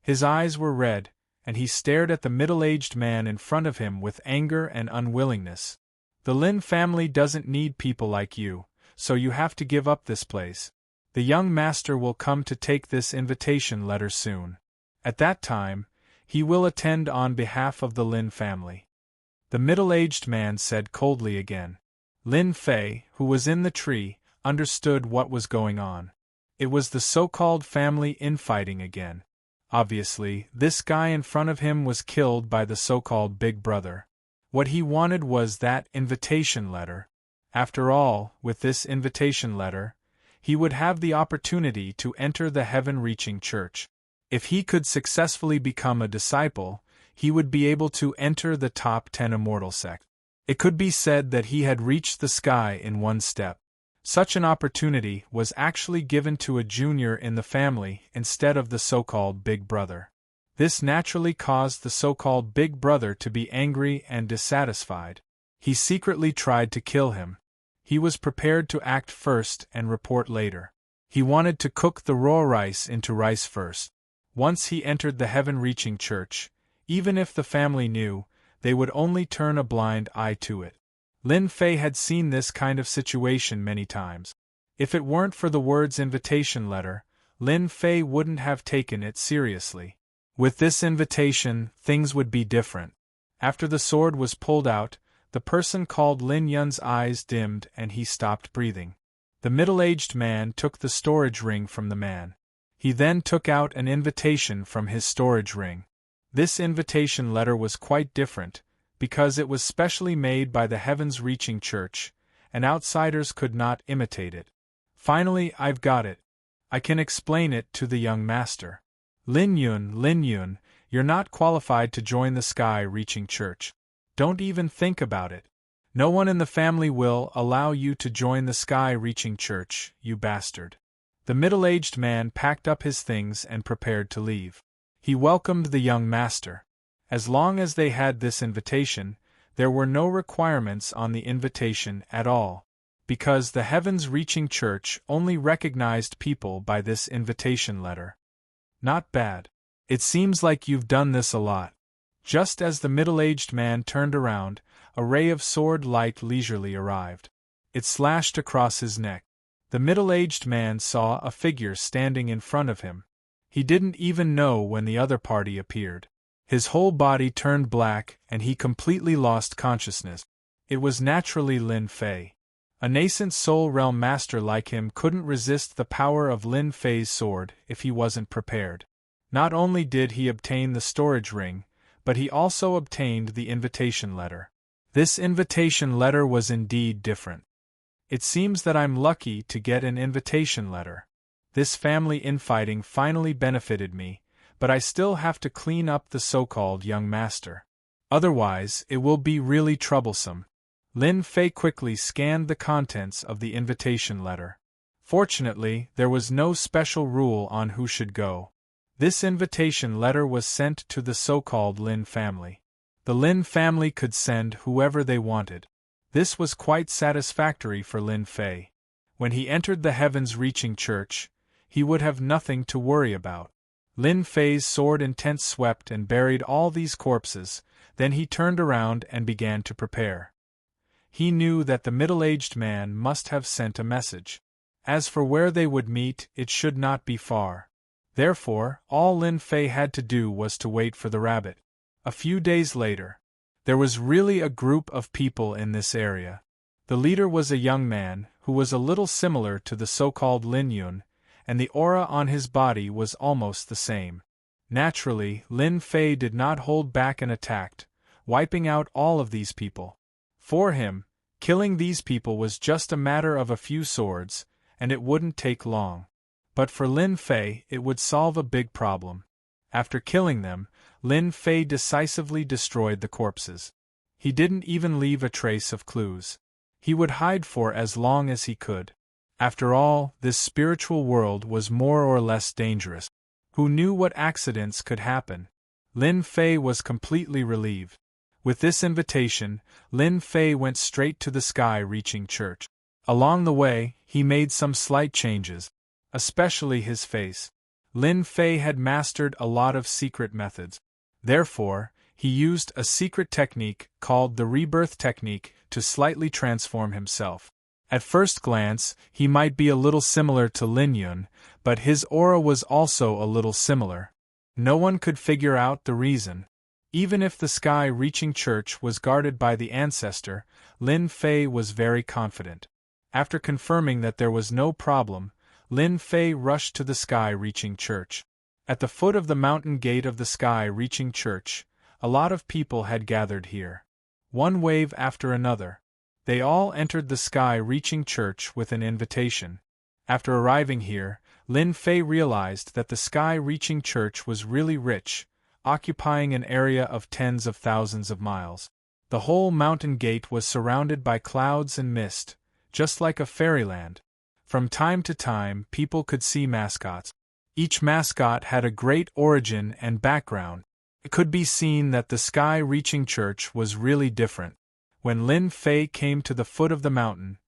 A: His eyes were red, and he stared at the middle-aged man in front of him with anger and unwillingness. The Lin family doesn't need people like you, so you have to give up this place. The young master will come to take this invitation letter soon. At that time, he will attend on behalf of the Lin family. The middle-aged man said coldly again. Lin Fei, who was in the tree, understood what was going on. It was the so-called family infighting again. Obviously, this guy in front of him was killed by the so-called big brother. What he wanted was that invitation letter. After all, with this invitation letter, he would have the opportunity to enter the heaven-reaching church. If he could successfully become a disciple, he would be able to enter the top 10 immortal sect. It could be said that he had reached the sky in one step. Such an opportunity was actually given to a junior in the family instead of the so-called big brother. This naturally caused the so-called big brother to be angry and dissatisfied. He secretly tried to kill him. He was prepared to act first and report later. He wanted to cook the raw rice into rice first. Once he entered the heaven-reaching church, even if the family knew, they would only turn a blind eye to it. Lin Fei had seen this kind of situation many times. If it weren't for the words invitation letter, Lin Fei wouldn't have taken it seriously. With this invitation, things would be different. After the sword was pulled out, the person called Lin Yun's eyes dimmed and he stopped breathing. The middle-aged man took the storage ring from the man. He then took out an invitation from his storage ring. This invitation letter was quite different, because it was specially made by the heavens-reaching church, and outsiders could not imitate it. Finally, I've got it. I can explain it to the young master. Lin Yun, you're not qualified to join the sky-reaching church. Don't even think about it. No one in the family will allow you to join the sky-reaching church, you bastard. The middle-aged man packed up his things and prepared to leave. He welcomed the young master. As long as they had this invitation, there were no requirements on the invitation at all, because the heavens-reaching church only recognized people by this invitation letter. Not bad. It seems like you've done this a lot. Just as the middle-aged man turned around, a ray of sword light leisurely arrived. It slashed across his neck. The middle-aged man saw a figure standing in front of him. He didn't even know when the other party appeared. His whole body turned black and he completely lost consciousness. It was naturally Lin Fei. A nascent soul realm master like him couldn't resist the power of Lin Fei's sword if he wasn't prepared. Not only did he obtain the storage ring, but he also obtained the invitation letter. This invitation letter was indeed different. It seems that I'm lucky to get an invitation letter. This family infighting finally benefited me, but I still have to clean up the so-called young master. Otherwise, it will be really troublesome. Lin Fei quickly scanned the contents of the invitation letter. Fortunately, there was no special rule on who should go. This invitation letter was sent to the so-called Lin family. The Lin family could send whoever they wanted. This was quite satisfactory for Lin Fei. When he entered the heavens-reaching church, he would have nothing to worry about. Lin Fei's sword intent swept and buried all these corpses, then he turned around and began to prepare. He knew that the middle-aged man must have sent a message. As for where they would meet, it should not be far. Therefore, all Lin Fei had to do was to wait for the rabbit. A few days later, there was really a group of people in this area. The leader was a young man, who was a little similar to the so-called Lin Yun, and the aura on his body was almost the same. Naturally, Lin Fei did not hold back and attacked, wiping out all of these people. For him, killing these people was just a matter of a few swords, and it wouldn't take long. But for Lin Fei, it would solve a big problem. After killing them, Lin Fei decisively destroyed the corpses. He didn't even leave a trace of clues. He would hide for as long as he could. After all, this spiritual world was more or less dangerous. Who knew what accidents could happen? Lin Fei was completely relieved. With this invitation, Lin Fei went straight to the sky-reaching church. Along the way, he made some slight changes, especially his face. Lin Fei had mastered a lot of secret methods. Therefore, he used a secret technique called the rebirth technique to slightly transform himself. At first glance, he might be a little similar to Lin Yun, but his aura was also a little similar. No one could figure out the reason. Even if the sky-reaching church was guarded by the ancestor, Lin Fei was very confident. After confirming that there was no problem, Lin Fei rushed to the sky-reaching church. At the foot of the mountain gate of the sky-reaching church, a lot of people had gathered here. One wave after another. They all entered the sky-reaching church with an invitation. After arriving here, Lin Fei realized that the sky-reaching church was really rich, occupying an area of tens of thousands of miles. The whole mountain gate was surrounded by clouds and mist, just like a fairyland. From time to time, people could see mascots. Each mascot had a great origin and background. It could be seen that the sky-reaching church was really different. When Lin Fei came to the foot of the mountain,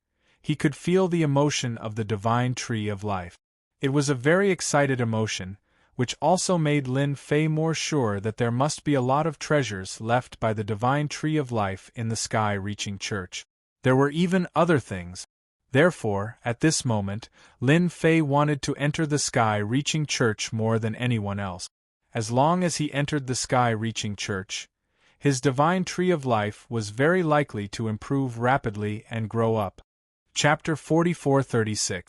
A: he could feel the emotion of the divine tree of life. It was a very excited emotion, which also made Lin Fei more sure that there must be a lot of treasures left by the divine tree of life in the sky-reaching church. There were even other things. Therefore, at this moment, Lin Fei wanted to enter the sky-reaching church more than anyone else. As long as he entered the sky-reaching church, his divine tree of life was very likely to improve rapidly and grow up. Chapter 44-36.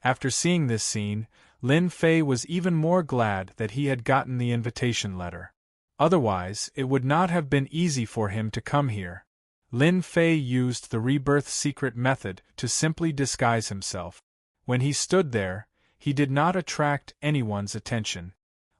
A: After seeing this scene, Lin Fei was even more glad that he had gotten the invitation letter. Otherwise, it would not have been easy for him to come here. Lin Fei used the rebirth secret method to simply disguise himself. When he stood there, he did not attract anyone's attention.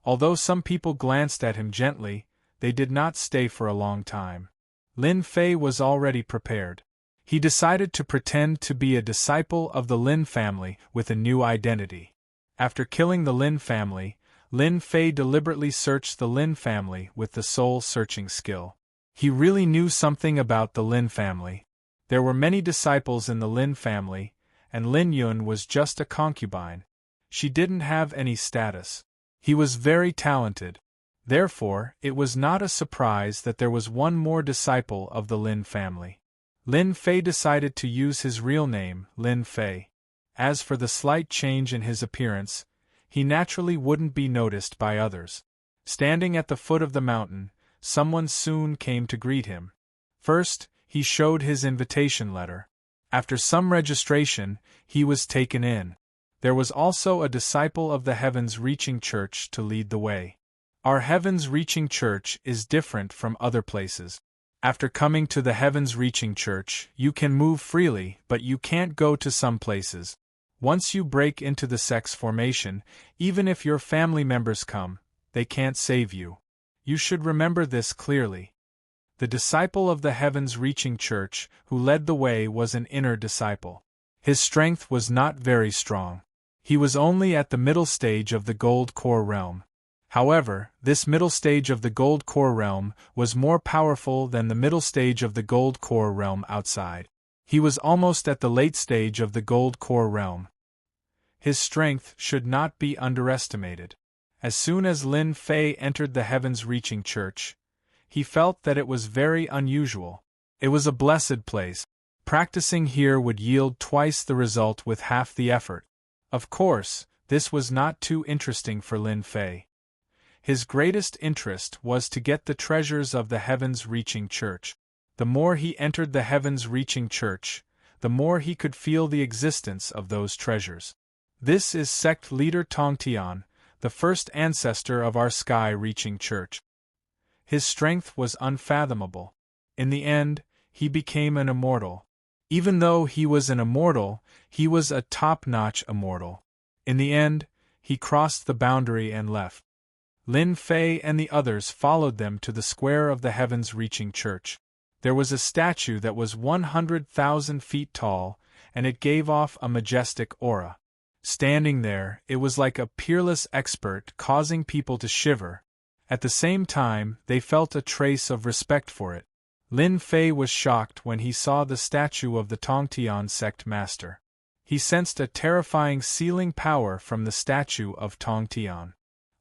A: Although some people glanced at him gently, they did not stay for a long time. Lin Fei was already prepared. He decided to pretend to be a disciple of the Lin family with a new identity. After killing the Lin family, Lin Fei deliberately searched the Lin family with the soul-searching skill. He really knew something about the Lin family. There were many disciples in the Lin family, and Lin Yun was just a concubine. She didn't have any status. He was very talented. Therefore, it was not a surprise that there was one more disciple of the Lin family. Lin Fei decided to use his real name, Lin Fei. As for the slight change in his appearance, he naturally wouldn't be noticed by others. Standing at the foot of the mountain, someone soon came to greet him. First, he showed his invitation letter. After some registration, he was taken in. There was also a disciple of the Heavens Reaching Church to lead the way. Our Heavens Reaching Church is different from other places. After coming to the Heavens Reaching Church, you can move freely, but you can't go to some places. Once you break into the sex formation, even if your family members come, they can't save you. You should remember this clearly. The disciple of the Heavens Reaching Church who led the way was an inner disciple. His strength was not very strong. He was only at the middle stage of the gold core realm. However, this middle stage of the gold core realm was more powerful than the middle stage of the gold core realm outside. He was almost at the late stage of the gold core realm. His strength should not be underestimated. As soon as Lin Fei entered the Heavens Reaching Church, he felt that it was very unusual. It was a blessed place. Practicing here would yield twice the result with half the effort. Of course, this was not too interesting for Lin Fei. His greatest interest was to get the treasures of the Heavens Reaching Church. The more he entered the Heavens Reaching Church, the more he could feel the existence of those treasures. This is sect leader Tongtian, the first ancestor of our sky-reaching church. His strength was unfathomable. In the end, he became an immortal. Even though he was an immortal, he was a top-notch immortal. In the end, he crossed the boundary and left. Lin Fei and the others followed them to the square of the Heavens Reaching Church. There was a statue that was 100,000 feet tall, and it gave off a majestic aura. Standing there, it was like a peerless expert causing people to shiver. At the same time, they felt a trace of respect for it. Lin Fei was shocked when he saw the statue of the Tongtian sect master. He sensed a terrifying sealing power from the statue of Tongtian.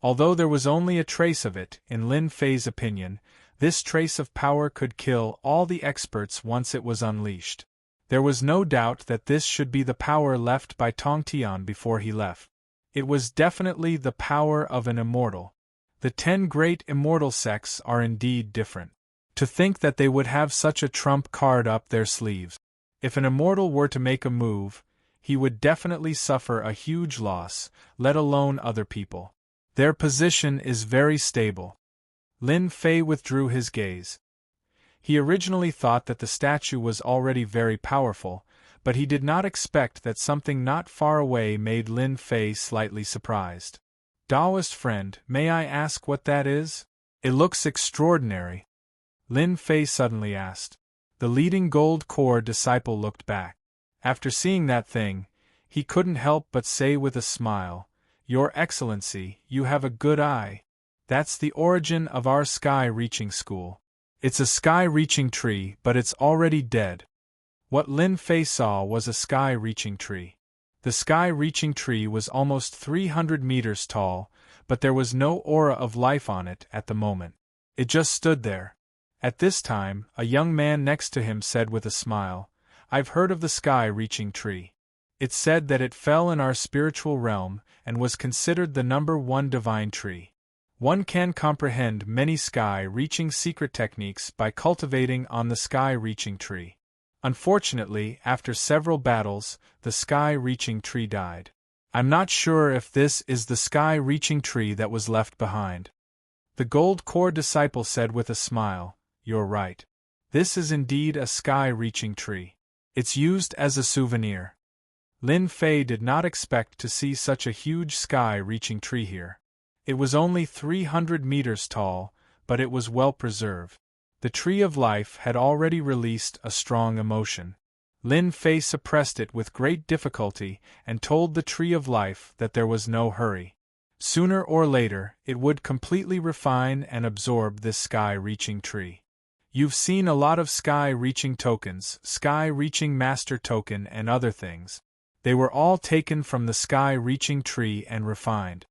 A: Although there was only a trace of it, in Lin Fei's opinion, this trace of power could kill all the experts once it was unleashed. There was no doubt that this should be the power left by Tong Tian before he left. It was definitely the power of an immortal. The 10 great immortal sects are indeed different. To think that they would have such a trump card up their sleeves. If an immortal were to make a move, he would definitely suffer a huge loss, let alone other people. Their position is very stable. Lin Fei withdrew his gaze. He originally thought that the statue was already very powerful, but he did not expect that something not far away made Lin Fei slightly surprised. Taoist friend, may I ask what that is? It looks extraordinary. Lin Fei suddenly asked. The leading gold core disciple looked back. After seeing that thing, he couldn't help but say with a smile, Your Excellency, you have a good eye. That's the origin of our sky-reaching school. It's a sky-reaching tree, but it's already dead. What Lin Fei saw was a sky-reaching tree. The sky-reaching tree was almost 300 meters tall, but there was no aura of life on it at the moment. It just stood there. At this time, a young man next to him said with a smile, I've heard of the sky-reaching tree. It's said that it fell in our spiritual realm and was considered the #1 divine tree. One can comprehend many sky-reaching secret techniques by cultivating on the sky-reaching tree. Unfortunately, after several battles, the sky-reaching tree died. I'm not sure if this is the sky-reaching tree that was left behind. The gold core disciple said with a smile, You're right. This is indeed a sky-reaching tree. It's used as a souvenir. Lin Fei did not expect to see such a huge sky-reaching tree here. It was only 300 meters tall, but it was well preserved. The tree of life had already released a strong emotion. Lin Fei suppressed it with great difficulty and told the tree of life that there was no hurry. Sooner or later, it would completely refine and absorb this sky-reaching tree. You've seen a lot of sky-reaching tokens, sky-reaching master token and other things. They were all taken from the sky-reaching tree and refined.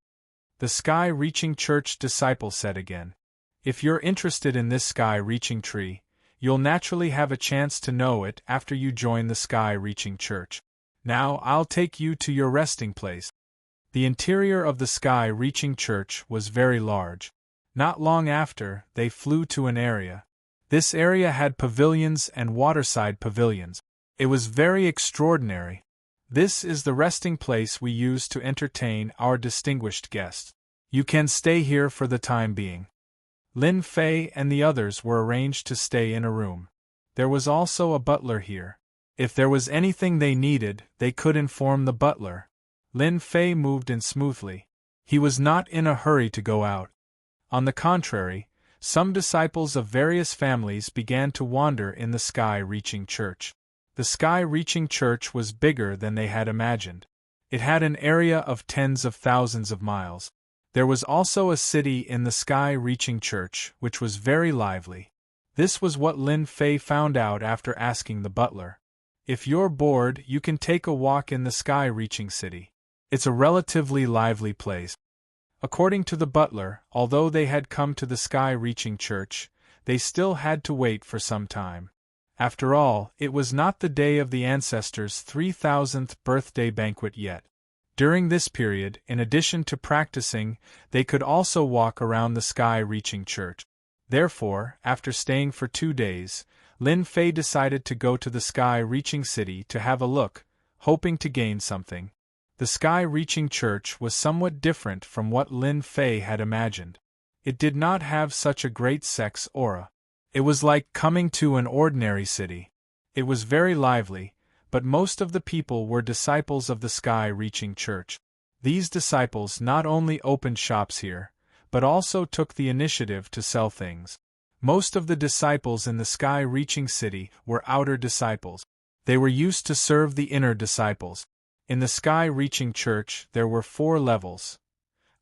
A: The sky-reaching church disciple said again. If you're interested in this sky-reaching tree, you'll naturally have a chance to know it after you join the sky-reaching church. Now I'll take you to your resting place. The interior of the sky-reaching church was very large. Not long after, they flew to an area. This area had pavilions and waterside pavilions. It was very extraordinary. This is the resting place we use to entertain our distinguished guests. You can stay here for the time being. Lin Fei and the others were arranged to stay in a room. There was also a butler here. If there was anything they needed, they could inform the butler. Lin Fei moved in smoothly. He was not in a hurry to go out. On the contrary, some disciples of various families began to wander in the sky-reaching church. The sky-reaching church was bigger than they had imagined. It had an area of tens of thousands of miles. There was also a city in the sky-reaching church, which was very lively. This was what Lin Fei found out after asking the butler. If you're bored, you can take a walk in the sky-reaching city. It's a relatively lively place. According to the butler, although they had come to the sky-reaching church, they still had to wait for some time. After all, it was not the day of the ancestors' 3000th birthday banquet yet. During this period, in addition to practicing, they could also walk around the sky-reaching church. Therefore, after staying for 2 days, Lin Fei decided to go to the sky-reaching city to have a look, hoping to gain something. The sky-reaching church was somewhat different from what Lin Fei had imagined. It did not have such a great sex aura. It was like coming to an ordinary city. It was very lively, but most of the people were disciples of the sky-reaching church. These disciples not only opened shops here, but also took the initiative to sell things. Most of the disciples in the sky-reaching city were outer disciples. They were used to serve the inner disciples. In the sky-reaching church there were 4 levels: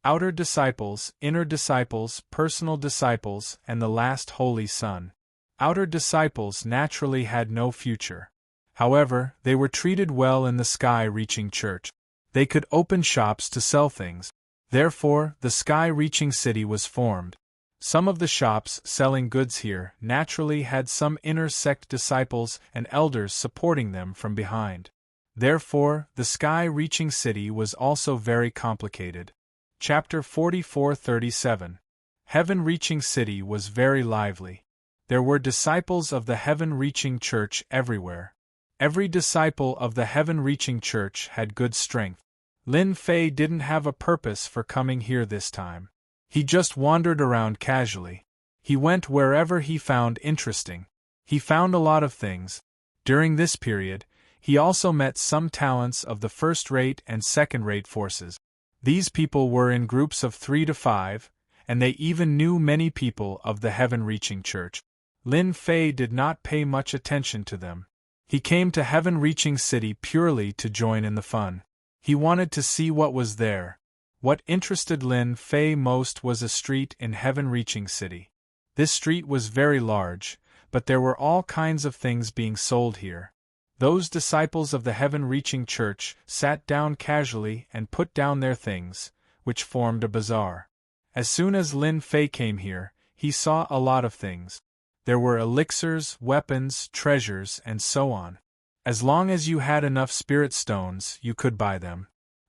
A: outer disciples, inner disciples, personal disciples, and the last Holy Son. Outer disciples naturally had no future. However, they were treated well in the sky-reaching church. They could open shops to sell things. Therefore, the sky-reaching city was formed. Some of the shops selling goods here naturally had some inner sect disciples and elders supporting them from behind. Therefore, the sky-reaching city was also very complicated. Chapter 44:37. Heaven-reaching city was very lively. There were disciples of the heaven-reaching church everywhere. Every disciple of the heaven-reaching church had good strength. Lin Fei didn't have a purpose for coming here this time. He just wandered around casually. He went wherever he found interesting. He found a lot of things. During this period, he also met some talents of the first-rate and second-rate forces. These people were in groups of 3 to 5, and they even knew many people of the heaven-reaching church. Lin Fei did not pay much attention to them. He came to heaven-reaching city purely to join in the fun. He wanted to see what was there. What interested Lin Fei most was a street in heaven-reaching city. This street was very large, but there were all kinds of things being sold here. Those disciples of the heaven-reaching church sat down casually and put down their things, which formed a bazaar. As soon as Lin Fei came here, he saw a lot of things. There were elixirs, weapons, treasures, and so on. As long as you had enough spirit stones, you could buy them.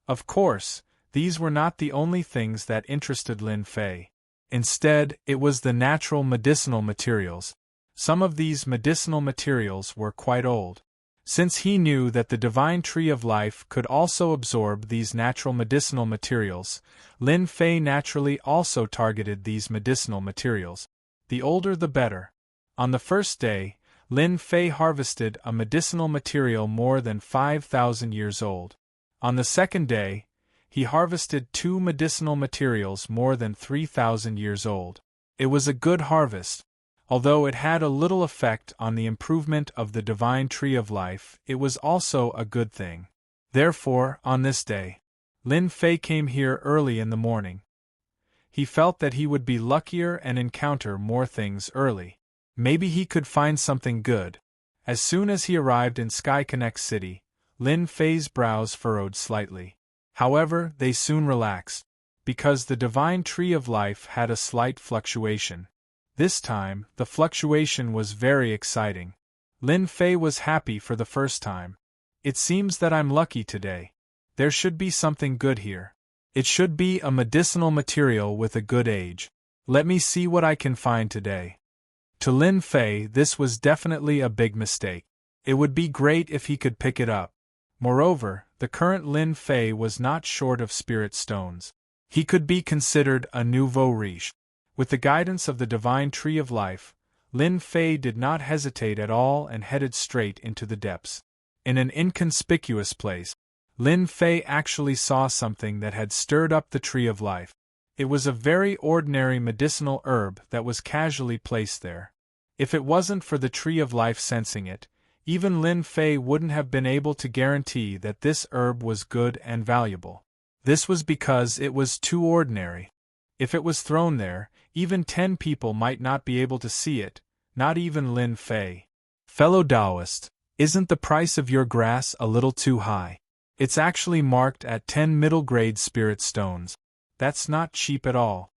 A: Of course, these were not the only things that interested Lin Fei. Instead, it was the natural medicinal materials. Some of these medicinal materials were quite old. Since he knew that the divine tree of life could also absorb these natural medicinal materials, Lin Fei naturally also targeted these medicinal materials. The older the better. On the first day, Lin Fei harvested a medicinal material more than 5,000 years old. On the second day, he harvested 2 medicinal materials more than 3,000 years old. It was a good harvest. Although it had a little effect on the improvement of the divine tree of life, it was also a good thing. Therefore, on this day, Lin Fei came here early in the morning. He felt that he would be luckier and encounter more things early. Maybe he could find something good. As soon as he arrived in Sky Connect City, Lin Fei's brows furrowed slightly. However, they soon relaxed, because the divine tree of life had a slight fluctuation. This time, the fluctuation was very exciting. Lin Fei was happy for the first time. It seems that I'm lucky today. There should be something good here. It should be a medicinal material with a good age. Let me see what I can find today. To Lin Fei, this was definitely a big mistake. It would be great if he could pick it up. Moreover, the current Lin Fei was not short of spirit stones. He could be considered a nouveau riche. With the guidance of the divine tree of life, Lin Fei did not hesitate at all and headed straight into the depths. In an inconspicuous place, Lin Fei actually saw something that had stirred up the tree of life. It was a very ordinary medicinal herb that was casually placed there. If it wasn't for the tree of life sensing it, even Lin Fei wouldn't have been able to guarantee that this herb was good and valuable. This was because it was too ordinary. If it was thrown there, even 10 people might not be able to see it, not even Lin Fei. Fellow Taoist, isn't the price of your grass a little too high? It's actually marked at 10 middle-grade spirit stones. That's not cheap at all.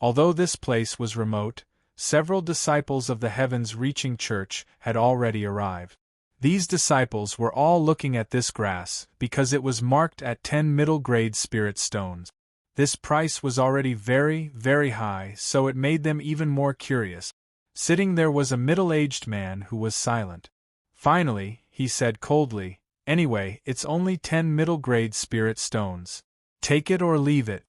A: Although this place was remote, several disciples of the heavens-reaching church had already arrived. These disciples were all looking at this grass because it was marked at 10 middle-grade spirit stones. This price was already very, very high, so it made them even more curious. Sitting there was a middle-aged man who was silent. Finally, he said coldly, "Anyway, it's only 10 middle-grade spirit stones. Take it or leave it."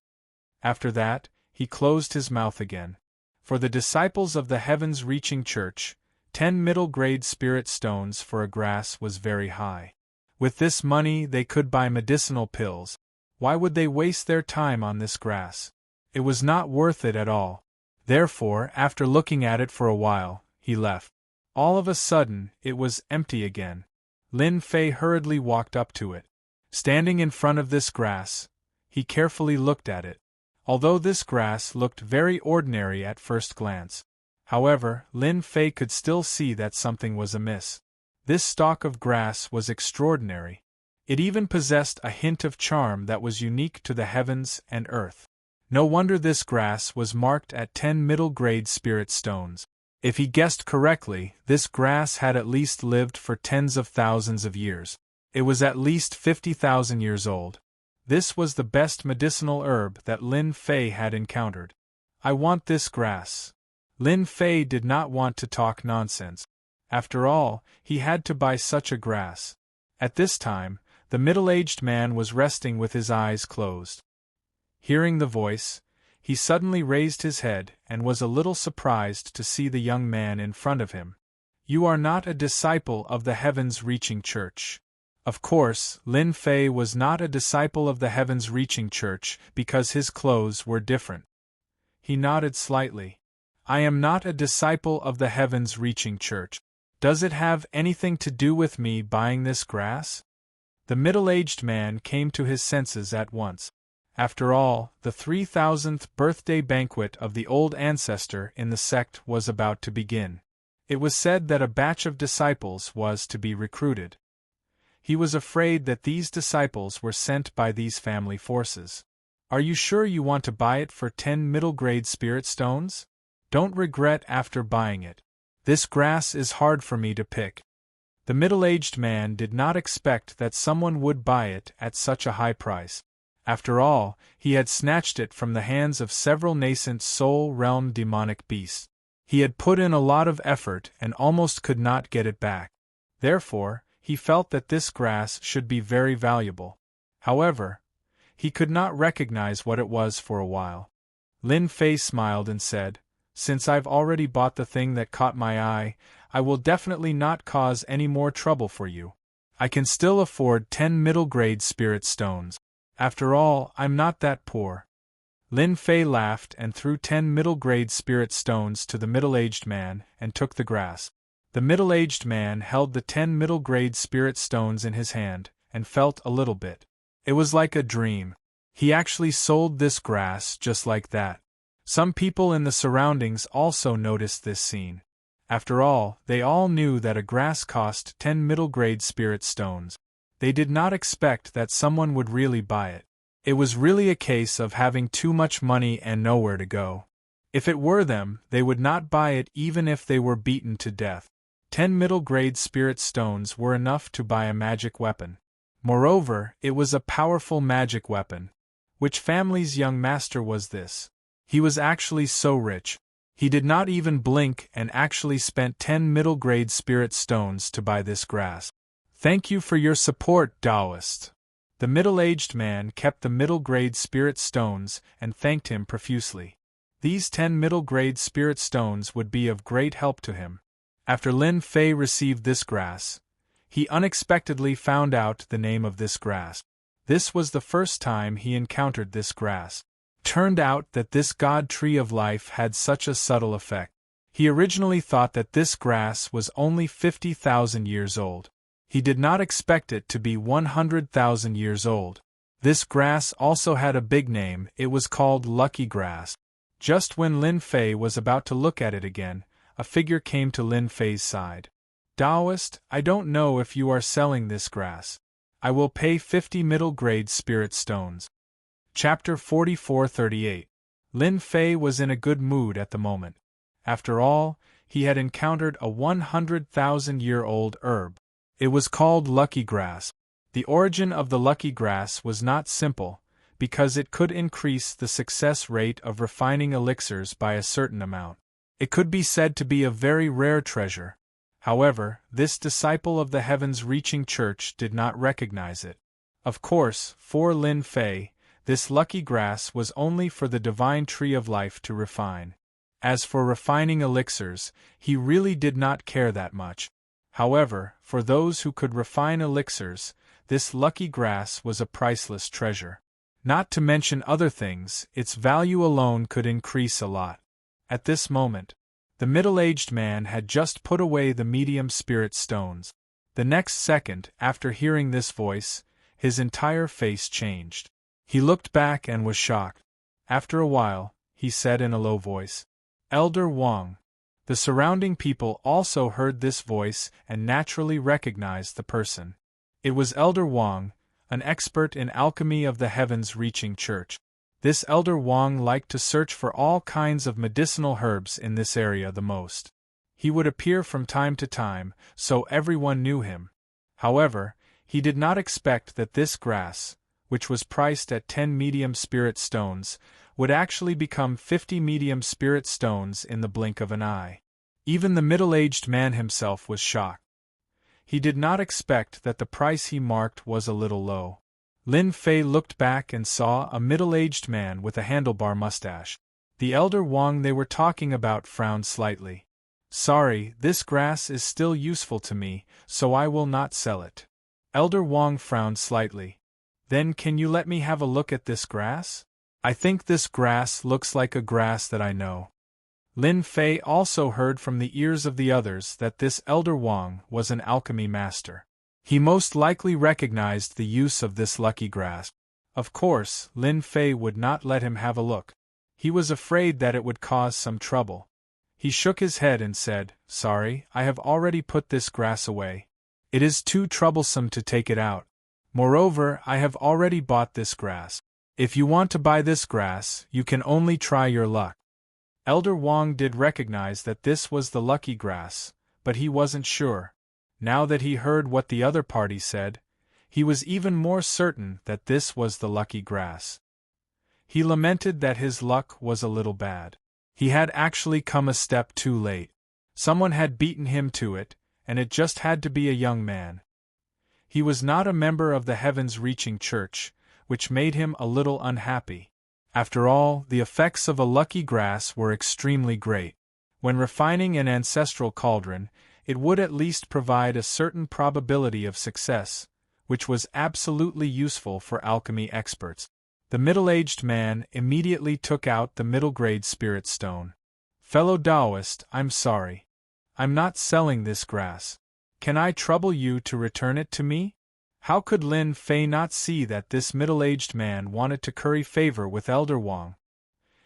A: After that, he closed his mouth again. For the disciples of the heavens-reaching church, 10 middle-grade spirit stones for a grass was very high. With this money they could buy medicinal pills. Why would they waste their time on this grass? It was not worth it at all. Therefore, after looking at it for a while, he left. All of a sudden, it was empty again. Lin Fei hurriedly walked up to it. Standing in front of this grass, he carefully looked at it. Although this grass looked very ordinary at first glance, however, Lin Fei could still see that something was amiss. This stalk of grass was extraordinary. It even possessed a hint of charm that was unique to the heavens and earth. No wonder this grass was marked at 10 middle-grade spirit stones. If he guessed correctly, this grass had at least lived for tens of thousands of years. It was at least 50,000 years old. This was the best medicinal herb that Lin Fei had encountered. I want this grass. Lin Fei did not want to talk nonsense. After all, he had to buy such a grass. At this time, the middle-aged man was resting with his eyes closed. Hearing the voice, he suddenly raised his head and was a little surprised to see the young man in front of him. You are not a disciple of the Heavens-Reaching Church. Of course, Lin Fei was not a disciple of the Heavens-Reaching Church because his clothes were different. He nodded slightly. I am not a disciple of the Heavens-Reaching Church. Does it have anything to do with me buying this grass? The middle-aged man came to his senses at once. After all, the 3,000th birthday banquet of the old ancestor in the sect was about to begin. It was said that a batch of disciples was to be recruited. He was afraid that these disciples were sent by these family forces. Are you sure you want to buy it for 10 middle-grade spirit stones? Don't regret after buying it. This grass is hard for me to pick. The middle-aged man did not expect that someone would buy it at such a high price. After all, he had snatched it from the hands of several nascent soul-realm demonic beasts. He had put in a lot of effort and almost could not get it back. Therefore, he felt that this grass should be very valuable. However, he could not recognize what it was for a while. Lin Fei smiled and said, Since I've already bought the thing that caught my eye, I will definitely not cause any more trouble for you. I can still afford 10 middle-grade spirit stones. After all, I'm not that poor. Lin Fei laughed and threw 10 middle-grade spirit stones to the middle-aged man and took the grass. The middle-aged man held the 10 middle-grade spirit stones in his hand and felt a little bit. It was like a dream. He actually sold this grass just like that. Some people in the surroundings also noticed this scene. After all, they all knew that a grass cost 10 middle-grade spirit stones. They did not expect that someone would really buy it. It was really a case of having too much money and nowhere to go. If it were them, they would not buy it even if they were beaten to death. 10 middle-grade spirit stones were enough to buy a magic weapon. Moreover, it was a powerful magic weapon. Which family's young master was this? He was actually so rich. He did not even blink and actually spent 10 middle-grade spirit stones to buy this grass. Thank you for your support, Taoist. The middle-aged man kept the middle-grade spirit stones and thanked him profusely. These 10 middle-grade spirit stones would be of great help to him. After Lin Fei received this grass, he unexpectedly found out the name of this grass. This was the first time he encountered this grass. Turned out that this god tree of life had such a subtle effect. He originally thought that this grass was only 50,000 years old. He did not expect it to be 100,000 years old. This grass also had a big name. It was called Lucky Grass. Just when Lin Fei was about to look at it again, a figure came to Lin Fei's side. Taoist, I don't know if you are selling this grass. I will pay 50 middle-grade spirit stones. Chapter 44-38. Lin Fei was in a good mood at the moment. After all, he had encountered a 100,000-year-old herb. It was called Lucky Grass. The origin of the Lucky Grass was not simple, because it could increase the success rate of refining elixirs by a certain amount. It could be said to be a very rare treasure. However, this disciple of the Heavens-Reaching Church did not recognize it. Of course, for Lin Fei, this lucky grass was only for the divine tree of life to refine. As for refining elixirs, he really did not care that much. However, for those who could refine elixirs, this lucky grass was a priceless treasure. Not to mention other things, its value alone could increase a lot. At this moment, the middle-aged man had just put away the medium spirit stones. The next second, after hearing this voice, his entire face changed. He looked back and was shocked. After a while, he said in a low voice, Elder Wang. The surrounding people also heard this voice and naturally recognized the person. It was Elder Wang, an expert in alchemy of the heavens-reaching church. This Elder Wang liked to search for all kinds of medicinal herbs in this area the most. He would appear from time to time, so everyone knew him. However, he did not expect that this grass, which was priced at 10 medium spirit stones, would actually become 50 medium spirit stones in the blink of an eye. Even the middle-aged man himself was shocked. He did not expect that the price he marked was a little low. Lin Fei looked back and saw a middle-aged man with a handlebar mustache. The Elder Wang they were talking about frowned slightly. "Sorry, this grass is still useful to me, so I will not sell it." Elder Wang frowned slightly. "Then can you let me have a look at this grass? I think this grass looks like a grass that I know." Lin Fei also heard from the ears of the others that this Elder Wang was an alchemy master. He most likely recognized the use of this lucky grass. Of course, Lin Fei would not let him have a look. He was afraid that it would cause some trouble. He shook his head and said, "Sorry, I have already put this grass away. It is too troublesome to take it out. Moreover, I have already bought this grass. If you want to buy this grass, you can only try your luck." Elder Wang did recognize that this was the lucky grass, but he wasn't sure. Now that he heard what the other party said, he was even more certain that this was the lucky grass. He lamented that his luck was a little bad. He had actually come a step too late. Someone had beaten him to it, and it just had to be a young man. He was not a member of the heavens-reaching church, which made him a little unhappy. After all, the effects of a lucky grass were extremely great. When refining an ancestral cauldron, it would at least provide a certain probability of success, which was absolutely useful for alchemy experts. The middle-aged man immediately took out the middle-grade spirit stone. "Fellow Taoist, I'm sorry. I'm not selling this grass. Can I trouble you to return it to me?" How could Lin Fei not see that this middle-aged man wanted to curry favor with Elder Wang?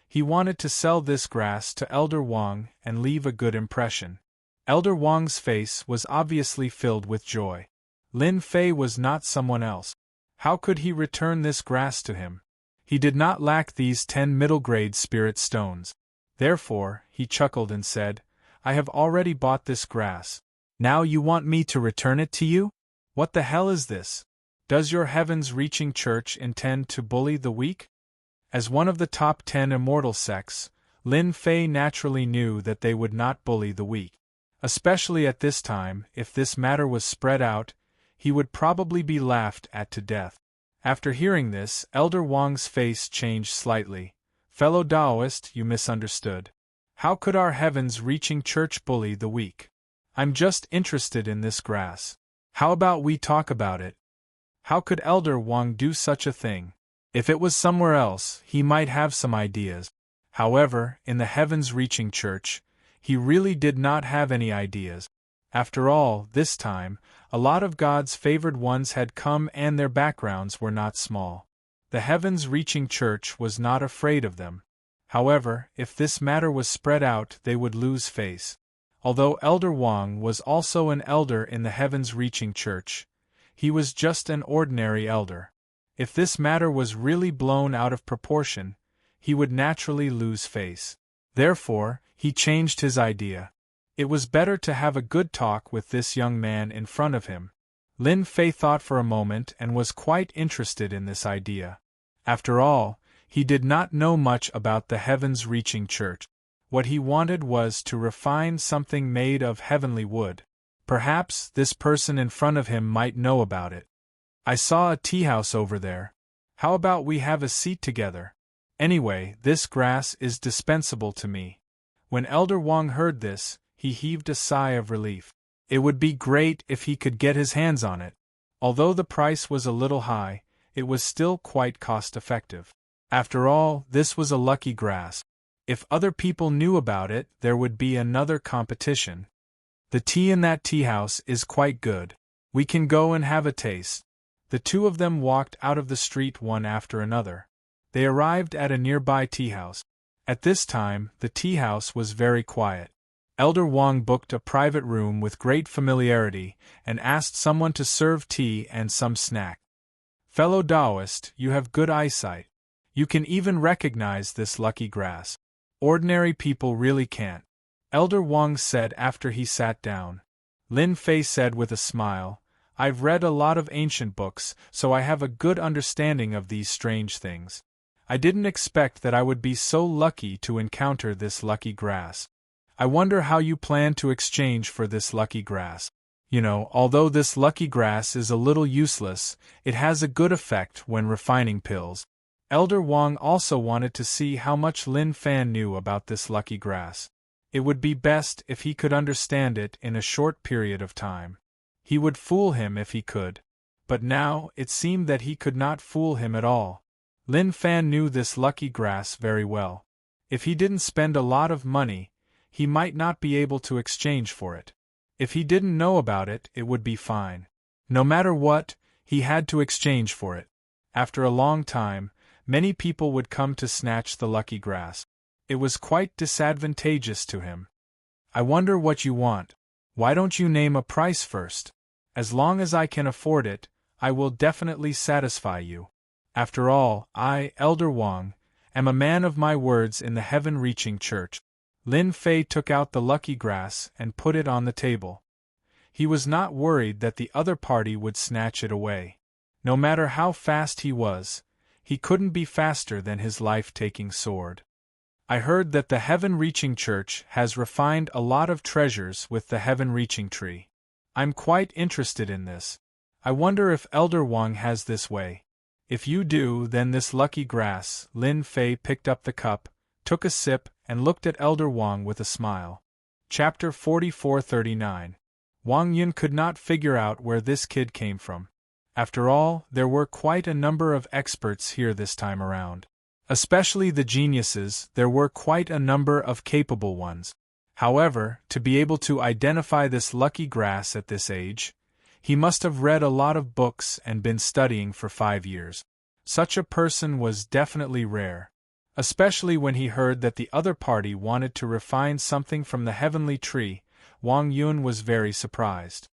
A: He wanted to sell this grass to Elder Wang and leave a good impression. Elder Wang's face was obviously filled with joy. Lin Fei was not someone else. How could he return this grass to him? He did not lack these 10 middle-grade spirit stones. Therefore, he chuckled and said, "I have already bought this grass. Now you want me to return it to you? What the hell is this? Does your heavens-reaching church intend to bully the weak?" As one of the top 10 immortal sects, Lin Fei naturally knew that they would not bully the weak. Especially at this time, if this matter was spread out, he would probably be laughed at to death. After hearing this, Elder Wang's face changed slightly. "Fellow Taoist, you misunderstood. How could our heavens-reaching church bully the weak? I'm just interested in this grass. How about we talk about it?" How could Elder Wang do such a thing? If it was somewhere else, he might have some ideas. However, in the heavens-reaching church, he really did not have any ideas. After all, this time, a lot of God's favored ones had come and their backgrounds were not small. The heavens-reaching church was not afraid of them. However, if this matter was spread out, they would lose face. Although Elder Wang was also an elder in the heavens-reaching church, he was just an ordinary elder. If this matter was really blown out of proportion, he would naturally lose face. Therefore, he changed his idea. It was better to have a good talk with this young man in front of him. Lin Fei thought for a moment and was quite interested in this idea. After all, he did not know much about the heavens-reaching church. What he wanted was to refine something made of heavenly wood. Perhaps this person in front of him might know about it. "I saw a tea house over there. How about we have a seat together? Anyway, this grass is dispensable to me." When Elder Wang heard this, he heaved a sigh of relief. It would be great if he could get his hands on it. Although the price was a little high, it was still quite cost-effective. After all, this was a lucky grass. If other people knew about it, there would be another competition. "The tea in that tea house is quite good. We can go and have a taste." The two of them walked out of the street one after another. They arrived at a nearby tea house. At this time, the tea house was very quiet. Elder Wang booked a private room with great familiarity and asked someone to serve tea and some snack. Fellow Taoist, you have good eyesight. You can even recognize this lucky grass. Ordinary people really can't. Elder Wang said after he sat down. Lin Fei said with a smile, I've read a lot of ancient books, so I have a good understanding of these strange things. I didn't expect that I would be so lucky to encounter this lucky grass. I wonder how you plan to exchange for this lucky grass. You know, although this lucky grass is a little useless, it has a good effect when refining pills. Elder Wang also wanted to see how much Lin Fan knew about this lucky grass. It would be best if he could understand it in a short period of time. He would fool him if he could. But now, it seemed that he could not fool him at all. Lin Fan knew this lucky grass very well. If he didn't spend a lot of money, he might not be able to exchange for it. If he didn't know about it, it would be fine. No matter what, he had to exchange for it. After a long time, many people would come to snatch the lucky grass. It was quite disadvantageous to him. I wonder what you want. Why don't you name a price first? As long as I can afford it, I will definitely satisfy you. After all, I, Elder Wang, am a man of my words in the heaven-reaching church. Lin Fei took out the lucky grass and put it on the table. He was not worried that the other party would snatch it away. No matter how fast he was, he couldn't be faster than his life-taking sword. I heard that the heaven-reaching church has refined a lot of treasures with the heaven-reaching tree. I'm quite interested in this. I wonder if Elder Wang has this way. If you do, then this lucky grass. Lin Fei picked up the cup, took a sip, and looked at Elder Wang with a smile. Chapter 4439. Wang Yun could not figure out where this kid came from. After all, there were quite a number of experts here this time around. Especially the geniuses, there were quite a number of capable ones. However, to be able to identify this lucky grass at this age, he must have read a lot of books and been studying for 5 years. Such a person was definitely rare. Especially when he heard that the other party wanted to refine something from the heavenly tree, Wang Yun was very surprised.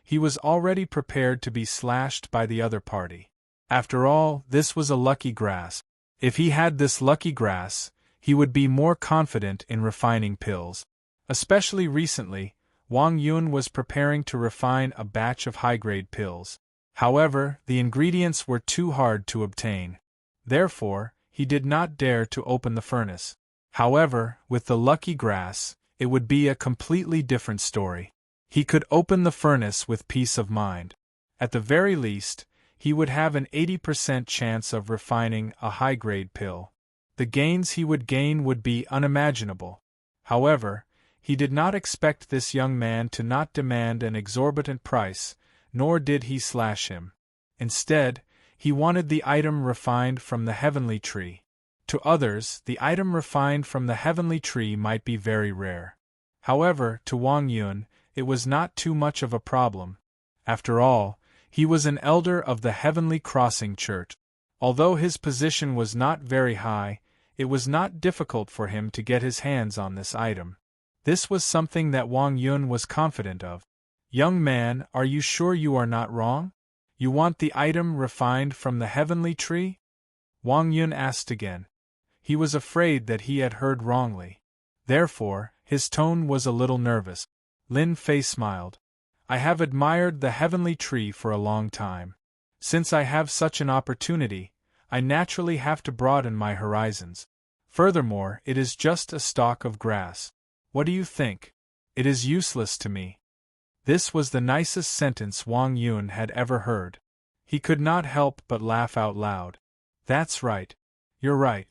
A: He was already prepared to be slashed by the other party. After all, this was a lucky grass. If he had this lucky grass, he would be more confident in refining pills. Especially recently, Wang Yun was preparing to refine a batch of high-grade pills. However, the ingredients were too hard to obtain. Therefore, he did not dare to open the furnace. However, with the lucky grass, it would be a completely different story. He could open the furnace with peace of mind. At the very least, he would have an 80% chance of refining a high-grade pill. The gains he would gain would be unimaginable. However, he did not expect this young man to not demand an exorbitant price, nor did he slash him. Instead, he wanted the item refined from the heavenly tree. To others, the item refined from the heavenly tree might be very rare. However, to Wang Yun, it was not too much of a problem. After all, he was an elder of the Heavenly Crossing Church. Although his position was not very high, it was not difficult for him to get his hands on this item. This was something that Wang Yun was confident of. Young man, are you sure you are not wrong? You want the item refined from the heavenly tree? Wang Yun asked again. He was afraid that he had heard wrongly. Therefore, his tone was a little nervous. Lin Fei smiled. I have admired the heavenly tree for a long time. Since I have such an opportunity, I naturally have to broaden my horizons. Furthermore, it is just a stalk of grass. What do you think? It is useless to me. This was the nicest sentence Wang Yun had ever heard. He could not help but laugh out loud. That's right. You're right.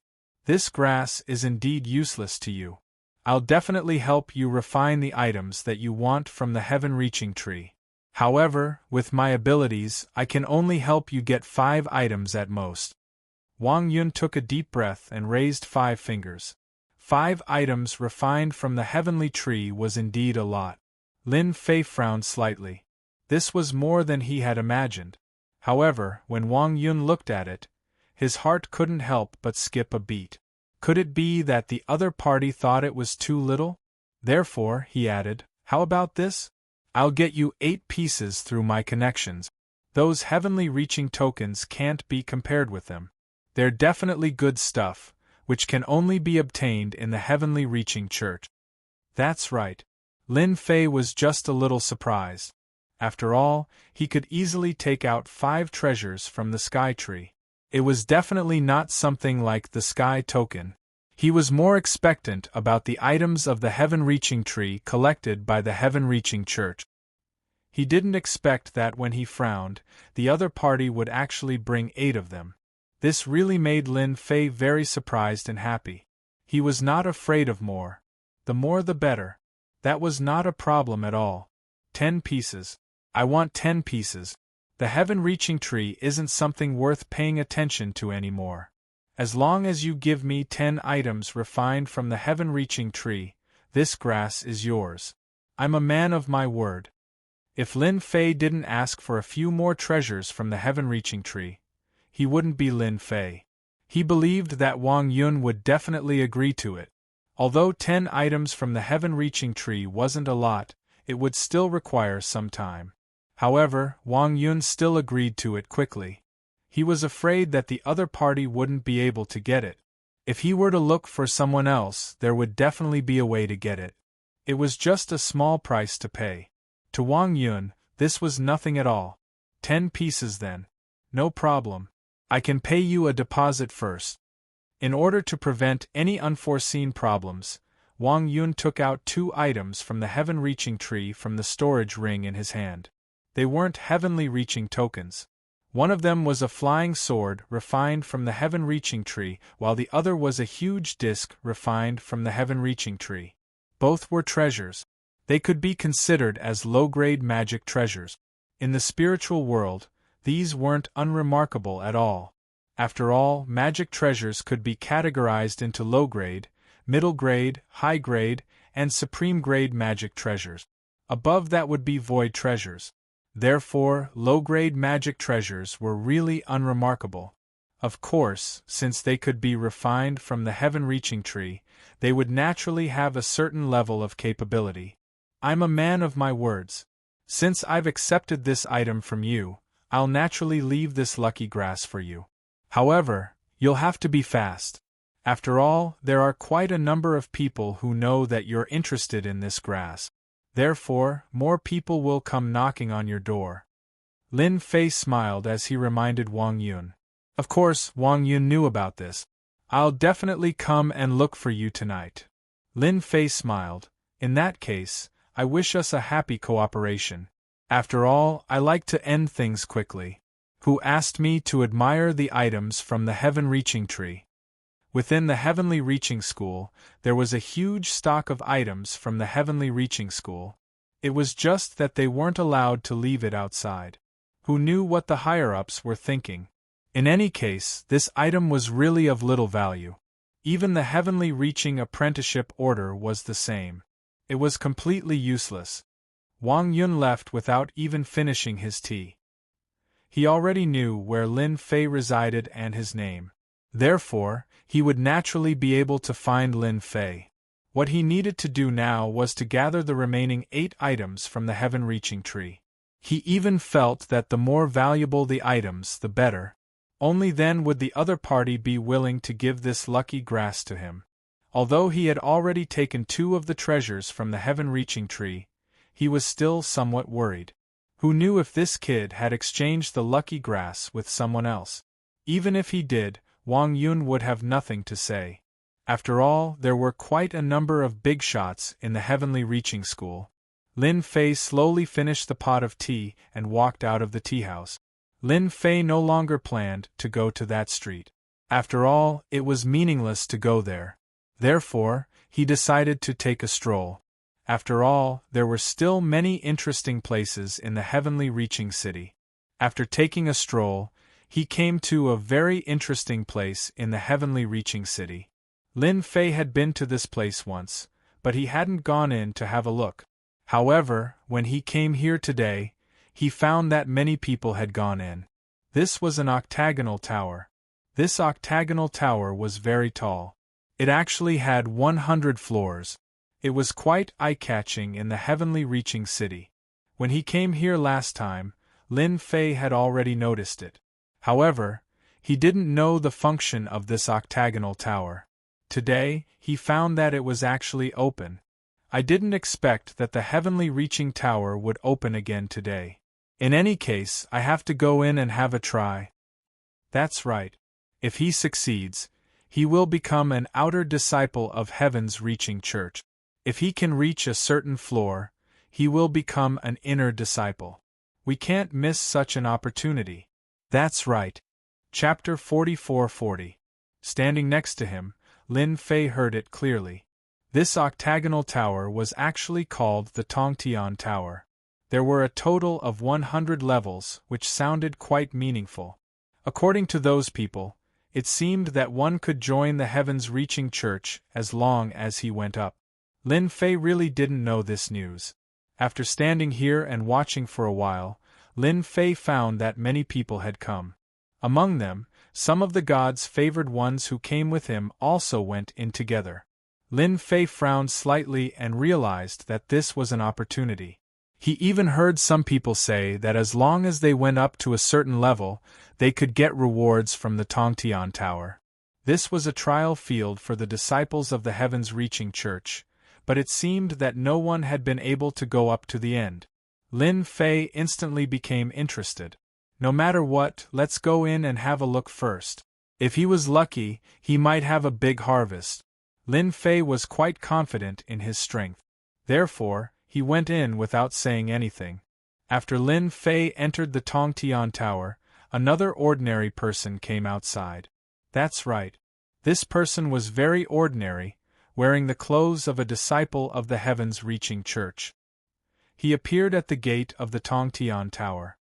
A: This grass is indeed useless to you. I'll definitely help you refine the items that you want from the heaven-reaching tree. However, with my abilities, I can only help you get 5 items at most. Wang Yun took a deep breath and raised 5 fingers. 5 items refined from the heavenly tree was indeed a lot. Lin Fei frowned slightly. This was more than he had imagined. However, when Wang Yun looked at it, his heart couldn't help but skip a beat. Could it be that the other party thought it was too little? Therefore, he added, how about this? I'll get you 8 pieces through my connections. Those heavenly reaching tokens can't be compared with them. They're definitely good stuff, which can only be obtained in the heavenly reaching church. That's right. Lin Fei was just a little surprised. After all, he could easily take out 5 treasures from the sky tree. It was definitely not something like the sky token. He was more expectant about the items of the heaven-reaching tree collected by the heaven-reaching church. He didn't expect that when he frowned, the other party would actually bring 8 of them. This really made Lin Fei very surprised and happy. He was not afraid of more. The more the better. That was not a problem at all. 10 pieces. I want 10 pieces. The heaven-reaching tree isn't something worth paying attention to anymore. As long as you give me 10 items refined from the heaven-reaching tree, this grass is yours. I'm a man of my word. If Lin Fei didn't ask for a few more treasures from the heaven-reaching tree, he wouldn't be Lin Fei. He believed that Wang Yun would definitely agree to it. Although 10 items from the heaven-reaching tree wasn't a lot, it would still require some time. However, Wang Yun still agreed to it quickly. He was afraid that the other party wouldn't be able to get it. If he were to look for someone else, there would definitely be a way to get it. It was just a small price to pay. To Wang Yun, this was nothing at all. 10 pieces then. No problem. I can pay you a deposit first. In order to prevent any unforeseen problems, Wang Yun took out 2 items from the heaven-reaching tree from the storage ring in his hand. They weren't heavenly reaching tokens. One of them was a flying sword refined from the heaven-reaching tree, while the other was a huge disc refined from the heaven-reaching tree. Both were treasures. They could be considered as low-grade magic treasures. In the spiritual world, these weren't unremarkable at all. After all, magic treasures could be categorized into low-grade, middle-grade, high-grade, and supreme-grade magic treasures. Above that would be void treasures. Therefore, low-grade magic treasures were really unremarkable. Of course, since they could be refined from the heaven-reaching tree, they would naturally have a certain level of capability. I'm a man of my words. Since I've accepted this item from you, I'll naturally leave this lucky grass for you. However, you'll have to be fast. After all, there are quite a number of people who know that you're interested in this grass. Therefore, more people will come knocking on your door. Lin Fei smiled as he reminded Wang Yun. Of course, Wang Yun knew about this. I'll definitely come and look for you tonight. Lin Fei smiled. In that case, I wish us a happy cooperation. After all, I like to end things quickly. Who asked me to admire the items from the heaven-reaching tree? Within the Heavenly Reaching School, there was a huge stock of items from the Heavenly Reaching School. It was just that they weren't allowed to leave it outside. Who knew what the higher-ups were thinking? In any case, this item was really of little value. Even the Heavenly Reaching Apprenticeship Order was the same. It was completely useless. Wang Yun left without even finishing his tea. He already knew where Lin Fei resided and his name. Therefore, he would naturally be able to find Lin Fei. What he needed to do now was to gather the remaining 8 items from the heaven-reaching tree. He even felt that the more valuable the items, the better. Only then would the other party be willing to give this lucky grass to him. Although he had already taken 2 of the treasures from the heaven-reaching tree, he was still somewhat worried. Who knew if this kid had exchanged the lucky grass with someone else? Even if he did, Wang Yun would have nothing to say. After all, there were quite a number of big shots in the Heavenly Reaching School. Lin Fei slowly finished the pot of tea and walked out of the tea house. Lin Fei no longer planned to go to that street. After all, it was meaningless to go there. Therefore, he decided to take a stroll. After all, there were still many interesting places in the Heavenly Reaching City. After taking a stroll, he came to a very interesting place in the Heavenly Reaching City. Lin Fei had been to this place once, but he hadn't gone in to have a look. However, when he came here today, he found that many people had gone in. This was an octagonal tower. This octagonal tower was very tall. It actually had 100 floors. It was quite eye-catching in the heavenly reaching city. When he came here last time, Lin Fei had already noticed it. However, he didn't know the function of this octagonal tower. Today, he found that it was actually open. I didn't expect that the heavenly reaching tower would open again today. In any case, I have to go in and have a try. That's right. If he succeeds, he will become an outer disciple of heaven's reaching church. If he can reach a certain floor, he will become an inner disciple. We can't miss such an opportunity. That's right. Chapter 44:40. Standing next to him, Lin Fei heard it clearly. This octagonal tower was actually called the Tongtian Tower. There were a total of 100 levels, which sounded quite meaningful. According to those people, it seemed that one could join the heavens reaching church as long as he went up. Lin Fei really didn't know this news. After standing here and watching for a while, Lin Fei found that many people had come. Among them, some of the gods' favored ones who came with him also went in together. Lin Fei frowned slightly and realized that this was an opportunity. He even heard some people say that as long as they went up to a certain level, they could get rewards from the Tongtian Tower. This was a trial field for the disciples of the heavens reaching church, but it seemed that no one had been able to go up to the end. Lin Fei instantly became interested. No matter what, let's go in and have a look first. If he was lucky, he might have a big harvest. Lin Fei was quite confident in his strength. Therefore, he went in without saying anything. After Lin Fei entered the Tongtian Tower, another ordinary person came outside. That's right. This person was very ordinary, wearing the clothes of a disciple of the heavens reaching church. He appeared at the gate of the Tongtian Tower.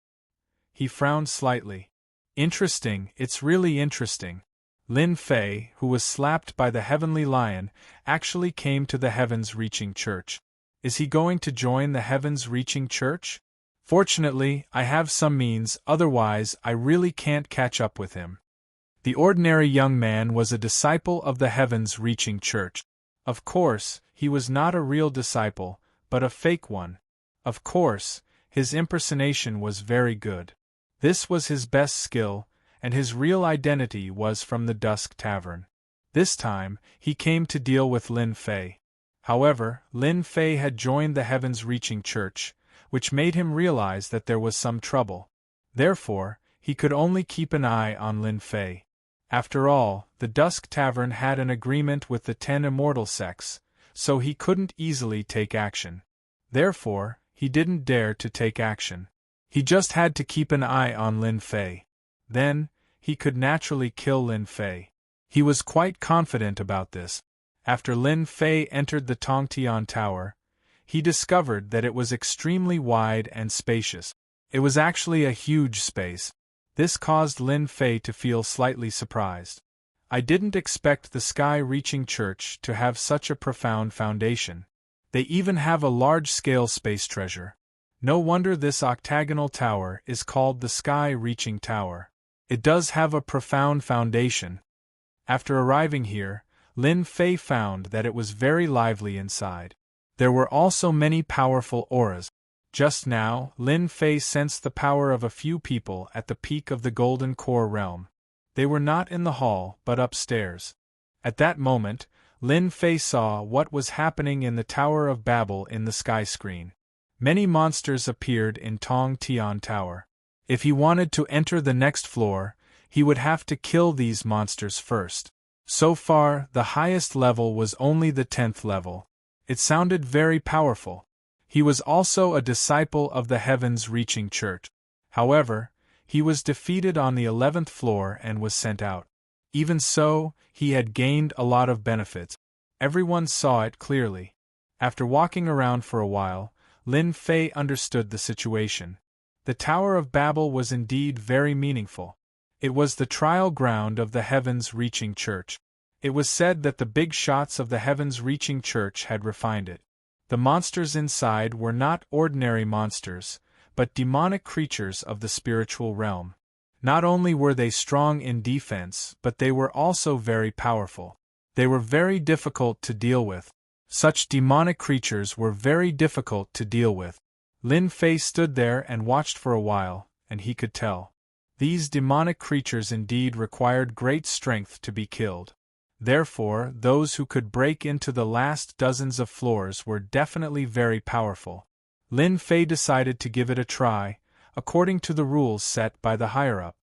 A: He frowned slightly. Interesting, it's really interesting. Lin Fei, who was slapped by the heavenly lion, actually came to the heavens reaching church. Is he going to join the heavens reaching church? Fortunately, I have some means, otherwise I really can't catch up with him. The ordinary young man was a disciple of the heavens reaching church. Of course, he was not a real disciple, but a fake one. Of course, his impersonation was very good. This was his best skill, and his real identity was from the Dusk Tavern. This time, he came to deal with Lin Fei. However, Lin Fei had joined the heavens reaching church, which made him realize that there was some trouble. Therefore, he could only keep an eye on Lin Fei. After all, the Dusk Tavern had an agreement with the 10 immortal sects, so he couldn't easily take action. Therefore, he didn't dare to take action. He just had to keep an eye on Lin Fei. Then, he could naturally kill Lin Fei. He was quite confident about this. After Lin Fei entered the Tongtian Tower, he discovered that it was extremely wide and spacious. It was actually a huge space. This caused Lin Fei to feel slightly surprised. I didn't expect the sky-reaching church to have such a profound foundation. They even have a large-scale space treasure. No wonder this octagonal tower is called the sky-reaching tower. It does have a profound foundation. After arriving here, Lin Fei found that it was very lively inside. There were also many powerful auras. Just now, Lin Fei sensed the power of a few people at the peak of the Golden Core realm. They were not in the hall, but upstairs. At that moment, Lin Fei saw what was happening in the Tower of Babel in the sky screen. Many monsters appeared in Tongtian Tower. If he wanted to enter the next floor, he would have to kill these monsters first. So far, the highest level was only the 10th level. It sounded very powerful. He was also a disciple of the heavens reaching church. However, he was defeated on the 11th floor and was sent out. Even so, he had gained a lot of benefits. Everyone saw it clearly. After walking around for a while, Lin Fei understood the situation. The Tower of Babel was indeed very meaningful. It was the trial ground of the heavens reaching church. It was said that the big shots of the heavens reaching church had refined it. The monsters inside were not ordinary monsters, but demonic creatures of the spiritual realm. Not only were they strong in defense, but they were also very powerful. They were very difficult to deal with. Such demonic creatures were very difficult to deal with. Lin Fei stood there and watched for a while, and he could tell. These demonic creatures indeed required great strength to be killed. Therefore, those who could break into the last dozens of floors were definitely very powerful. Lin Fei decided to give it a try, according to the rules set by the higher-up.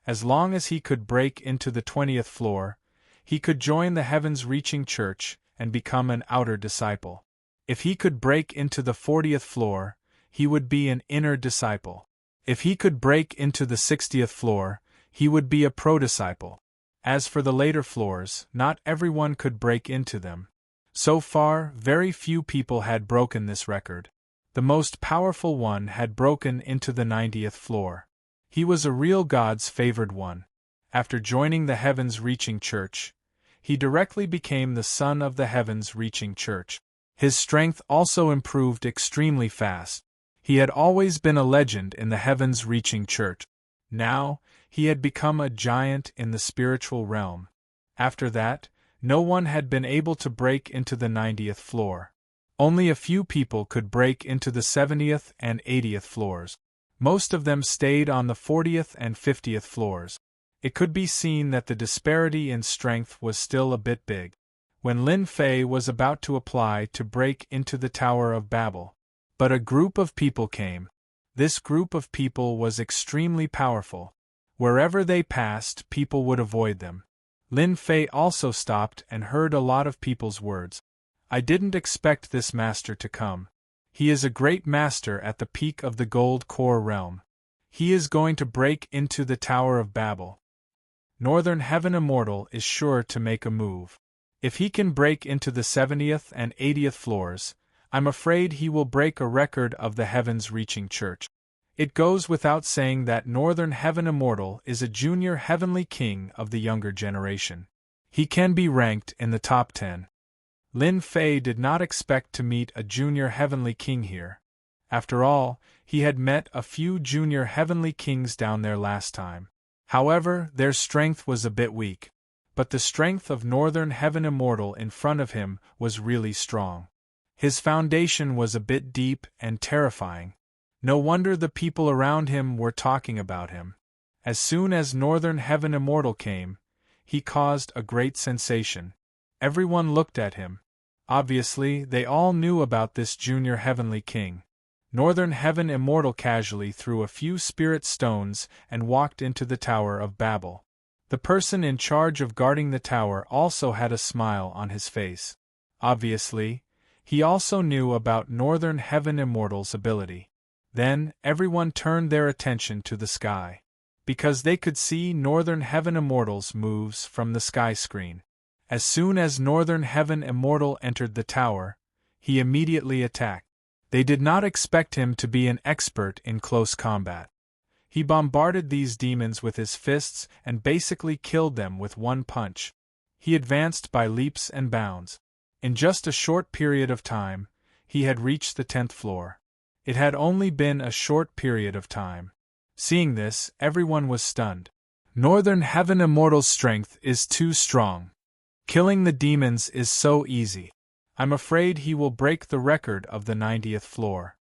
A: As long as he could break into the 20th floor, he could join the heavens-reaching church and become an outer disciple. If he could break into the 40th floor, he would be an inner disciple. If he could break into the 60th floor, he would be a pro-disciple. As for the later floors, not everyone could break into them. So far, very few people had broken this record. The most powerful one had broken into the 90th floor. He was a real God's favored one. After joining the heavens-reaching church, he directly became the son of the heavens-reaching church. His strength also improved extremely fast. He had always been a legend in the heavens-reaching church. Now, he had become a giant in the spiritual realm. After that, no one had been able to break into the 90th floor. Only a few people could break into the 70th and 80th floors. Most of them stayed on the 40th and 50th floors. It could be seen that the disparity in strength was still a bit big. When Lin Fei was about to apply to break into the Tower of Babel, but a group of people came. This group of people was extremely powerful. Wherever they passed, people would avoid them. Lin Fei also stopped and heard a lot of people's words. I didn't expect this master to come. He is a great master at the peak of the gold core realm. He is going to break into the Tower of Babel. Northern Heaven Immortal is sure to make a move. If he can break into the 70th and 80th floors, I'm afraid he will break a record of the heavens-reaching church. It goes without saying that Northern Heaven Immortal is a junior heavenly king of the younger generation. He can be ranked in the top 10. Lin Fei did not expect to meet a junior heavenly king here. After all, he had met a few junior heavenly kings down there last time. However, their strength was a bit weak. But the strength of Northern Heaven Immortal in front of him was really strong. His foundation was a bit deep and terrifying. No wonder the people around him were talking about him. As soon as Northern Heaven Immortal came, he caused a great sensation. Everyone looked at him. Obviously, they all knew about this junior heavenly king. Northern Heaven Immortal casually threw a few spirit stones and walked into the Tower of Babel. The person in charge of guarding the tower also had a smile on his face. Obviously, he also knew about Northern Heaven Immortal's ability. Then, everyone turned their attention to the sky, because they could see Northern Heaven Immortal's moves from the sky screen. As soon as Northern Heaven Immortal entered the tower, he immediately attacked. They did not expect him to be an expert in close combat. He bombarded these demons with his fists and basically killed them with one punch. He advanced by leaps and bounds. In just a short period of time, he had reached the 10th floor. It had only been a short period of time. Seeing this, everyone was stunned. Northern Heaven Immortal's strength is too strong. Killing the demons is so easy. I'm afraid he will break the record of the 90th floor.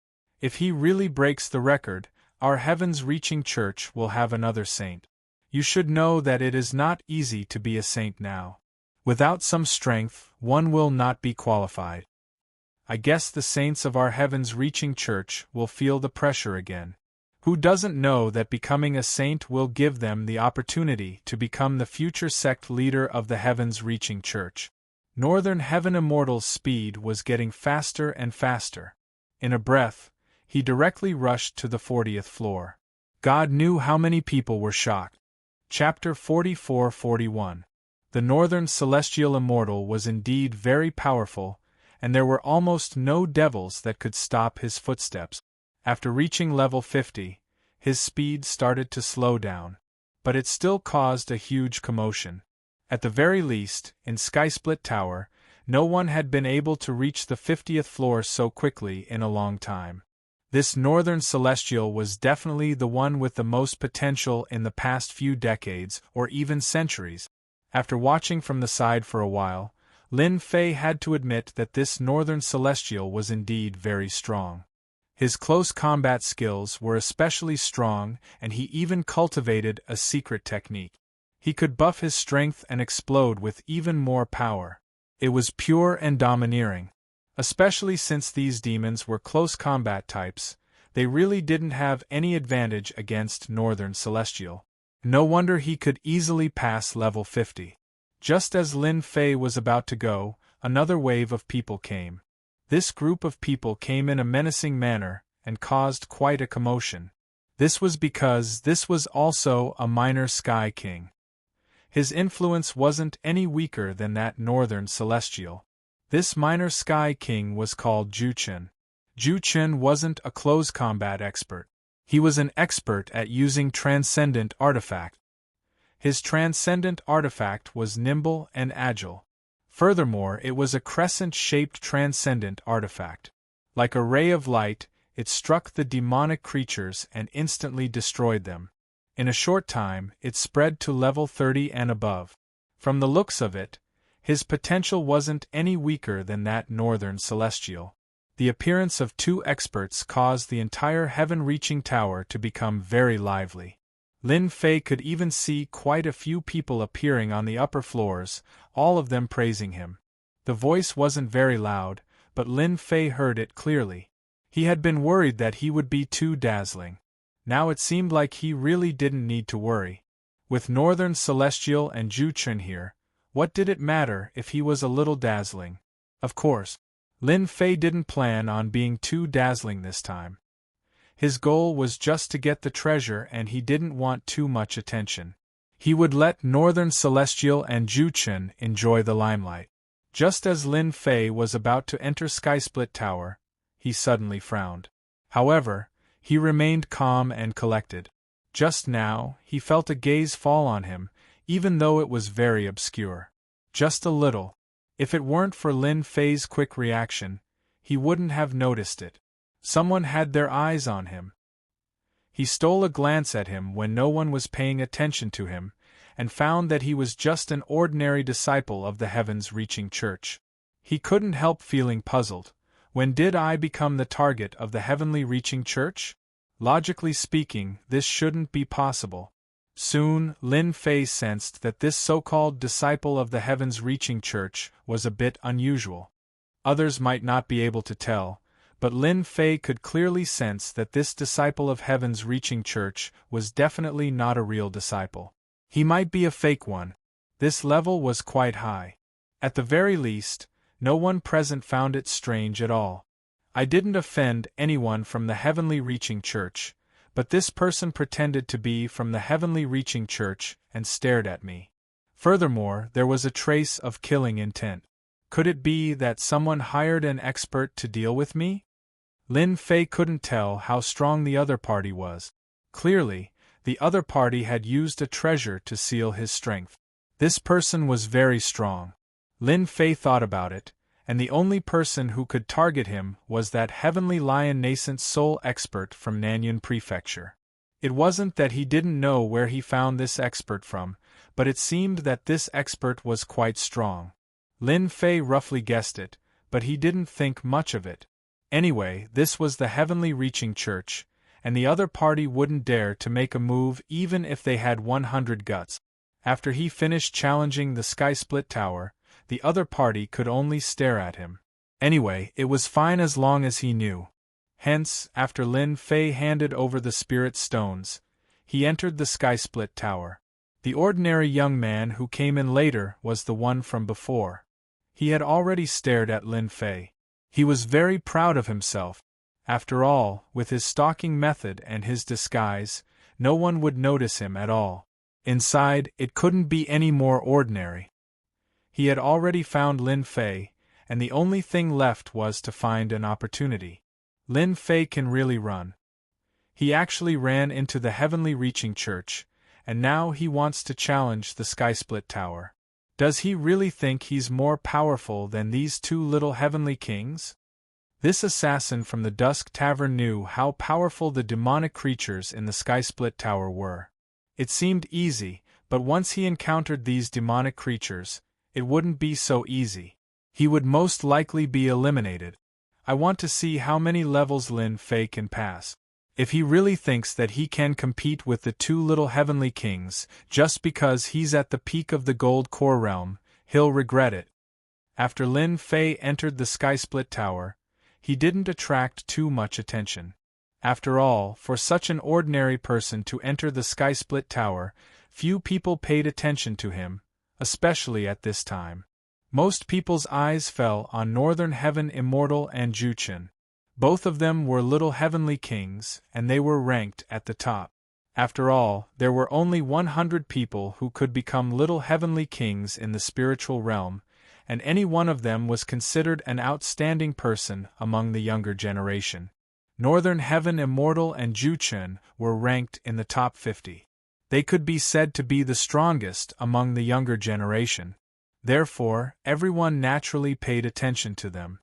A: If he really breaks the record, our heavens-reaching church will have another saint. You should know that it is not easy to be a saint now. Without some strength, one will not be qualified. I guess the saints of our heavens-reaching church will feel the pressure again. Who doesn't know that becoming a saint will give them the opportunity to become the future sect leader of the heavens-reaching church? Northern Heaven Immortal's speed was getting faster and faster. In a breath, he directly rushed to the 40th floor. God knew how many people were shocked. Chapter 44-41. The Northern Celestial Immortal was indeed very powerful, and there were almost no devils that could stop his footsteps. After reaching level 50, his speed started to slow down, but it still caused a huge commotion. At the very least, in Skysplit Tower, no one had been able to reach the 50th floor so quickly in a long time. This Northern Celestial was definitely the one with the most potential in the past few decades or even centuries. After watching from the side for a while, Lin Fei had to admit that this northern celestial was indeed very strong. His close combat skills were especially strong, and he even cultivated a secret technique. He could buff his strength and explode with even more power. It was pure and domineering. Especially since these demons were close combat types, they really didn't have any advantage against Northern Celestial. No wonder he could easily pass level 50. Just as Lin Fei was about to go, another wave of people came. This group of people came in a menacing manner and caused quite a commotion. This was because this was also a minor Sky King. His influence wasn't any weaker than that Northern Celestial. This minor Sky King was called Juchen. Juchen wasn't a close combat expert. He was an expert at using transcendent artifact. His transcendent artifact was nimble and agile. Furthermore, it was a crescent-shaped transcendent artifact. Like a ray of light, it struck the demonic creatures and instantly destroyed them. In a short time, it spread to level 30 and above. From the looks of it, his potential wasn't any weaker than that Northern Celestial. The appearance of two experts caused the entire heaven-reaching tower to become very lively. Lin Fei could even see quite a few people appearing on the upper floors, all of them praising him. The voice wasn't very loud, but Lin Fei heard it clearly. He had been worried that he would be too dazzling. Now it seemed like he really didn't need to worry. With Northern Celestial and Juchen here, what did it matter if he was a little dazzling? Of course, Lin Fei didn't plan on being too dazzling this time. His goal was just to get the treasure and he didn't want too much attention. He would let Northern Celestial and Juchen enjoy the limelight. Just as Lin Fei was about to enter Skysplit Tower, he suddenly frowned. However, he remained calm and collected. Just now, he felt a gaze fall on him, even though it was very obscure. Just a little. If it weren't for Lin Fei's quick reaction, he wouldn't have noticed it. Someone had their eyes on him. He stole a glance at him when no one was paying attention to him, and found that he was just an ordinary disciple of the heavens-reaching church. He couldn't help feeling puzzled. When did I become the target of the heavenly reaching church? Logically speaking, this shouldn't be possible. Soon, Lin Fei sensed that this so-called disciple of the heavens-reaching church was a bit unusual. Others might not be able to tell, but Lin Fei could clearly sense that this disciple of heavens-reaching church was definitely not a real disciple. He might be a fake one. This level was quite high. At the very least, no one present found it strange at all. I didn't offend anyone from the heavenly reaching church, but this person pretended to be from the heavenly reaching church and stared at me. Furthermore, there was a trace of killing intent. Could it be that someone hired an expert to deal with me? Lin Fei couldn't tell how strong the other party was. Clearly, the other party had used a treasure to seal his strength. This person was very strong. Lin Fei thought about it, and the only person who could target him was that heavenly lion nascent soul expert from Nanyun Prefecture. It wasn't that he didn't know where he found this expert from, but it seemed that this expert was quite strong. Lin Fei roughly guessed it, but he didn't think much of it. Anyway, this was the heavenly reaching church, and the other party wouldn't dare to make a move even if they had 100 guts. After he finished challenging the Skysplit Tower, the other party could only stare at him. Anyway, it was fine as long as he knew. Hence, after Lin Fei handed over the spirit stones, he entered the Skysplit Tower. The ordinary young man who came in later was the one from before. He had already stared at Lin Fei. He was very proud of himself. After all, with his stalking method and his disguise, no one would notice him at all. Inside, it couldn't be any more ordinary. He had already found Lin Fei, and the only thing left was to find an opportunity. Lin Fei can really run. He actually ran into the heavenly reaching church, and now he wants to challenge the Skysplit Tower. Does he really think he's more powerful than these two little heavenly kings? This assassin from the Dusk Tavern knew how powerful the demonic creatures in the Skysplit Tower were. It seemed easy, but once he encountered these demonic creatures, it wouldn't be so easy. He would most likely be eliminated. I want to see how many levels Lin Fei can pass. If he really thinks that he can compete with the two little heavenly kings just because he's at the peak of the gold core realm, he'll regret it. After Lin Fei entered the Skysplit Tower, he didn't attract too much attention. After all, for such an ordinary person to enter the Skysplit Tower, few people paid attention to him, especially at this time. Most people's eyes fell on Northern Heaven Immortal and Juchen. Both of them were little heavenly kings, and they were ranked at the top. After all, there were only 100 people who could become little heavenly kings in the spiritual realm, and any one of them was considered an outstanding person among the younger generation. Northern Heaven Immortal and Juchen were ranked in the top 50. They could be said to be the strongest among the younger generation. Therefore, everyone naturally paid attention to them.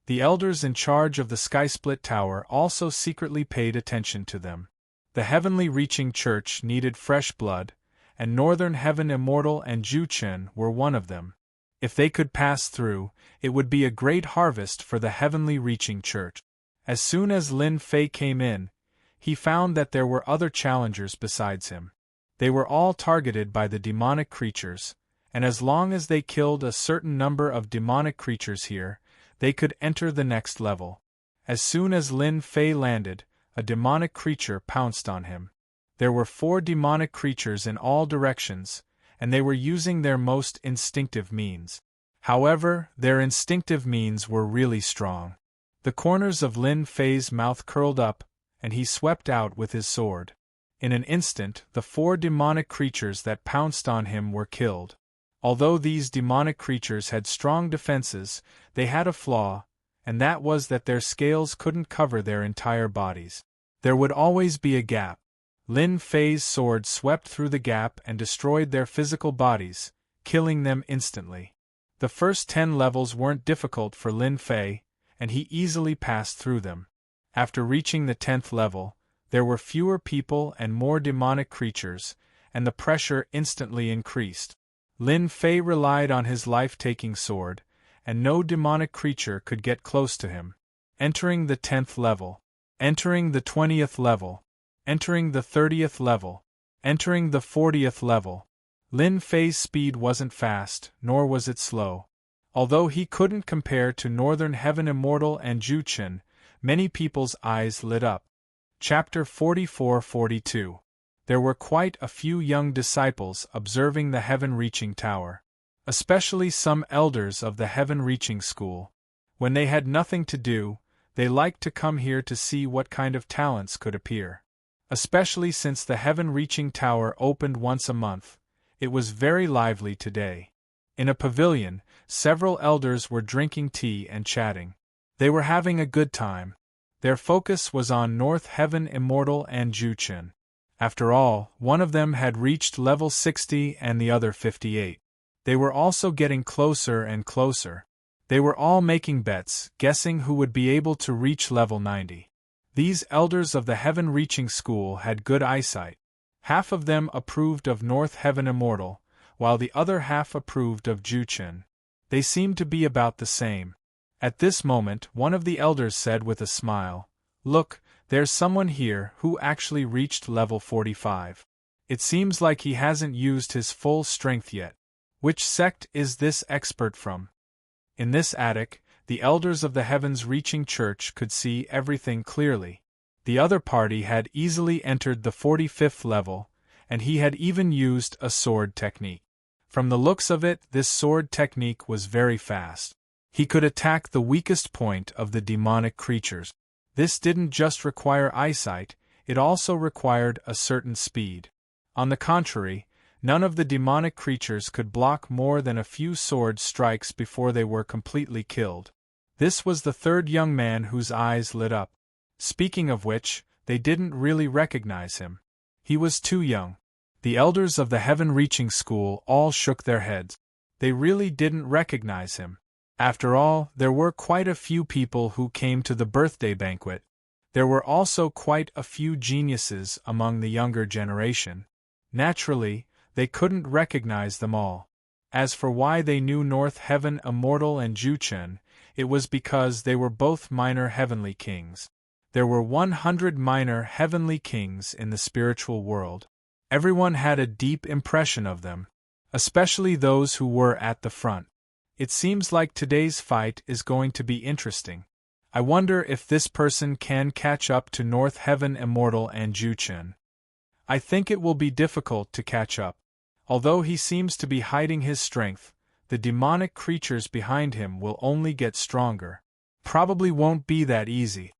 A: The elders in charge of the Skysplit Tower also secretly paid attention to them. The heavenly reaching church needed fresh blood, and Northern Heaven Immortal and Juchen were one of them. If they could pass through, it would be a great harvest for the heavenly reaching church. As soon as Lin Fei came in, he found that there were other challengers besides him. They were all targeted by the demonic creatures, and as long as they killed a certain number of demonic creatures here, they could enter the next level. As soon as Lin Fei landed, a demonic creature pounced on him. There were 4 demonic creatures in all directions, and they were using their most instinctive means. However, their instinctive means were really strong. The corners of Lin Fei's mouth curled up, and he swept out with his sword. In an instant, the 4 demonic creatures that pounced on him were killed. Although these demonic creatures had strong defenses, they had a flaw, and that was that their scales couldn't cover their entire bodies. There would always be a gap. Lin Fei's sword swept through the gap and destroyed their physical bodies, killing them instantly. The first 10 levels weren't difficult for Lin Fei, and he easily passed through them. After reaching the 10th level, there were fewer people and more demonic creatures, and the pressure instantly increased. Lin Fei relied on his life-taking sword, and no demonic creature could get close to him. Entering the 10th level. Entering the 20th level. Entering the 30th level. Entering the 40th level. Lin Fei's speed wasn't fast, nor was it slow. Although he couldn't compare to Northern Heaven Immortal and Juchen, many people's eyes lit up. Chapter 44-42. There were quite a few young disciples observing the heaven-reaching tower. Especially some elders of the heaven-reaching school. When they had nothing to do, they liked to come here to see what kind of talents could appear. Especially since the heaven-reaching tower opened once a month, it was very lively today. In a pavilion, several elders were drinking tea and chatting. They were having a good time. Their focus was on North Heaven Immortal and Juchen. After all, one of them had reached level 60 and the other 58. They were also getting closer and closer. They were all making bets, guessing who would be able to reach level 90. These elders of the heaven-reaching school had good eyesight. Half of them approved of North Heaven Immortal, while the other half approved of Juchen. They seemed to be about the same. At this moment, one of the elders said with a smile, "Look, there's someone here who actually reached level 45. It seems like he hasn't used his full strength yet. Which sect is this expert from?" In this attic, the elders of the heavens-reaching church could see everything clearly. The other party had easily entered the 45th level, and he had even used a sword technique. From the looks of it, this sword technique was very fast. He could attack the weakest point of the demonic creatures. This didn't just require eyesight, it also required a certain speed. On the contrary, none of the demonic creatures could block more than a few sword strikes before they were completely killed. This was the third young man whose eyes lit up. Speaking of which, they didn't really recognize him. He was too young. The elders of the heaven-reaching school all shook their heads. They really didn't recognize him. After all, there were quite a few people who came to the birthday banquet. There were also quite a few geniuses among the younger generation. Naturally, they couldn't recognize them all. As for why they knew North Heaven Immortal and Juchen, it was because they were both minor heavenly kings. There were 100 minor heavenly kings in the spiritual world. Everyone had a deep impression of them, especially those who were at the front. It seems like today's fight is going to be interesting. I wonder if this person can catch up to North Heaven Immortal and Juchen. I think it will be difficult to catch up. Although he seems to be hiding his strength, the demonic creatures behind him will only get stronger. Probably won't be that easy.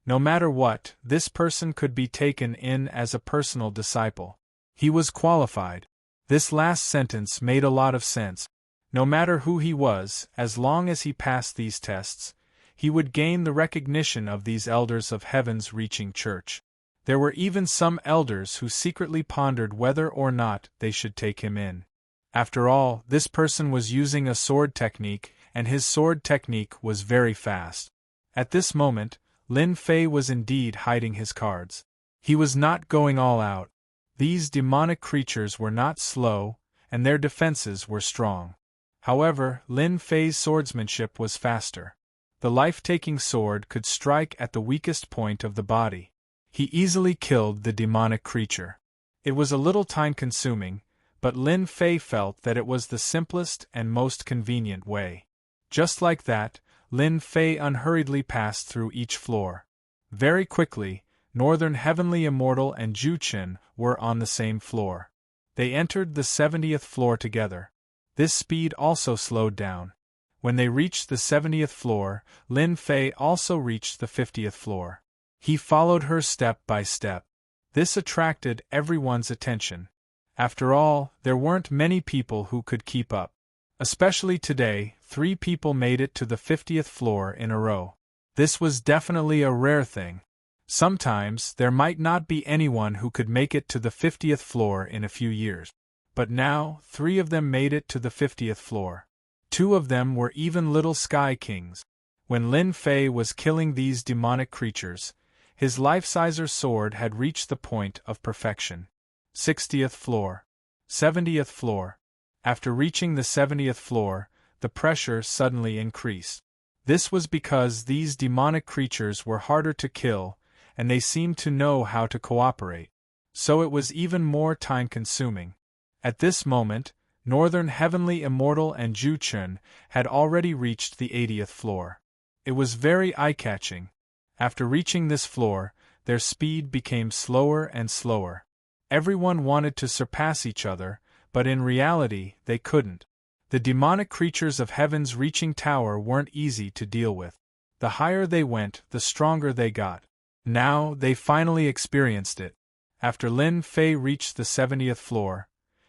A: No matter what, this person could be taken in as a personal disciple. He was qualified. This last sentence made a lot of sense. No matter who he was, as long as he passed these tests, he would gain the recognition of these elders of heaven's reaching church. There were even some elders who secretly pondered whether or not they should take him in. After all, this person was using a sword technique, and his sword technique was very fast. At this moment, Lin Fei was indeed hiding his cards. He was not going all out. These demonic creatures were not slow, and their defenses were strong. However, Lin Fei's swordsmanship was faster. The life-taking sword could strike at the weakest point of the body. He easily killed the demonic creature. It was a little time-consuming, but Lin Fei felt that it was the simplest and most convenient way. Just like that, Lin Fei unhurriedly passed through each floor. Very quickly, Northern Heavenly Immortal and Juchen were on the same floor. They entered the 70th floor together. This speed also slowed down. When they reached the 70th floor, Lin Fei also reached the 50th floor. He followed her step by step. This attracted everyone's attention. After all, there weren't many people who could keep up. Especially today, 3 people made it to the 50th floor in a row. This was definitely a rare thing. Sometimes, there might not be anyone who could make it to the 50th floor in a few years. But now, 3 of them made it to the 50th floor. 2 of them were even little sky kings. When Lin Fei was killing these demonic creatures, his life-sizer sword had reached the point of perfection. 60th floor. 70th floor. After reaching the 70th floor, the pressure suddenly increased. This was because these demonic creatures were harder to kill, and they seemed to know how to cooperate. So it was even more time-consuming. At this moment, Northern Heavenly Immortal and Juchen had already reached the 80th floor. It was very eye-catching. After reaching this floor, their speed became slower and slower. Everyone wanted to surpass each other, but in reality, they couldn't. The demonic creatures of Heaven's reaching tower weren't easy to deal with. The higher they went, the stronger they got. Now, they finally experienced it. After Lin Fei reached the 70th floor,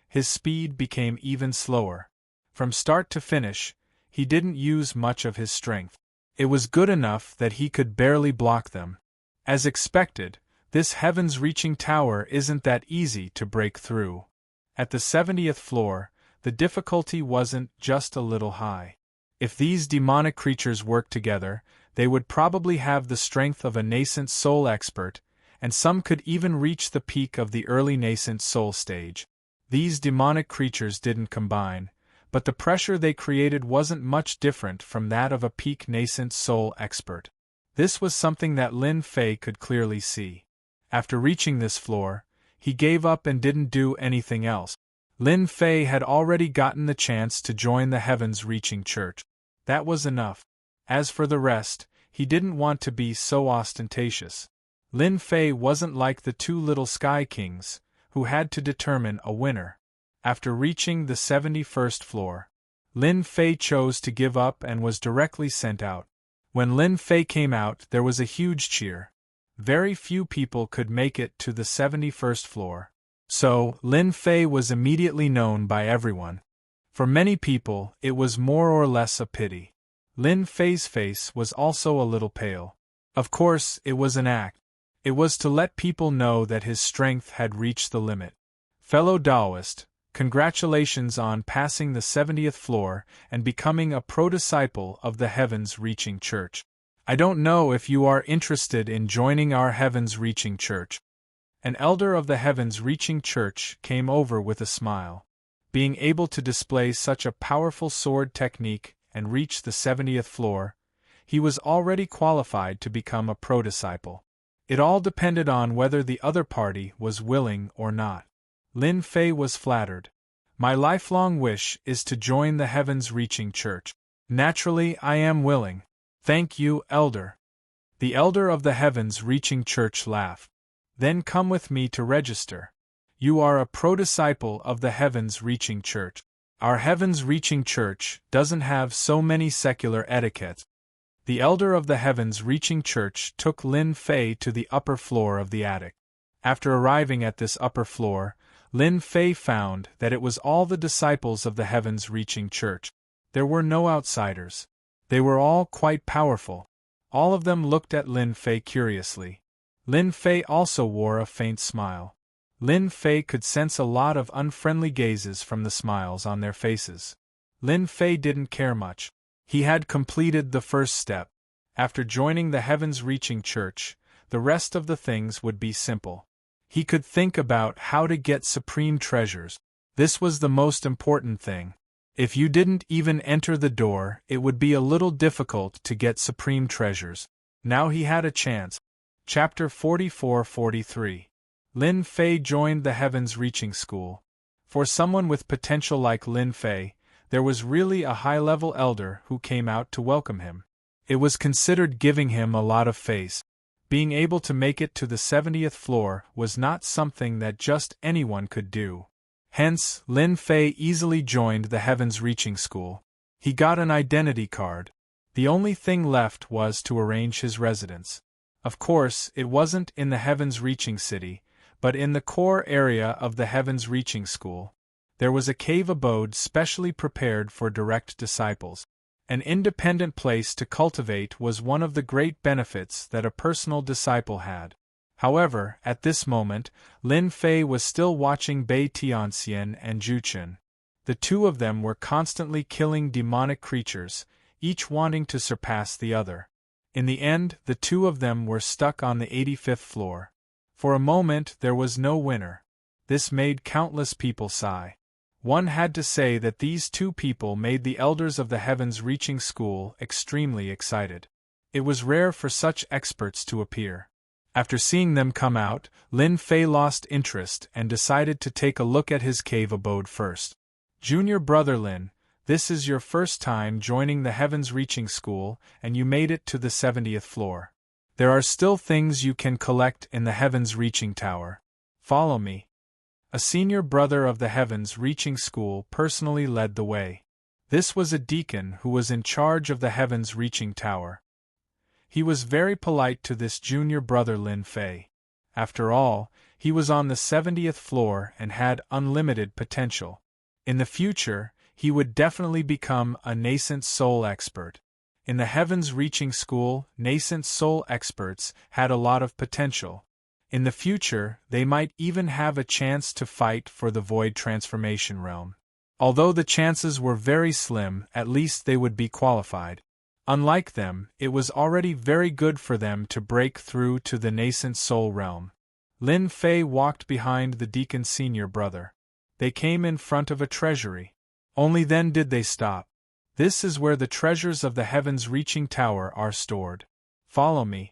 A: his speed became even slower. From start to finish, he didn't use much of his strength. It was good enough that he could barely block them. As expected, this Heaven's reaching tower isn't that easy to break through. At the 70th floor, the difficulty wasn't just a little high. If these demonic creatures worked together, they would probably have the strength of a nascent soul expert, and some could even reach the peak of the early nascent soul stage. These demonic creatures didn't combine, but the pressure they created wasn't much different from that of a peak nascent soul expert. This was something that Lin Fei could clearly see. After reaching this floor, he gave up and didn't do anything else. Lin Fei had already gotten the chance to join the Heavens Reaching Church. That was enough. As for the rest, he didn't want to be so ostentatious. Lin Fei wasn't like the 2 little Sky Kings, who had to determine a winner. After reaching the 71st floor, Lin Fei chose to give up and was directly sent out. When Lin Fei came out, there was a huge cheer. Very few people could make it to the 71st floor. So, Lin Fei was immediately known by everyone. For many people, it was more or less a pity. Lin Fei's face was also a little pale. Of course, it was an act. It was to let people know that his strength had reached the limit. Fellow Taoist, congratulations on passing the 70th floor and becoming a pro-disciple of the Heavens Reaching Church. I don't know if you are interested in joining our Heavens Reaching Church. An elder of the Heavens Reaching Church came over with a smile. Being able to display such a powerful sword technique and reach the 70th floor, he was already qualified to become a pro-disciple. It all depended on whether the other party was willing or not. Lin Fei was flattered. My lifelong wish is to join the heavens-reaching church. Naturally, I am willing. Thank you, Elder. The elder of the heavens-reaching church laughed. Then come with me to register. You are a pro-disciple of the heavens-reaching church. Our heavens-reaching church doesn't have so many secular etiquettes. The elder of the heavens-reaching church took Lin Fei to the upper floor of the attic. After arriving at this upper floor, Lin Fei found that it was all the disciples of the heavens-reaching church. There were no outsiders. They were all quite powerful. All of them looked at Lin Fei curiously. Lin Fei also wore a faint smile. Lin Fei could sense a lot of unfriendly gazes from the smiles on their faces. Lin Fei didn't care much. He had completed the first step. After joining the heavens-reaching church, the rest of the things would be simple. He could think about how to get supreme treasures. This was the most important thing. If you didn't even enter the door, it would be a little difficult to get supreme treasures. Now he had a chance. Chapter 44-43. Lin Fei joined the heavens-reaching school. For someone with potential like Lin Fei, there was really a high-level elder who came out to welcome him. It was considered giving him a lot of face. Being able to make it to the 70th floor was not something that just anyone could do. Hence, Lin Fei easily joined the heavens-reaching school. He got an identity card. The only thing left was to arrange his residence. Of course, it wasn't in the heavens-reaching city, but in the core area of the heavens-reaching school. There was a cave abode specially prepared for direct disciples. An independent place to cultivate was one of the great benefits that a personal disciple had. However, at this moment, Lin Fei was still watching Bai Tianxian and Zhu Qun. The two of them were constantly killing demonic creatures, each wanting to surpass the other. In the end, the two of them were stuck on the 85th floor. For a moment there was no winner. This made countless people sigh. One had to say that these two people made the elders of the heavens-reaching school extremely excited. It was rare for such experts to appear. After seeing them come out, Lin Fei lost interest and decided to take a look at his cave abode first. Junior brother Lin, this is your first time joining the heavens-reaching school, and you made it to the 70th floor. There are still things you can collect in the heavens-reaching tower. Follow me. A senior brother of the heavens-reaching school personally led the way. This was a deacon who was in charge of the heavens-reaching tower. He was very polite to this junior brother Lin Fei. After all, he was on the 70th floor and had unlimited potential. In the future, he would definitely become a nascent soul expert. In the heavens-reaching school, nascent soul experts had a lot of potential. In the future, they might even have a chance to fight for the void transformation realm. Although the chances were very slim, at least they would be qualified. Unlike them, it was already very good for them to break through to the nascent soul realm. Lin Fei walked behind the deacon's senior brother. They came in front of a treasury. Only then did they stop. This is where the treasures of the heavens-reaching tower are stored. Follow me.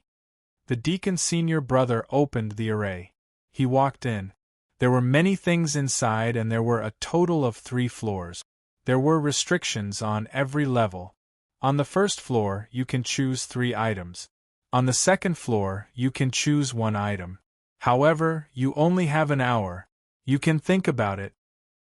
A: The deacon's senior brother opened the array. He walked in. There were many things inside and there were a total of 3 floors. There were restrictions on every level. On the first floor, you can choose 3 items. On the second floor, you can choose 1 item. However, you only have an hour. You can think about it.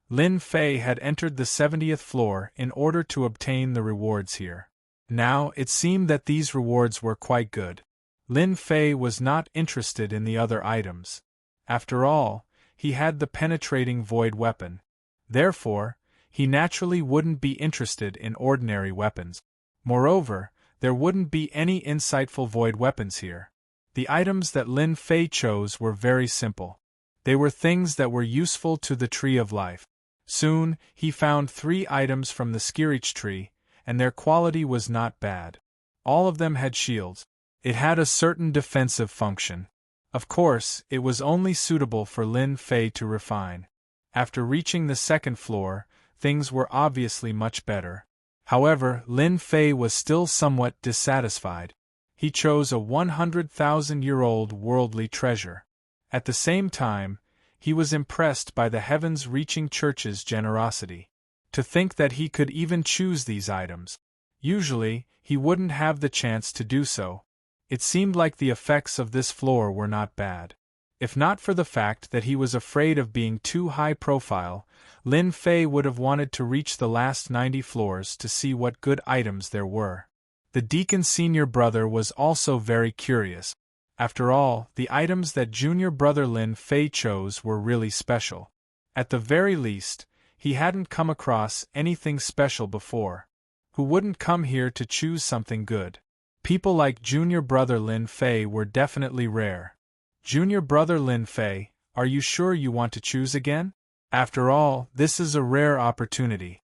A: Lin Fei had entered the 70th floor in order to obtain the rewards here. Now, it seemed that these rewards were quite good. Lin Fei was not interested in the other items. After all, he had the penetrating void weapon. Therefore, he naturally wouldn't be interested in ordinary weapons. Moreover, there wouldn't be any insightful void weapons here. The items that Lin Fei chose were very simple. They were things that were useful to the tree of life. Soon, he found 3 items from the Skirich tree, and their quality was not bad. All of them had shields. It had a certain defensive function. Of course, it was only suitable for Lin Fei to refine. After reaching the second floor, things were obviously much better. However, Lin Fei was still somewhat dissatisfied. He chose a 100,000-year-old worldly treasure. At the same time, he was impressed by the heavens-reaching church's generosity. To think that he could even choose these items. Usually, he wouldn't have the chance to do so. It seemed like the effects of this floor were not bad. If not for the fact that he was afraid of being too high profile, Lin Fei would have wanted to reach the last 90 floors to see what good items there were. The deacon's senior brother was also very curious. After all, the items that junior brother Lin Fei chose were really special. At the very least, he hadn't come across anything special before. Who wouldn't come here to choose something good? People like junior brother Lin Fei were definitely rare. Junior brother Lin Fei, are you sure you want to choose again? After all, this is a rare opportunity.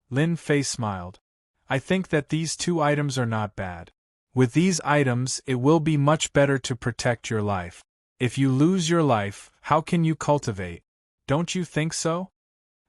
A: Lin Fei smiled. I think that these two items are not bad. With these items, it will be much better to protect your life. If you lose your life, how can you cultivate? Don't you think so?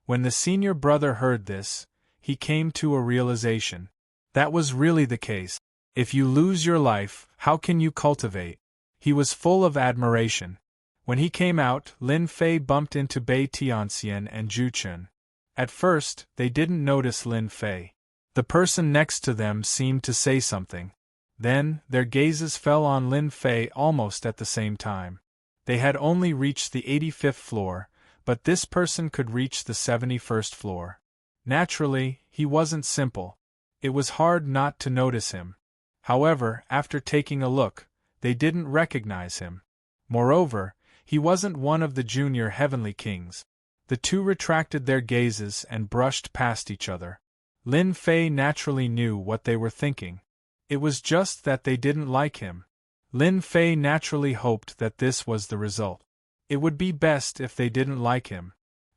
A: When the senior brother heard this, he came to a realization. That was really the case. If you lose your life, how can you cultivate? He was full of admiration. When he came out, Lin Fei bumped into Bai Tianxian and Zhu Chun. At first, they didn't notice Lin Fei. The person next to them seemed to say something. Then, their gazes fell on Lin Fei almost at the same time. They had only reached the 85th floor, but this person could reach the 71st floor. Naturally, he wasn't simple. It was hard not to notice him. However, after taking a look, they didn't recognize him. Moreover, he wasn't one of the junior heavenly kings. The two retracted their gazes and brushed past each other. Lin Fei naturally knew what they were thinking. It was just that they didn't like him. Lin Fei naturally hoped that this was the result. It would be best if they didn't like him.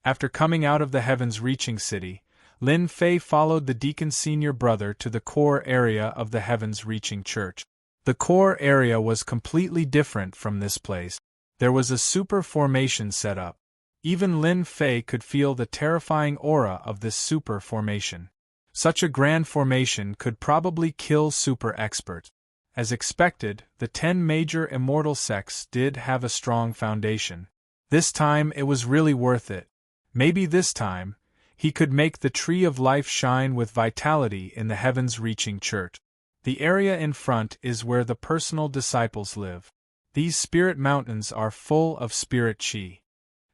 A: After coming out of the heavens-reaching city, Lin Fei followed the deacon's senior brother to the core area of the heavens-reaching church. The core area was completely different from this place. There was a super formation set up. Even Lin Fei could feel the terrifying aura of this super formation. Such a grand formation could probably kill super experts. As expected, the 10 major immortal sects did have a strong foundation. This time it was really worth it. Maybe this time, he could make the tree of life shine with vitality in the heavens-reaching church. The area in front is where the personal disciples live. These spirit mountains are full of spirit chi.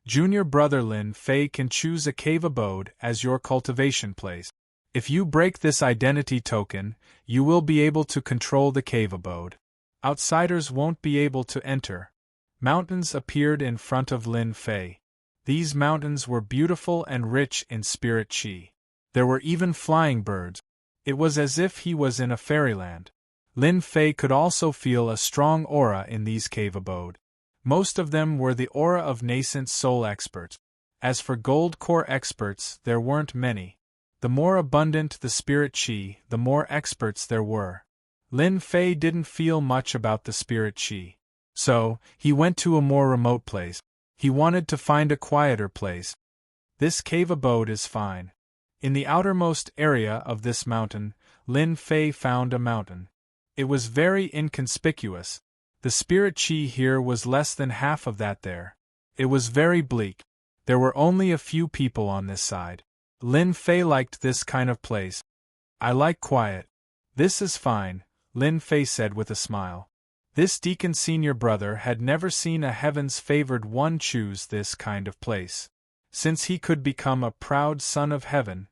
A: Junior brother Lin Fei can choose a cave abode as your cultivation place. If you break this identity token, you will be able to control the cave abode. Outsiders won't be able to enter. Mountains appeared in front of Lin Fei. These mountains were beautiful and rich in spirit chi. There were even flying birds. It was as if he was in a fairyland. Lin Fei could also feel a strong aura in these cave abode. Most of them were the aura of nascent soul experts. As for gold core experts, there weren't many. The more abundant the spirit chi, the more experts there were. Lin Fei didn't feel much about the spirit chi. So, he went to a more remote place. He wanted to find a quieter place. This cave abode is fine. In the outermost area of this mountain, Lin Fei found a mountain. It was very inconspicuous. The spirit chi here was less than half of that there. It was very bleak. There were only a few people on this side. Lin Fei liked this kind of place. I like quiet. This is fine, Lin Fei said with a smile. This deacon senior brother had never seen a heavens-favored one choose this kind of place. Since he could become a proud son of heaven,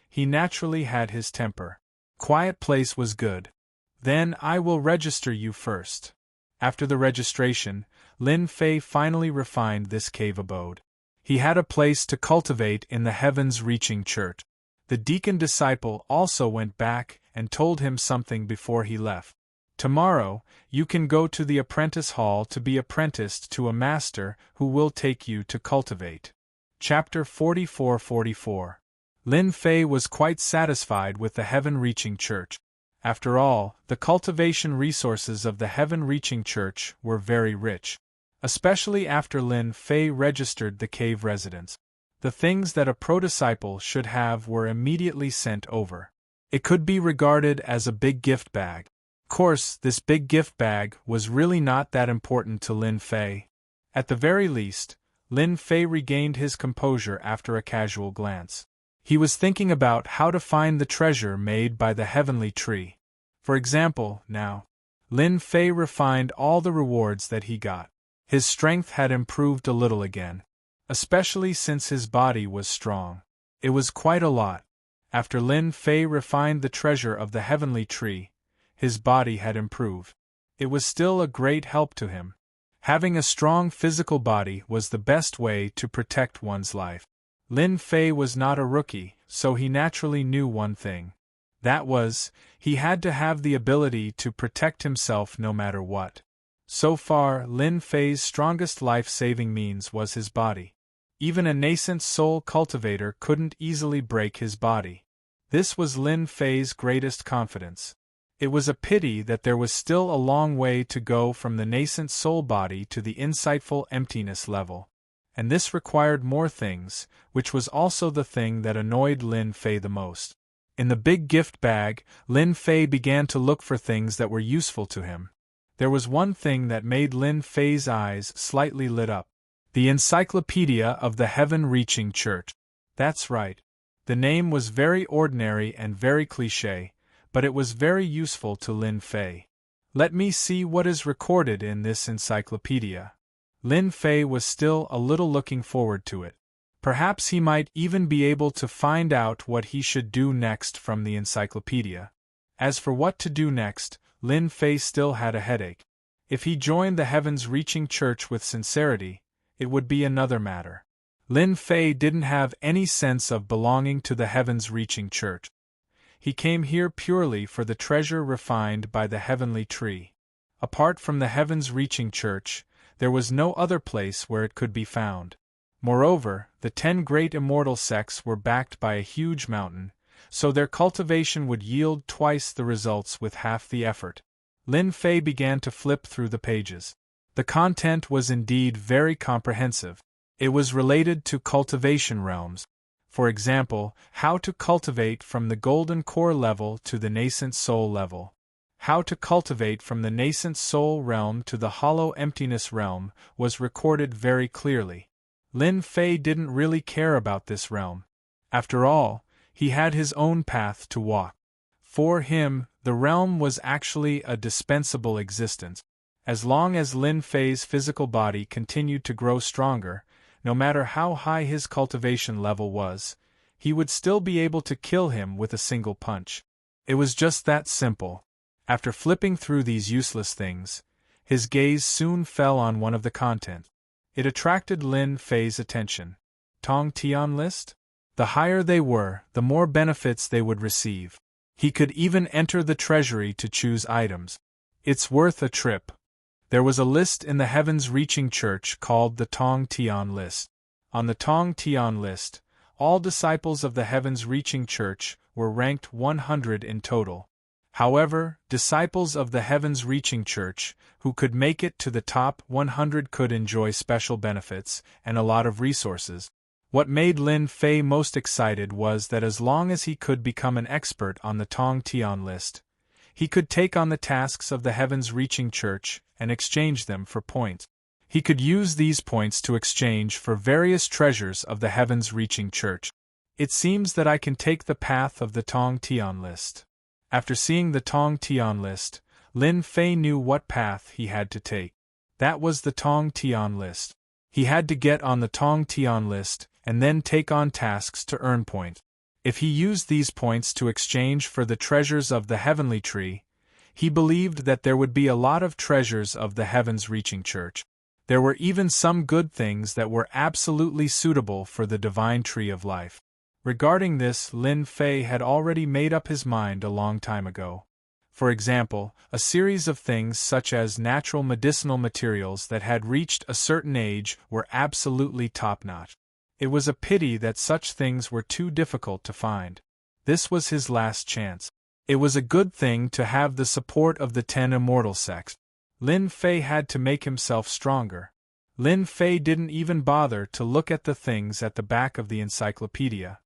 A: he naturally had his temper. Quiet place was good. Then I will register you first. After the registration, Lin Fei finally refined this cave abode. He had a place to cultivate in the heavens-reaching church. The deacon disciple also went back and told him something before he left. Tomorrow, you can go to the apprentice hall to be apprenticed to a master who will take you to cultivate. Chapter 44-44. Lin Fei was quite satisfied with the heaven-reaching church. After all, the cultivation resources of the heaven-reaching church were very rich. Especially after Lin Fei registered the cave residence. The things that a pro-disciple should have were immediately sent over. It could be regarded as a big gift bag. Of course, this big gift bag was really not that important to Lin Fei. At the very least, Lin Fei regained his composure after a casual glance. He was thinking about how to find the treasure made by the heavenly tree. For example, now, Lin Fei refined all the rewards that he got. His strength had improved a little again, especially since his body was strong. It was quite a lot. After Lin Fei refined the treasure of the heavenly tree, his body had improved. It was still a great help to him. Having a strong physical body was the best way to protect one's life. Lin Fei was not a rookie, so he naturally knew one thing. That was, he had to have the ability to protect himself no matter what. So far, Lin Fei's strongest life-saving means was his body. Even a nascent soul cultivator couldn't easily break his body. This was Lin Fei's greatest confidence. It was a pity that there was still a long way to go from the nascent soul body to the insightful emptiness level. And this required more things, which was also the thing that annoyed Lin Fei the most. In the big gift bag, Lin Fei began to look for things that were useful to him. There was one thing that made Lin Fei's eyes slightly lit up. The Encyclopedia of the Heaven-Reaching Church. That's right. The name was very ordinary and very cliché, but it was very useful to Lin Fei. Let me see what is recorded in this encyclopedia. Lin Fei was still a little looking forward to it. Perhaps he might even be able to find out what he should do next from the encyclopedia. As for what to do next, Lin Fei still had a headache. If he joined the Heavens-Reaching Church with sincerity, it would be another matter. Lin Fei didn't have any sense of belonging to the Heavens-Reaching Church. He came here purely for the treasure refined by the heavenly tree. Apart from the Heavens-Reaching Church, there was no other place where it could be found. Moreover, the 10 great immortal sects were backed by a huge mountain, so their cultivation would yield twice the results with half the effort. Lin Fei began to flip through the pages. The content was indeed very comprehensive. It was related to cultivation realms. For example, how to cultivate from the golden core level to the nascent soul level. How to cultivate from the nascent soul realm to the hollow emptiness realm was recorded very clearly. Lin Fei didn't really care about this realm. After all, he had his own path to walk. For him, the realm was actually a dispensable existence. As long as Lin Fei's physical body continued to grow stronger, no matter how high his cultivation level was, he would still be able to kill him with a single punch. It was just that simple. After flipping through these useless things, his gaze soon fell on one of the content. It attracted Lin Fei's attention. Tong Tian list? The higher they were, the more benefits they would receive. He could even enter the treasury to choose items. It's worth a trip. There was a list in the Heavens-Reaching Church called the Tong Tian list. On the Tong Tian list, all disciples of the Heavens-Reaching Church were ranked 100 in total. However, disciples of the Heavens-Reaching Church, who could make it to the top 100 could enjoy special benefits and a lot of resources. What made Lin Fei most excited was that as long as he could become an expert on the Tong Tian list, he could take on the tasks of the Heavens-Reaching Church and exchange them for points. He could use these points to exchange for various treasures of the Heavens-Reaching Church. It seems that I can take the path of the Tong Tian list. After seeing the Tong Tian list, Lin Fei knew what path he had to take. That was the Tong Tian list. He had to get on the Tong Tian list and then take on tasks to earn points. If he used these points to exchange for the treasures of the heavenly tree, he believed that there would be a lot of treasures of the Heavens-Reaching Church. There were even some good things that were absolutely suitable for the divine tree of life. Regarding this, Lin Fei had already made up his mind a long time ago. For example, a series of things such as natural medicinal materials that had reached a certain age were absolutely top-notch. It was a pity that such things were too difficult to find. This was his last chance. It was a good thing to have the support of the 10 immortal sects. Lin Fei had to make himself stronger. Lin Fei didn't even bother to look at the things at the back of the encyclopedia.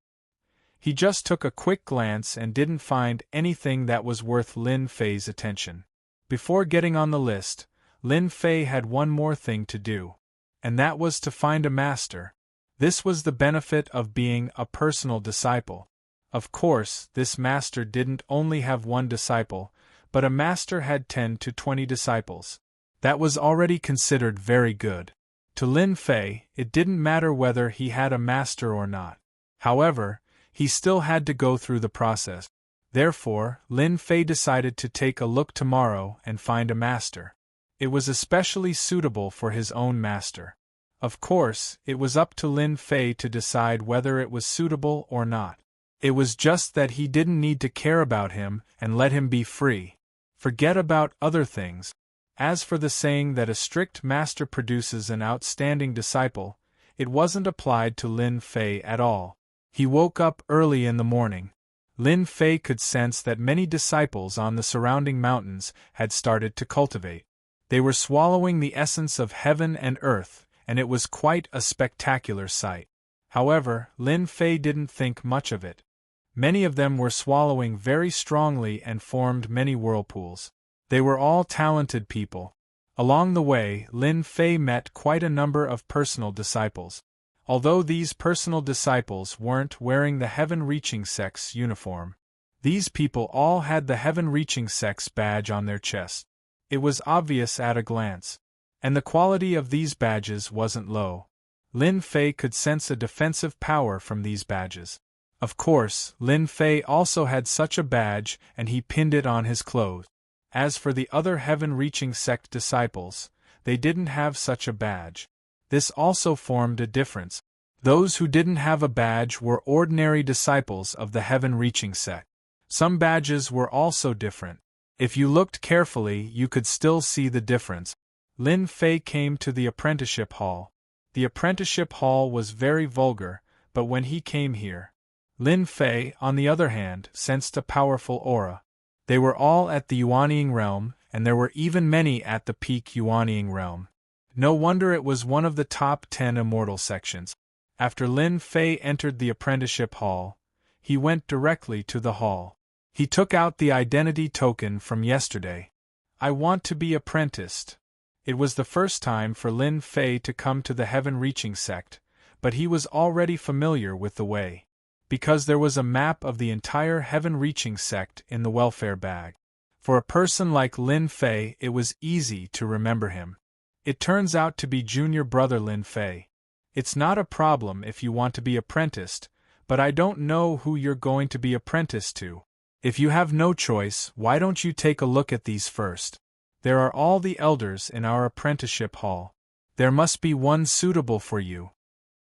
A: He just took a quick glance and didn't find anything that was worth Lin Fei's attention. Before getting on the list, Lin Fei had one more thing to do. And that was to find a master. This was the benefit of being a personal disciple. Of course, this master didn't only have one disciple, but a master had 10 to 20 disciples. That was already considered very good. To Lin Fei, it didn't matter whether he had a master or not. However, he still had to go through the process. Therefore, Lin Fei decided to take a look tomorrow and find a master. It was especially suitable for his own master. Of course, it was up to Lin Fei to decide whether it was suitable or not. It was just that he didn't need to care about him and let him be free. Forget about other things. As for the saying that a strict master produces an outstanding disciple, it wasn't applied to Lin Fei at all. He woke up early in the morning. Lin Fei could sense that many disciples on the surrounding mountains had started to cultivate. They were swallowing the essence of heaven and earth, and it was quite a spectacular sight. However, Lin Fei didn't think much of it. Many of them were swallowing very strongly and formed many whirlpools. They were all talented people. Along the way, Lin Fei met quite a number of personal disciples. Although these personal disciples weren't wearing the heaven-reaching sect's uniform, these people all had the heaven-reaching sect's badge on their chest. It was obvious at a glance. And the quality of these badges wasn't low. Lin Fei could sense a defensive power from these badges. Of course, Lin Fei also had such a badge and he pinned it on his clothes. As for the other heaven-reaching sect disciples, they didn't have such a badge. This also formed a difference. Those who didn't have a badge were ordinary disciples of the heaven-reaching sect. Some badges were also different. If you looked carefully, you could still see the difference. Lin Fei came to the apprenticeship hall. The apprenticeship hall was very vulgar, but when he came here, Lin Fei, on the other hand, sensed a powerful aura. They were all at the Yuanying realm, and there were even many at the peak Yuanying realm. No wonder it was one of the top 10 immortal sections. After Lin Fei entered the apprenticeship hall, he went directly to the hall. He took out the identity token from yesterday. I want to be apprenticed. It was the first time for Lin Fei to come to the heaven-reaching sect, but he was already familiar with the way, because there was a map of the entire heaven-reaching sect in the welfare bag. For a person like Lin Fei, it was easy to remember him. It turns out to be junior brother Lin Fei. It's not a problem if you want to be apprenticed, but I don't know who you're going to be apprenticed to. If you have no choice, why don't you take a look at these first? There are all the elders in our apprenticeship hall. There must be one suitable for you.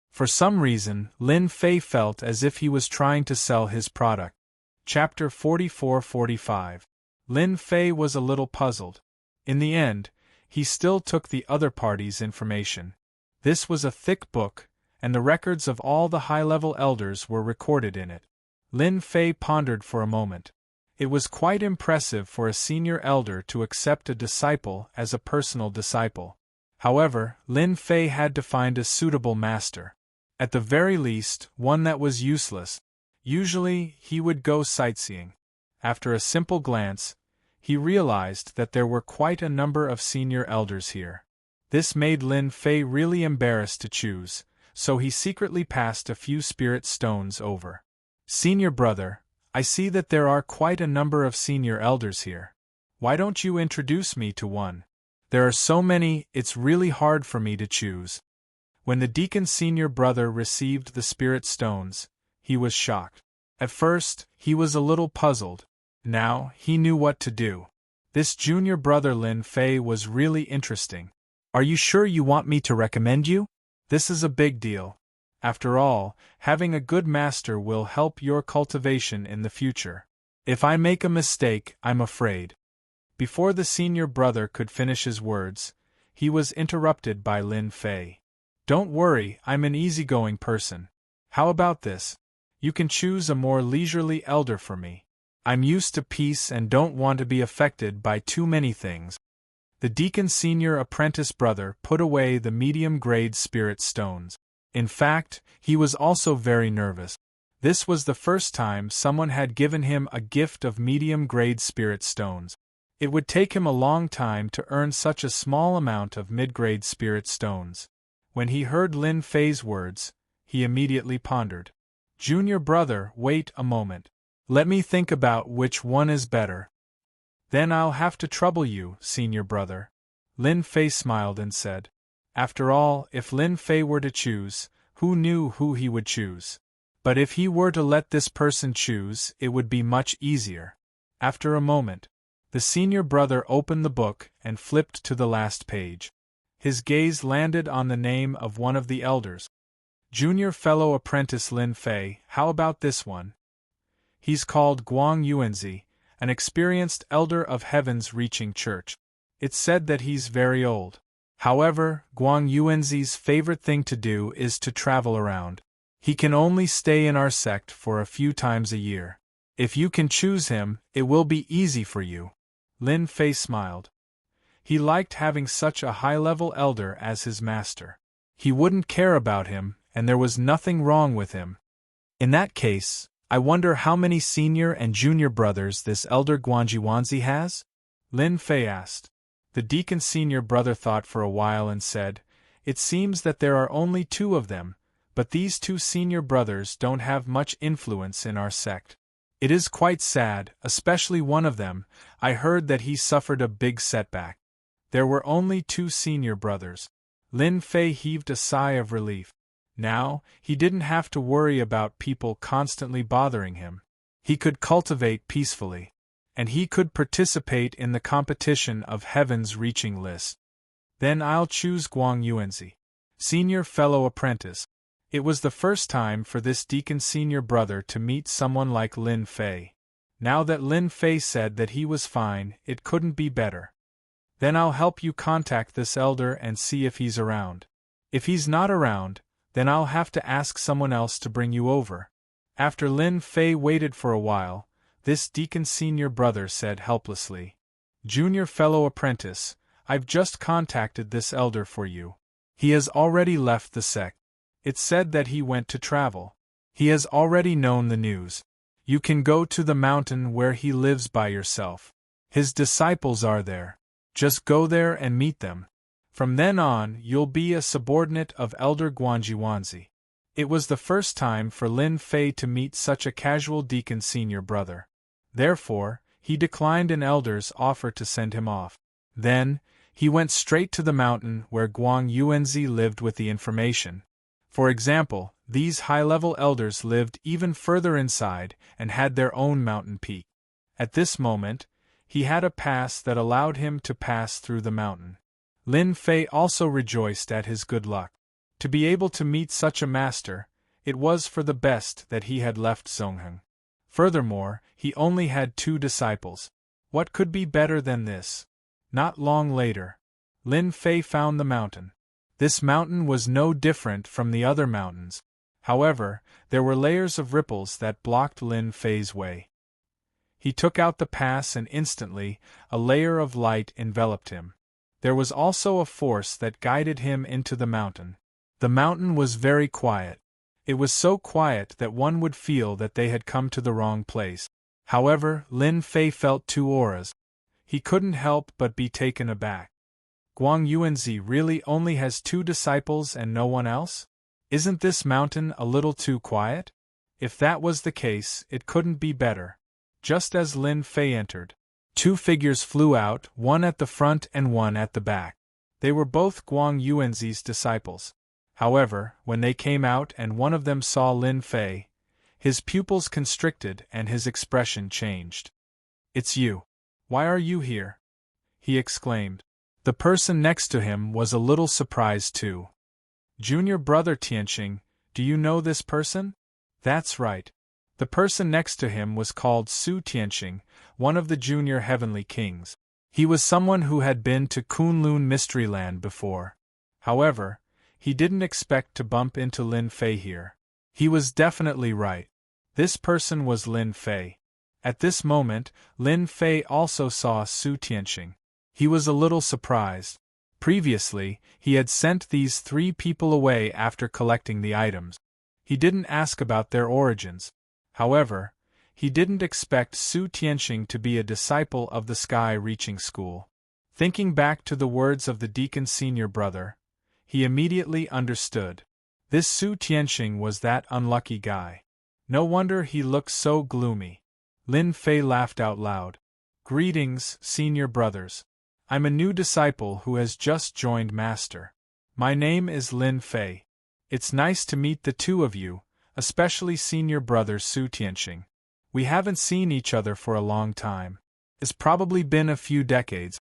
A: For some reason, Lin Fei felt as if he was trying to sell his product. Chapter 44-45. Lin Fei was a little puzzled. In the end, he still took the other party's information. This was a thick book, and the records of all the high-level elders were recorded in it. Lin Fei pondered for a moment. It was quite impressive for a senior elder to accept a disciple as a personal disciple. However, Lin Fei had to find a suitable master. At the very least, one that was useless. Usually, he would go sightseeing. After a simple glance, he realized that there were quite a number of senior elders here. This made Lin Fei really embarrassed to choose, so he secretly passed a few spirit stones over. Senior brother, I see that there are quite a number of senior elders here. Why don't you introduce me to one? There are so many, it's really hard for me to choose. When the deacon's senior brother received the spirit stones, he was shocked. At first, he was a little puzzled. Now, he knew what to do. This junior brother Lin Fei was really interesting. Are you sure you want me to recommend you? This is a big deal. After all, having a good master will help your cultivation in the future. If I make a mistake, I'm afraid. Before the senior brother could finish his words, he was interrupted by Lin Fei. Don't worry, I'm an easygoing person. How about this? You can choose a more leisurely elder for me. I'm used to peace and don't want to be affected by too many things. The deacon's senior apprentice brother put away the medium-grade spirit stones. In fact, he was also very nervous. This was the first time someone had given him a gift of medium-grade spirit stones. It would take him a long time to earn such a small amount of mid-grade spirit stones. When he heard Lin Fei's words, he immediately pondered. Junior brother, wait a moment. Let me think about which one is better. Then I'll have to trouble you, senior brother. Lin Fei smiled and said. After all, if Lin Fei were to choose, who knew who he would choose? But if he were to let this person choose, it would be much easier. After a moment, the senior brother opened the book and flipped to the last page. His gaze landed on the name of one of the elders. Junior fellow apprentice Lin Fei, how about this one? He's called Guang Yuanzi, an experienced elder of Heaven's Reaching Church. It's said that he's very old. However, Guang Yuanzi's favorite thing to do is to travel around. He can only stay in our sect for a few times a year. If you can choose him, it will be easy for you. Lin Fei smiled. He liked having such a high-level elder as his master. He wouldn't care about him, and there was nothing wrong with him. In that case, I wonder how many senior and junior brothers this elder Guang Yuanzi has? Lin Fei asked. The deacon's senior brother thought for a while and said, It seems that there are only 2 of them, but these 2 senior brothers don't have much influence in our sect. It is quite sad, especially one of them. I heard that he suffered a big setback. There were only 2 senior brothers. Lin Fei heaved a sigh of relief. Now, he didn't have to worry about people constantly bothering him. He could cultivate peacefully. And he could participate in the competition of Heaven's Reaching list. Then I'll choose Guang Yuanzi, senior fellow apprentice. It was the first time for this deacon's senior brother to meet someone like Lin Fei. Now that Lin Fei said that he was fine, it couldn't be better. Then I'll help you contact this elder and see if he's around. If he's not around, then I'll have to ask someone else to bring you over. After Lin Fei waited for a while, this deacon's senior brother said helplessly, Junior fellow apprentice, I've just contacted this elder for you. He has already left the sect. It's said that he went to travel. He has already known the news. You can go to the mountain where he lives by yourself. His disciples are there. Just go there and meet them. From then on, you'll be a subordinate of Elder Guang Yuanzi. It was the first time for Lin Fei to meet such a casual deacon's senior brother. Therefore, he declined an elder's offer to send him off. Then, he went straight to the mountain where Guang Yuanzi lived with the information. For example, these high-level elders lived even further inside and had their own mountain peak. At this moment, he had a pass that allowed him to pass through the mountain. Lin Fei also rejoiced at his good luck. To be able to meet such a master, it was for the best that he had left Zongheng. Furthermore, he only had 2 disciples. What could be better than this? Not long later, Lin Fei found the mountain. This mountain was no different from the other mountains. However, there were layers of ripples that blocked Lin Fei's way. He took out the pass and instantly, a layer of light enveloped him. There was also a force that guided him into the mountain. The mountain was very quiet. It was so quiet that one would feel that they had come to the wrong place. However, Lin Fei felt 2 auras. He couldn't help but be taken aback. Guang Yuanzi really only has 2 disciples and no one else? Isn't this mountain a little too quiet? If that was the case, it couldn't be better. Just as Lin Fei entered, 2 figures flew out, one at the front and one at the back. They were both Guang Yuanzi's disciples. However, when they came out and one of them saw Lin Fei, his pupils constricted and his expression changed. It's you. Why are you here? He exclaimed. The person next to him was a little surprised too. Junior brother Tianqing, do you know this person? That's right. The person next to him was called Su Tianqing, one of the junior heavenly kings. He was someone who had been to Kunlun Mysteryland before. However, he didn't expect to bump into Lin Fei here. He was definitely right. This person was Lin Fei. At this moment, Lin Fei also saw Su Tianqing. He was a little surprised. Previously, he had sent these 3 people away after collecting the items. He didn't ask about their origins. However, he didn't expect Su Tianxing to be a disciple of the Sky-Reaching School. Thinking back to the words of the deacon's senior brother, he immediately understood. This Su Tianxing was that unlucky guy. No wonder he looked so gloomy. Lin Fei laughed out loud. "Greetings, senior brothers. I'm a new disciple who has just joined Master. My name is Lin Fei. It's nice to meet the 2 of you, especially senior brother Su Tianxing. We haven't seen each other for a long time. It's probably been a few decades."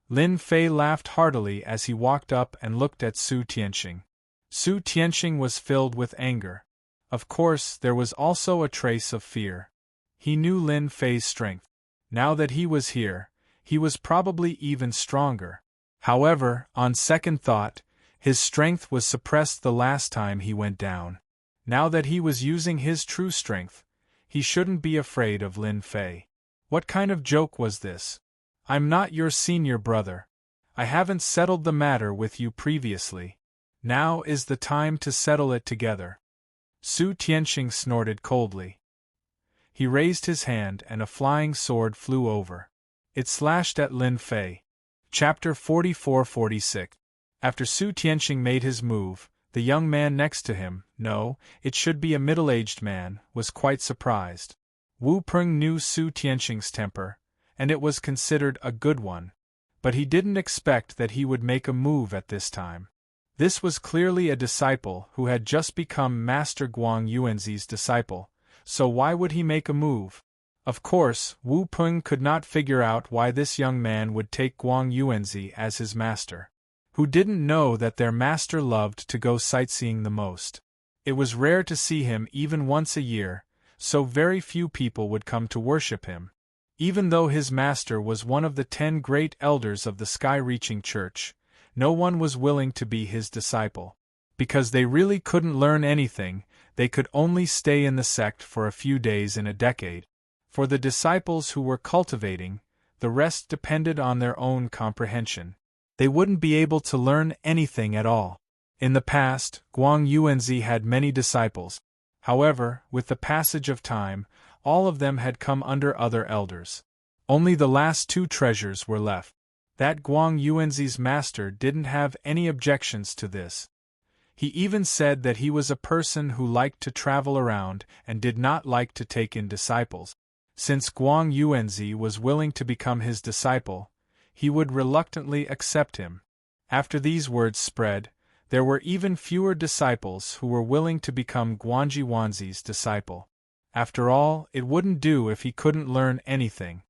A: Lin Fei laughed heartily as he walked up and looked at Su Tianxing. Su Tianxing was filled with anger. Of course, there was also a trace of fear. He knew Lin Fei's strength. Now that he was here, he was probably even stronger. However, on second thought, his strength was suppressed the last time he went down. Now that he was using his true strength, he shouldn't be afraid of Lin Fei. What kind of joke was this? "I'm not your senior brother. I haven't settled the matter with you previously. Now is the time to settle it together." Su Tianxing snorted coldly. He raised his hand and a flying sword flew over. It slashed at Lin Fei. Chapter 44-46. After Su Tianxing made his move, the young man next to him, no, it should be a middle-aged man, was quite surprised. Wu Peng knew Su Tianxing's temper, and it was considered a good one. But he didn't expect that he would make a move at this time. This was clearly a disciple who had just become Master Guang Yuanzi's disciple, so why would he make a move? Of course, Wu Peng could not figure out why this young man would take Guang Yuanzi as his master. Who didn't know that their master loved to go sightseeing the most? It was rare to see him even once a year, so very few people would come to worship him. Even though his master was one of the 10 great elders of the Sky-Reaching Church, no one was willing to be his disciple. Because they really couldn't learn anything, they could only stay in the sect for a few days in a decade. For the disciples who were cultivating, the rest depended on their own comprehension. They wouldn't be able to learn anything at all. In the past, Guang Yuanzi had many disciples. However, with the passage of time, all of them had come under other elders. Only the last 2 treasures were left. That Guang Yuanzi's master didn't have any objections to this. He even said that he was a person who liked to travel around and did not like to take in disciples. Since Guang Yuanzi was willing to become his disciple, he would reluctantly accept him. After these words spread, there were even fewer disciples who were willing to become Guang Yuanzi's disciple. After all, it wouldn't do if he couldn't learn anything.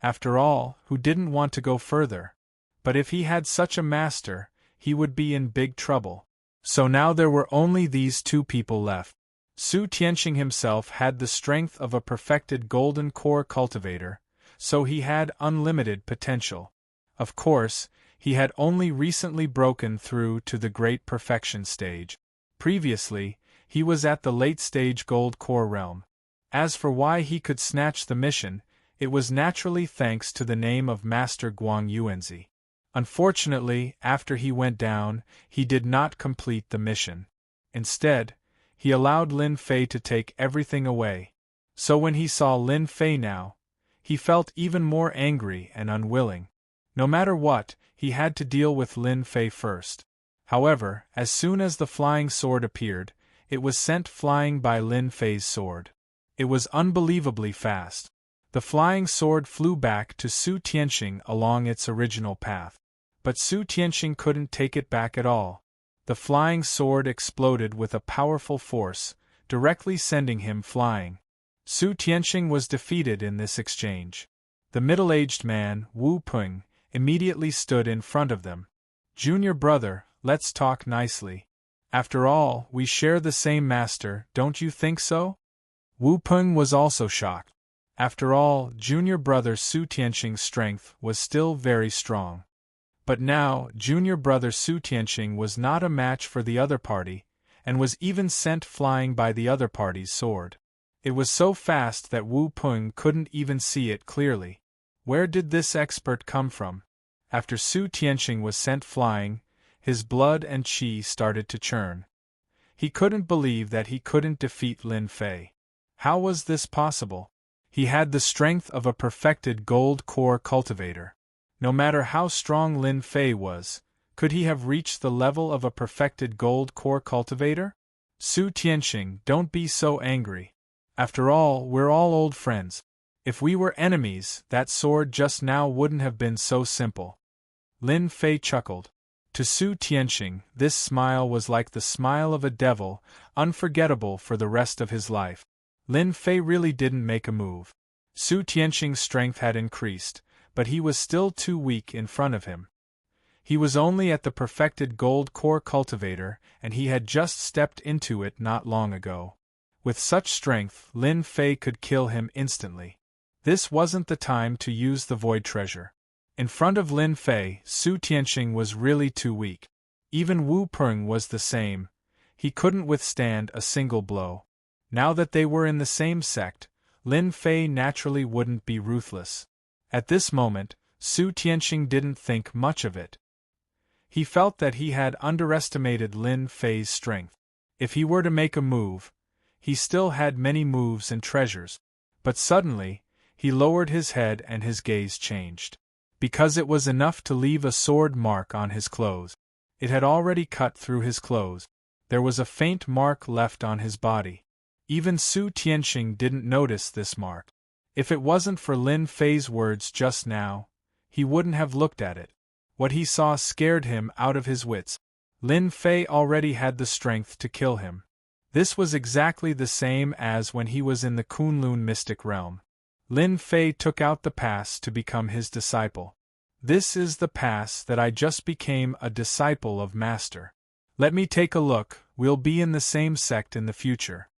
A: After all, who didn't want to go further? But if he had such a master, he would be in big trouble. So now there were only these 2 people left. Su Tianxing himself had the strength of a perfected golden core cultivator, so he had unlimited potential. Of course, he had only recently broken through to the great perfection stage. Previously, he was at the late-stage gold core realm. As for why he could snatch the mission, it was naturally thanks to the name of Master Guang Yuanzi. Unfortunately, after he went down, he did not complete the mission. Instead, he allowed Lin Fei to take everything away. So when he saw Lin Fei now, he felt even more angry and unwilling. No matter what, he had to deal with Lin Fei first. However, as soon as the flying sword appeared, it was sent flying by Lin Fei's sword. It was unbelievably fast. The flying sword flew back to Su Tianxing along its original path. But Su Tianxing couldn't take it back at all. The flying sword exploded with a powerful force, directly sending him flying. Su Tianxing was defeated in this exchange. The middle-aged man, Wu Peng, immediately stood in front of them. "Junior brother, let's talk nicely. After all, we share the same master, don't you think so?" Wu Peng was also shocked. After all, junior brother Su Tianxing's strength was still very strong. But now, junior brother Su Tianxing was not a match for the other party, and was even sent flying by the other party's sword. It was so fast that Wu Peng couldn't even see it clearly. Where did this expert come from? After Su Tianqing was sent flying, his blood and qi started to churn. He couldn't believe that he couldn't defeat Lin Fei. How was this possible? He had the strength of a perfected gold core cultivator. No matter how strong Lin Fei was, could he have reached the level of a perfected gold core cultivator? Su Tianqing, don't be so angry. After all, we're all old friends. If we were enemies, that sword just now wouldn't have been so simple. Lin Fei chuckled. To Su Tianqing, this smile was like the smile of a devil, unforgettable for the rest of his life. Lin Fei really didn't make a move. Su Tianqing's strength had increased, but he was still too weak in front of him. He was only at the perfected gold core cultivator, and he had just stepped into it not long ago. With such strength, Lin Fei could kill him instantly. This wasn't the time to use the void treasure. In front of Lin Fei, Su Tianqing was really too weak. Even Wu Peng was the same. He couldn't withstand a single blow. Now that they were in the same sect, Lin Fei naturally wouldn't be ruthless. At this moment, Su Tianqing didn't think much of it. He felt that he had underestimated Lin Fei's strength. If he were to make a move, he still had many moves and treasures. But suddenly, he lowered his head and his gaze changed. Because it was enough to leave a sword mark on his clothes. It had already cut through his clothes. There was a faint mark left on his body. Even Su Tianqing didn't notice this mark. If it wasn't for Lin Fei's words just now, he wouldn't have looked at it. What he saw scared him out of his wits. Lin Fei already had the strength to kill him. This was exactly the same as when he was in the Kunlun mystic realm. Lin Fei took out the pass to become his disciple. This is the pass that I just became a disciple of Master. Let me take a look, we'll be in the same sect in the future.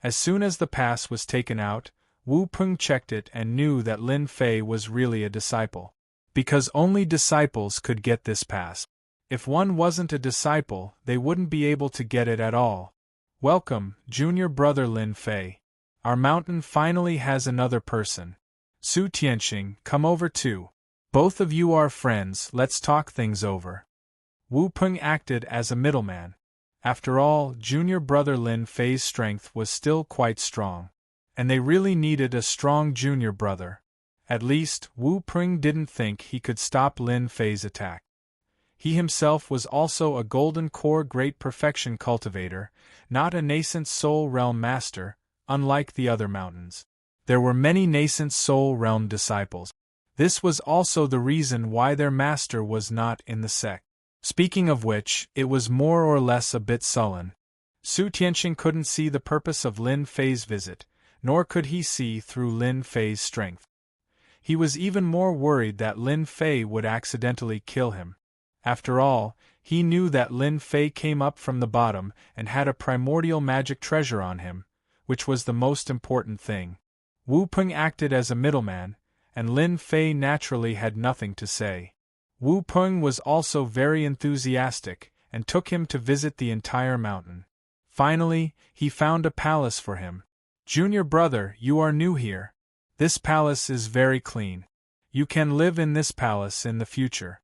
A: As soon as the pass was taken out, Wu Peng checked it and knew that Lin Fei was really a disciple. Because only disciples could get this pass. If one wasn't a disciple, they wouldn't be able to get it at all. Welcome, junior brother Lin Fei. Our mountain finally has another person. Su Tianqing, come over too. Both of you are friends, let's talk things over. Wu Peng acted as a middleman. After all, junior brother Lin Fei's strength was still quite strong. And they really needed a strong junior brother. At least, Wu Peng didn't think he could stop Lin Fei's attack. He himself was also a golden core great perfection cultivator, not a nascent soul realm master, unlike the other mountains. There were many nascent soul realm disciples. This was also the reason why their master was not in the sect. Speaking of which, it was more or less a bit sullen. Su Tianqing couldn't see the purpose of Lin Fei's visit, nor could he see through Lin Fei's strength. He was even more worried that Lin Fei would accidentally kill him. After all, he knew that Lin Fei came up from the bottom and had a primordial magic treasure on him, which was the most important thing. Wu Peng acted as a middleman, and Lin Fei naturally had nothing to say. Wu Peng was also very enthusiastic, and took him to visit the entire mountain. Finally, he found a palace for him. Junior brother, you are new here. This palace is very clean. You can live in this palace in the future.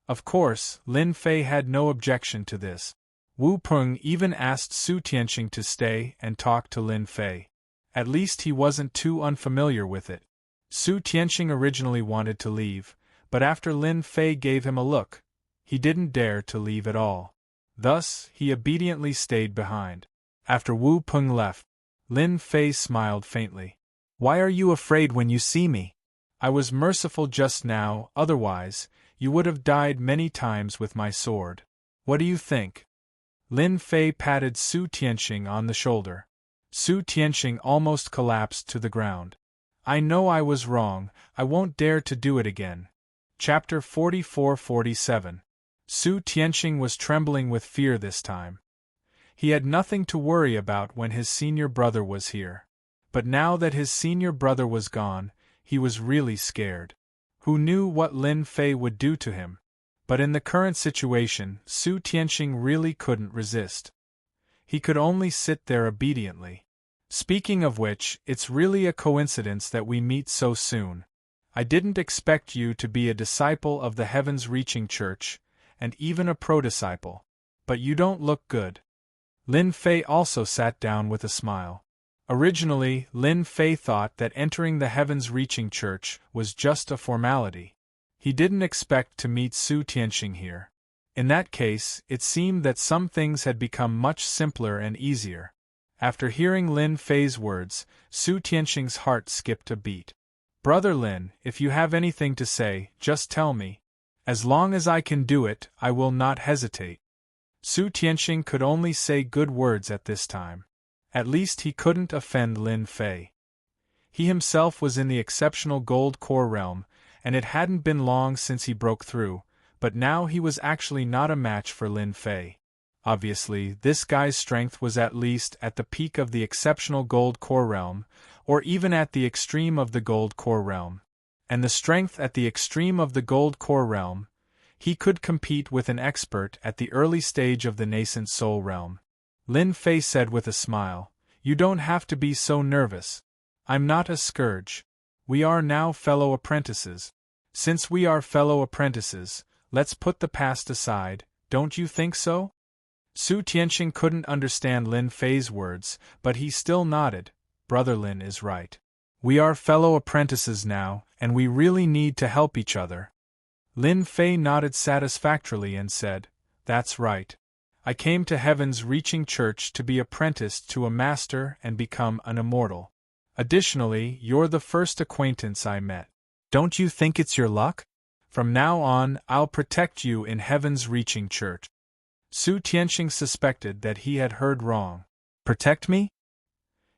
A: Of course, Lin Fei had no objection to this. Wu Peng even asked Su Tianqing to stay and talk to Lin Fei. At least he wasn't too unfamiliar with it. Su Tianqing originally wanted to leave, but after Lin Fei gave him a look, he didn't dare to leave at all. Thus, he obediently stayed behind. After Wu Peng left, Lin Fei smiled faintly. Why are you afraid when you see me? I was merciful just now, otherwise, you would have died many times with my sword. What do you think? Lin Fei patted Su Tianqing on the shoulder. Su Tianqing almost collapsed to the ground. I know I was wrong, I won't dare to do it again. Chapter 44-47. Su Tianqing was trembling with fear this time. He had nothing to worry about when his senior brother was here. But now that his senior brother was gone, he was really scared. Who knew what Lin Fei would do to him? But in the current situation, Su Tianqing really couldn't resist. He could only sit there obediently. Speaking of which, it's really a coincidence that we meet so soon. I didn't expect you to be a disciple of the heavens-reaching church, and even a pro-disciple. But you don't look good. Lin Fei also sat down with a smile. Originally, Lin Fei thought that entering the heavens-reaching church was just a formality. He didn't expect to meet Su Tianxing here. In that case, it seemed that some things had become much simpler and easier. After hearing Lin Fei's words, Su Tianxing's heart skipped a beat. Brother Lin, if you have anything to say, just tell me. As long as I can do it, I will not hesitate. Su Tianxing could only say good words at this time. At least he couldn't offend Lin Fei. He himself was in the exceptional gold core realm, and it hadn't been long since he broke through, but now he was actually not a match for Lin Fei. Obviously, this guy's strength was at least at the peak of the exceptional gold core realm, or even at the extreme of the gold core realm. And the strength at the extreme of the gold core realm, he could compete with an expert at the early stage of the nascent soul realm. Lin Fei said with a smile, "You don't have to be so nervous. I'm not a scourge. We are now fellow apprentices. Since we are fellow apprentices, let's put the past aside, don't you think so?" Su Tianxing couldn't understand Lin Fei's words, but he still nodded. Brother Lin is right. We are fellow apprentices now, and we really need to help each other. Lin Fei nodded satisfactorily and said, "That's right. I came to Heaven's Reaching Church to be apprenticed to a master and become an immortal. Additionally, you're the first acquaintance I met. Don't you think it's your luck? From now on, I'll protect you in Heaven's Reaching Church." Su Tianxing suspected that he had heard wrong. Protect me?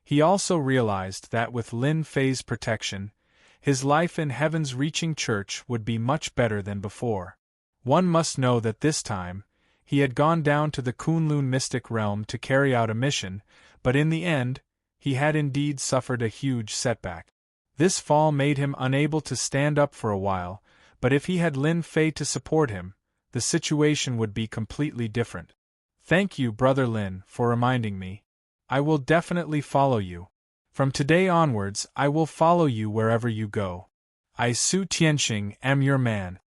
A: He also realized that with Lin Fei's protection, his life in Heaven's Reaching Church would be much better than before. One must know that this time, he had gone down to the Kunlun mystic realm to carry out a mission, but in the end, he had indeed suffered a huge setback. This fall made him unable to stand up for a while, but if he had Lin Fei to support him, the situation would be completely different. Thank you, Brother Lin, for reminding me. I will definitely follow you. From today onwards, I will follow you wherever you go. I, Su Tianxing, am your man.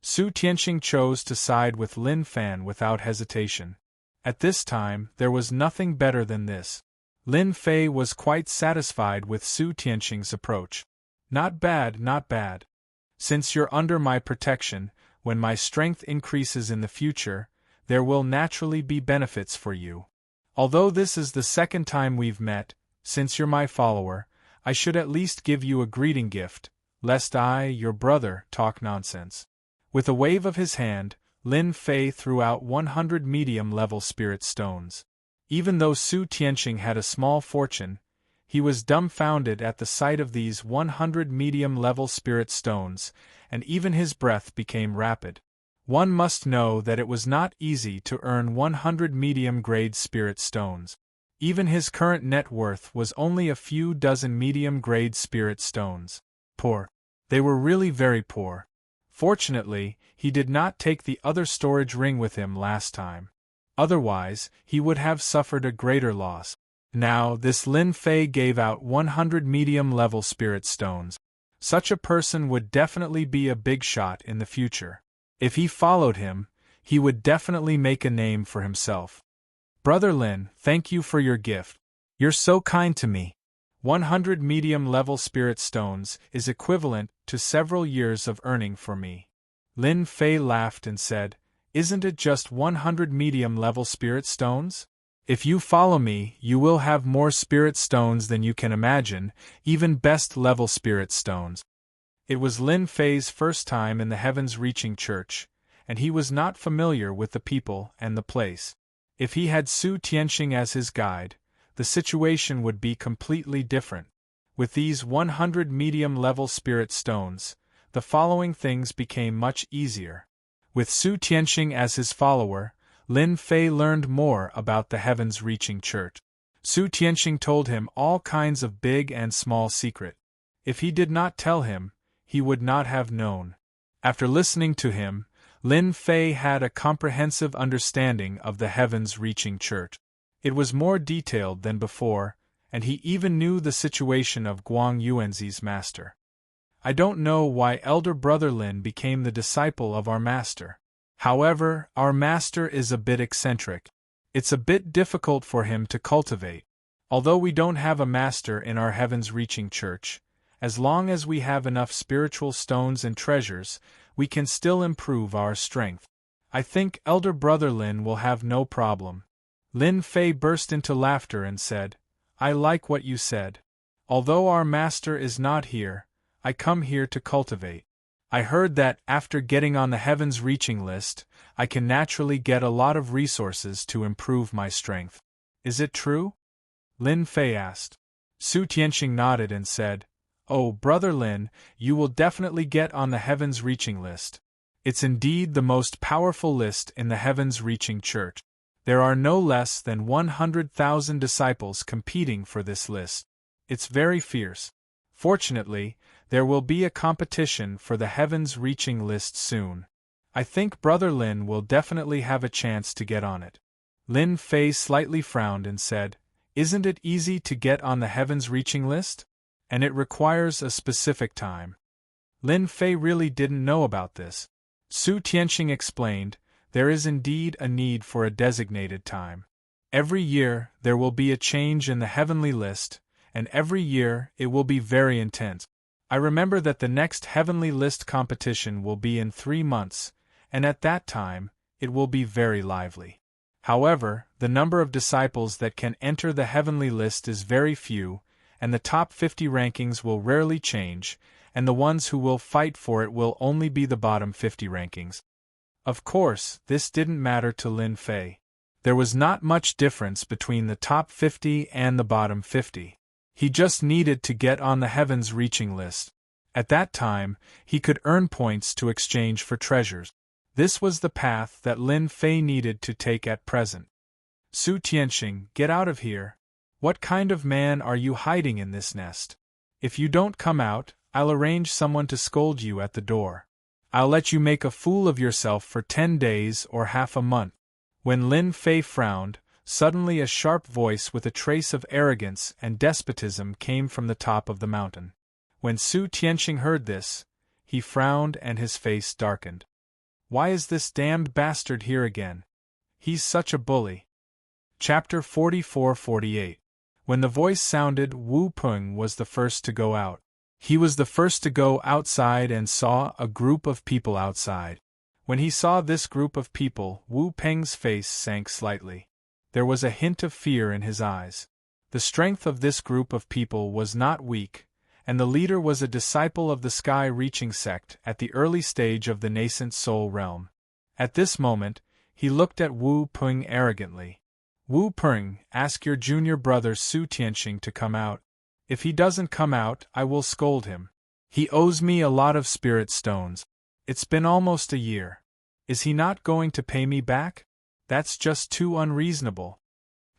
A: Su Tianxing chose to side with Lin Fan without hesitation. At this time, there was nothing better than this. Lin Fei was quite satisfied with Su Tianxing's approach. Not bad, not bad. Since you're under my protection, when my strength increases in the future, there will naturally be benefits for you. Although this is the second time we've met, since you're my follower, I should at least give you a greeting gift, lest I, your brother, talk nonsense. With a wave of his hand, Lin Fei threw out 100 medium-level spirit stones. Even though Su Tianxing had a small fortune, he was dumbfounded at the sight of these 100 medium-level spirit stones, and even his breath became rapid. One must know that it was not easy to earn 100 medium-grade spirit stones. Even his current net worth was only a few dozen medium-grade spirit stones. Poor. They were really very poor. Fortunately, he did not take the other storage ring with him last time. Otherwise, he would have suffered a greater loss. Now, this Lin Fei gave out 100 medium-level spirit stones. Such a person would definitely be a big shot in the future. If he followed him, he would definitely make a name for himself. Brother Lin, thank you for your gift. You're so kind to me. 100 medium-level spirit stones is equivalent to several years of earning for me. Lin Fei laughed and said, "Isn't it just 100 medium-level spirit stones? If you follow me, you will have more spirit stones than you can imagine, even best-level spirit stones." It was Lin Fei's first time in the heavens-reaching church, and he was not familiar with the people and the place. If he had Su Tianxing as his guide, the situation would be completely different. With these 100 medium-level spirit stones, the following things became much easier. With Su Tianxing as his follower, Lin Fei learned more about the heavens-reaching church. Su Tianxing told him all kinds of big and small secrets. If he did not tell him, he would not have known. After listening to him, Lin Fei had a comprehensive understanding of the heavens-reaching church. It was more detailed than before, and he even knew the situation of Guang Yuanzi's master. I don't know why Elder Brother Lin became the disciple of our master. However, our master is a bit eccentric. It's a bit difficult for him to cultivate. Although we don't have a master in our heavens-reaching church, as long as we have enough spiritual stones and treasures, we can still improve our strength. I think Elder Brother Lin will have no problem. Lin Fei burst into laughter and said, I like what you said. Although our master is not here, I come here to cultivate. I heard that, after getting on the heavens reaching list, I can naturally get a lot of resources to improve my strength. Is it true? Lin Fei asked. Su Tianxing nodded and said, Oh, Brother Lin, you will definitely get on the heavens reaching list. It's indeed the most powerful list in the heavens reaching church. There are no less than 100,000 disciples competing for this list. It's very fierce. Fortunately, there will be a competition for the heavens reaching list soon. I think Brother Lin will definitely have a chance to get on it. Lin Fei slightly frowned and said, Isn't it easy to get on the heavens reaching list? And it requires a specific time. Lin Fei really didn't know about this. Su Tianxing explained, There is indeed a need for a designated time. Every year there will be a change in the heavenly list, and every year it will be very intense. I remember that the next heavenly list competition will be in 3 months, and at that time, it will be very lively. However, the number of disciples that can enter the heavenly list is very few, and the top 50 rankings will rarely change, and the ones who will fight for it will only be the bottom 50 rankings. Of course, this didn't matter to Lin Fei. There was not much difference between the top 50 and the bottom 50. He just needed to get on the heavens reaching list. At that time, he could earn points to exchange for treasures. This was the path that Lin Fei needed to take at present. Su Tianxing, get out of here. What kind of man are you hiding in this nest? If you don't come out, I'll arrange someone to scold you at the door. I'll let you make a fool of yourself for 10 days or half a month. When Lin Fei frowned, suddenly a sharp voice with a trace of arrogance and despotism came from the top of the mountain. When Su Tianxing heard this, he frowned and his face darkened. Why is this damned bastard here again? He's such a bully. Chapter 44-48. When the voice sounded, Wu Peng was the first to go out. He was the first to go outside and saw a group of people outside. When he saw this group of people, Wu Peng's face sank slightly. There was a hint of fear in his eyes. The strength of this group of people was not weak, and the leader was a disciple of the sky-reaching sect at the early stage of the nascent soul realm. At this moment, he looked at Wu Peng arrogantly. Wu Peng, ask your junior brother Su Tianxing to come out. If he doesn't come out, I will scold him. He owes me a lot of spirit stones. It's been almost a year. Is he not going to pay me back? That's just too unreasonable.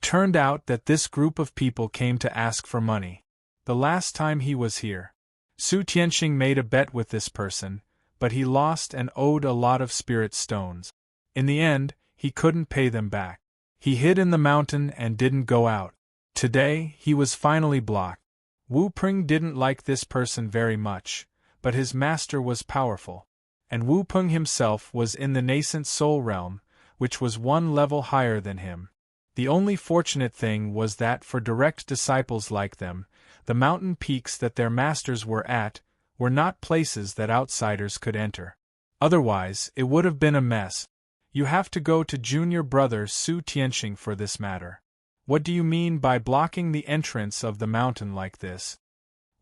A: Turned out that this group of people came to ask for money. The last time he was here, Su Tianxing made a bet with this person, but he lost and owed a lot of spirit stones. In the end, he couldn't pay them back. He hid in the mountain and didn't go out. Today, he was finally blocked. Wu Peng didn't like this person very much, but his master was powerful. And Wu Peng himself was in the nascent soul realm, which was 1 level higher than him. The only fortunate thing was that for direct disciples like them, the mountain peaks that their masters were at were not places that outsiders could enter. Otherwise, it would have been a mess. You have to go to junior brother Su Tianxing for this matter. What do you mean by blocking the entrance of the mountain like this?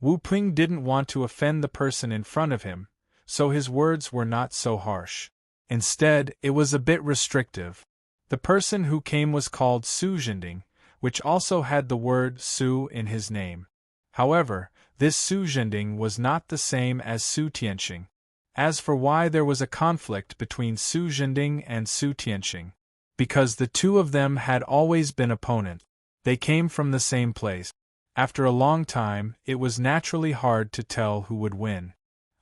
A: Wu Peng didn't want to offend the person in front of him, so his words were not so harsh. Instead, it was a bit restrictive. The person who came was called Su Zhending, which also had the word Su in his name. However, this Su Zhending was not the same as Su Tianxing. As for why there was a conflict between Su Zhending and Su Tianxing, because the two of them had always been opponents. They came from the same place. After a long time, it was naturally hard to tell who would win.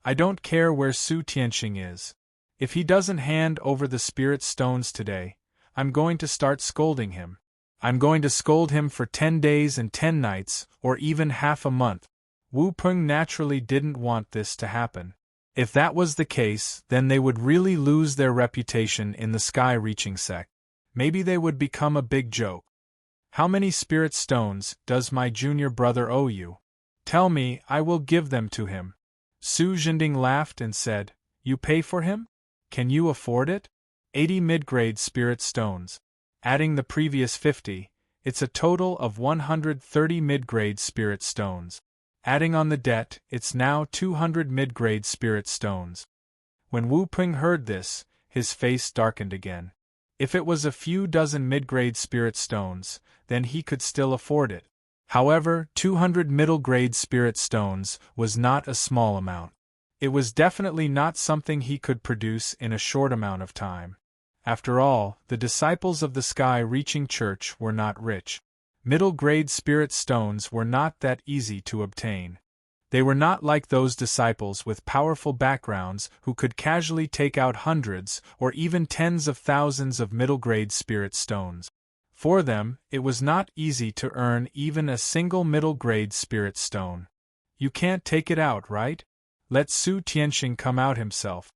A: I don't care where Su Tianxing is. If he doesn't hand over the spirit stones today, I'm going to start scolding him. I'm going to scold him for 10 days and 10 nights, or even half a month. Wu Peng naturally didn't want this to happen. If that was the case, then they would really lose their reputation in the sky-reaching sect. Maybe they would become a big joke. How many spirit stones does my junior brother owe you? Tell me, I will give them to him. Su Jinding laughed and said, You pay for him? Can you afford it? 80 mid-grade spirit stones. Adding the previous 50, it's a total of 130 mid-grade spirit stones. Adding on the debt, it's now 200 mid-grade spirit stones. When Wu Peng heard this, his face darkened again. If it was a few dozen mid-grade spirit stones, then he could still afford it. However, 200 middle-grade spirit stones was not a small amount. It was definitely not something he could produce in a short amount of time. After all, the disciples of the sky-reaching church were not rich. Middle-grade spirit stones were not that easy to obtain. They were not like those disciples with powerful backgrounds who could casually take out hundreds or even tens of thousands of middle-grade spirit stones. For them, it was not easy to earn even a single middle-grade spirit stone. You can't take it out, right? Let Su Tianxing come out himself.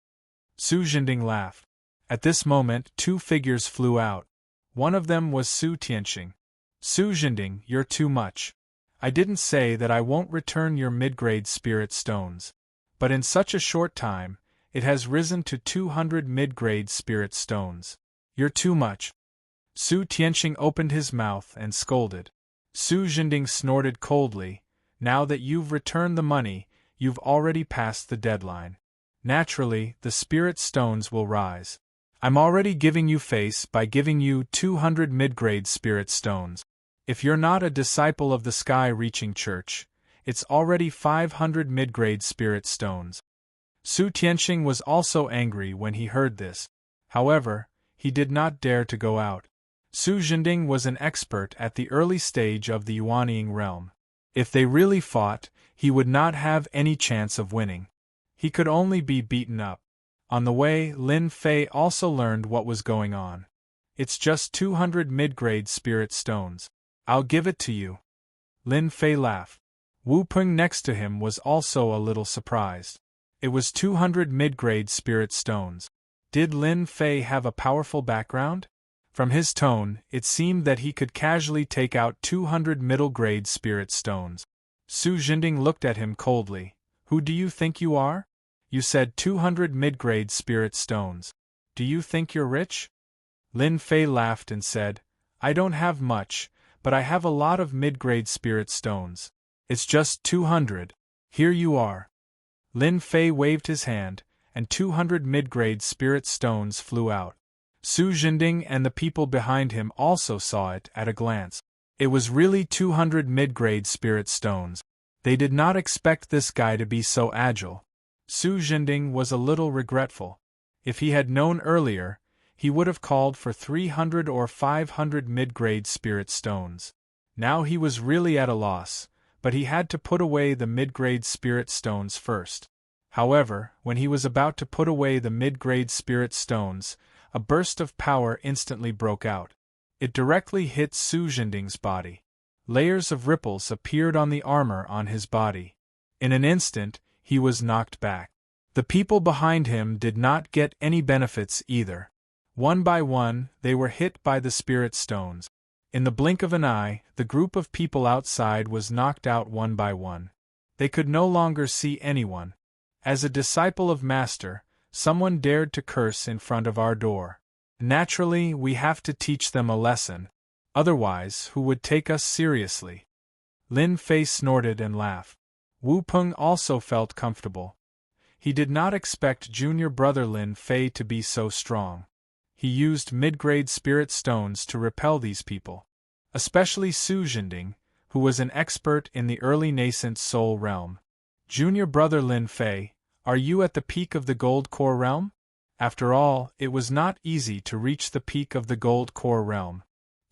A: Su Jinding laughed. At this moment, two figures flew out. One of them was Su Tianxing. Su Jinding, you're too much. I didn't say that I won't return your mid-grade spirit stones. But in such a short time, it has risen to 200 mid-grade spirit stones. You're too much. Su Tianxing opened his mouth and scolded. Su Jinding snorted coldly. Now that you've returned the money, you've already passed the deadline. Naturally, the spirit stones will rise. I'm already giving you face by giving you 200 mid-grade spirit stones. If you're not a disciple of the sky-reaching church, it's already 500 mid-grade spirit stones. Su Tianxing was also angry when he heard this. However, he did not dare to go out. Su Jinding was an expert at the early stage of the Yuanying realm. If they really fought, he would not have any chance of winning. He could only be beaten up. On the way, Lin Fei also learned what was going on. It's just 200 mid-grade spirit stones. I'll give it to you. Lin Fei laughed. Wu Peng next to him was also a little surprised. It was 200 mid-grade spirit stones. Did Lin Fei have a powerful background? From his tone, it seemed that he could casually take out 200 middle-grade spirit stones. Su Jinding looked at him coldly. Who do you think you are? You said 200 mid-grade spirit stones. Do you think you're rich? Lin Fei laughed and said, I don't have much, but I have a lot of mid-grade spirit stones. It's just 200. Here you are. Lin Fei waved his hand, and 200 mid-grade spirit stones flew out. Su Jinding and the people behind him also saw it at a glance. It was really 200 mid-grade spirit stones. They did not expect this guy to be so agile. Su Jinding was a little regretful. If he had known earlier, he would have called for 300 or 500 mid-grade spirit stones. Now he was really at a loss, but he had to put away the mid-grade spirit stones first. However, when he was about to put away the mid-grade spirit stones, a burst of power instantly broke out. It directly hit Su Jinding's body. Layers of ripples appeared on the armor on his body. In an instant, he was knocked back. The people behind him did not get any benefits either. One by one, they were hit by the spirit stones. In the blink of an eye, the group of people outside was knocked out one by one. They could no longer see anyone. As a disciple of Master, someone dared to curse in front of our door. Naturally, we have to teach them a lesson. Otherwise, who would take us seriously? Lin Fei snorted and laughed. Wu Peng also felt comfortable. He did not expect junior brother Lin Fei to be so strong. He used mid-grade spirit stones to repel these people. Especially Su Jinding, who was an expert in the early nascent soul realm. Junior brother Lin Fei, are you at the peak of the gold core realm? After all, it was not easy to reach the peak of the gold core realm.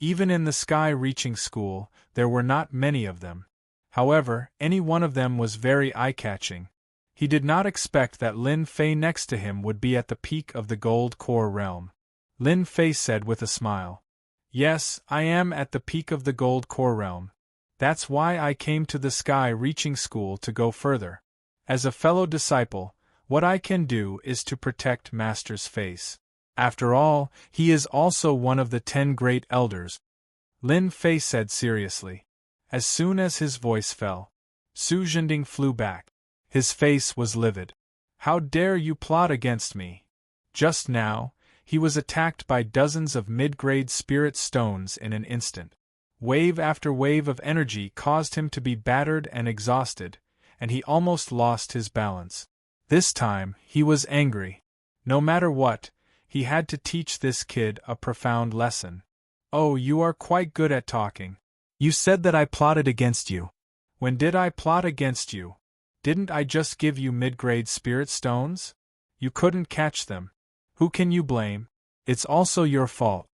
A: Even in the sky-reaching school, there were not many of them. However, any one of them was very eye-catching. He did not expect that Lin Fei next to him would be at the peak of the gold core realm. Lin Fei said with a smile. Yes, I am at the peak of the gold core realm. That's why I came to the sky-reaching school to go further. As a fellow disciple, what I can do is to protect Master's face. After all, he is also one of the 10 great elders," Lin Fei said seriously. As soon as his voice fell, Su Zhending flew back. His face was livid. "How dare you plot against me?" Just now, he was attacked by dozens of mid-grade spirit stones in an instant. Wave after wave of energy caused him to be battered and exhausted, and he almost lost his balance. This time, he was angry. No matter what, he had to teach this kid a profound lesson. "Oh, you are quite good at talking. You said that I plotted against you. When did I plot against you? Didn't I just give you mid-grade spirit stones? You couldn't catch them. Who can you blame? It's also your fault,"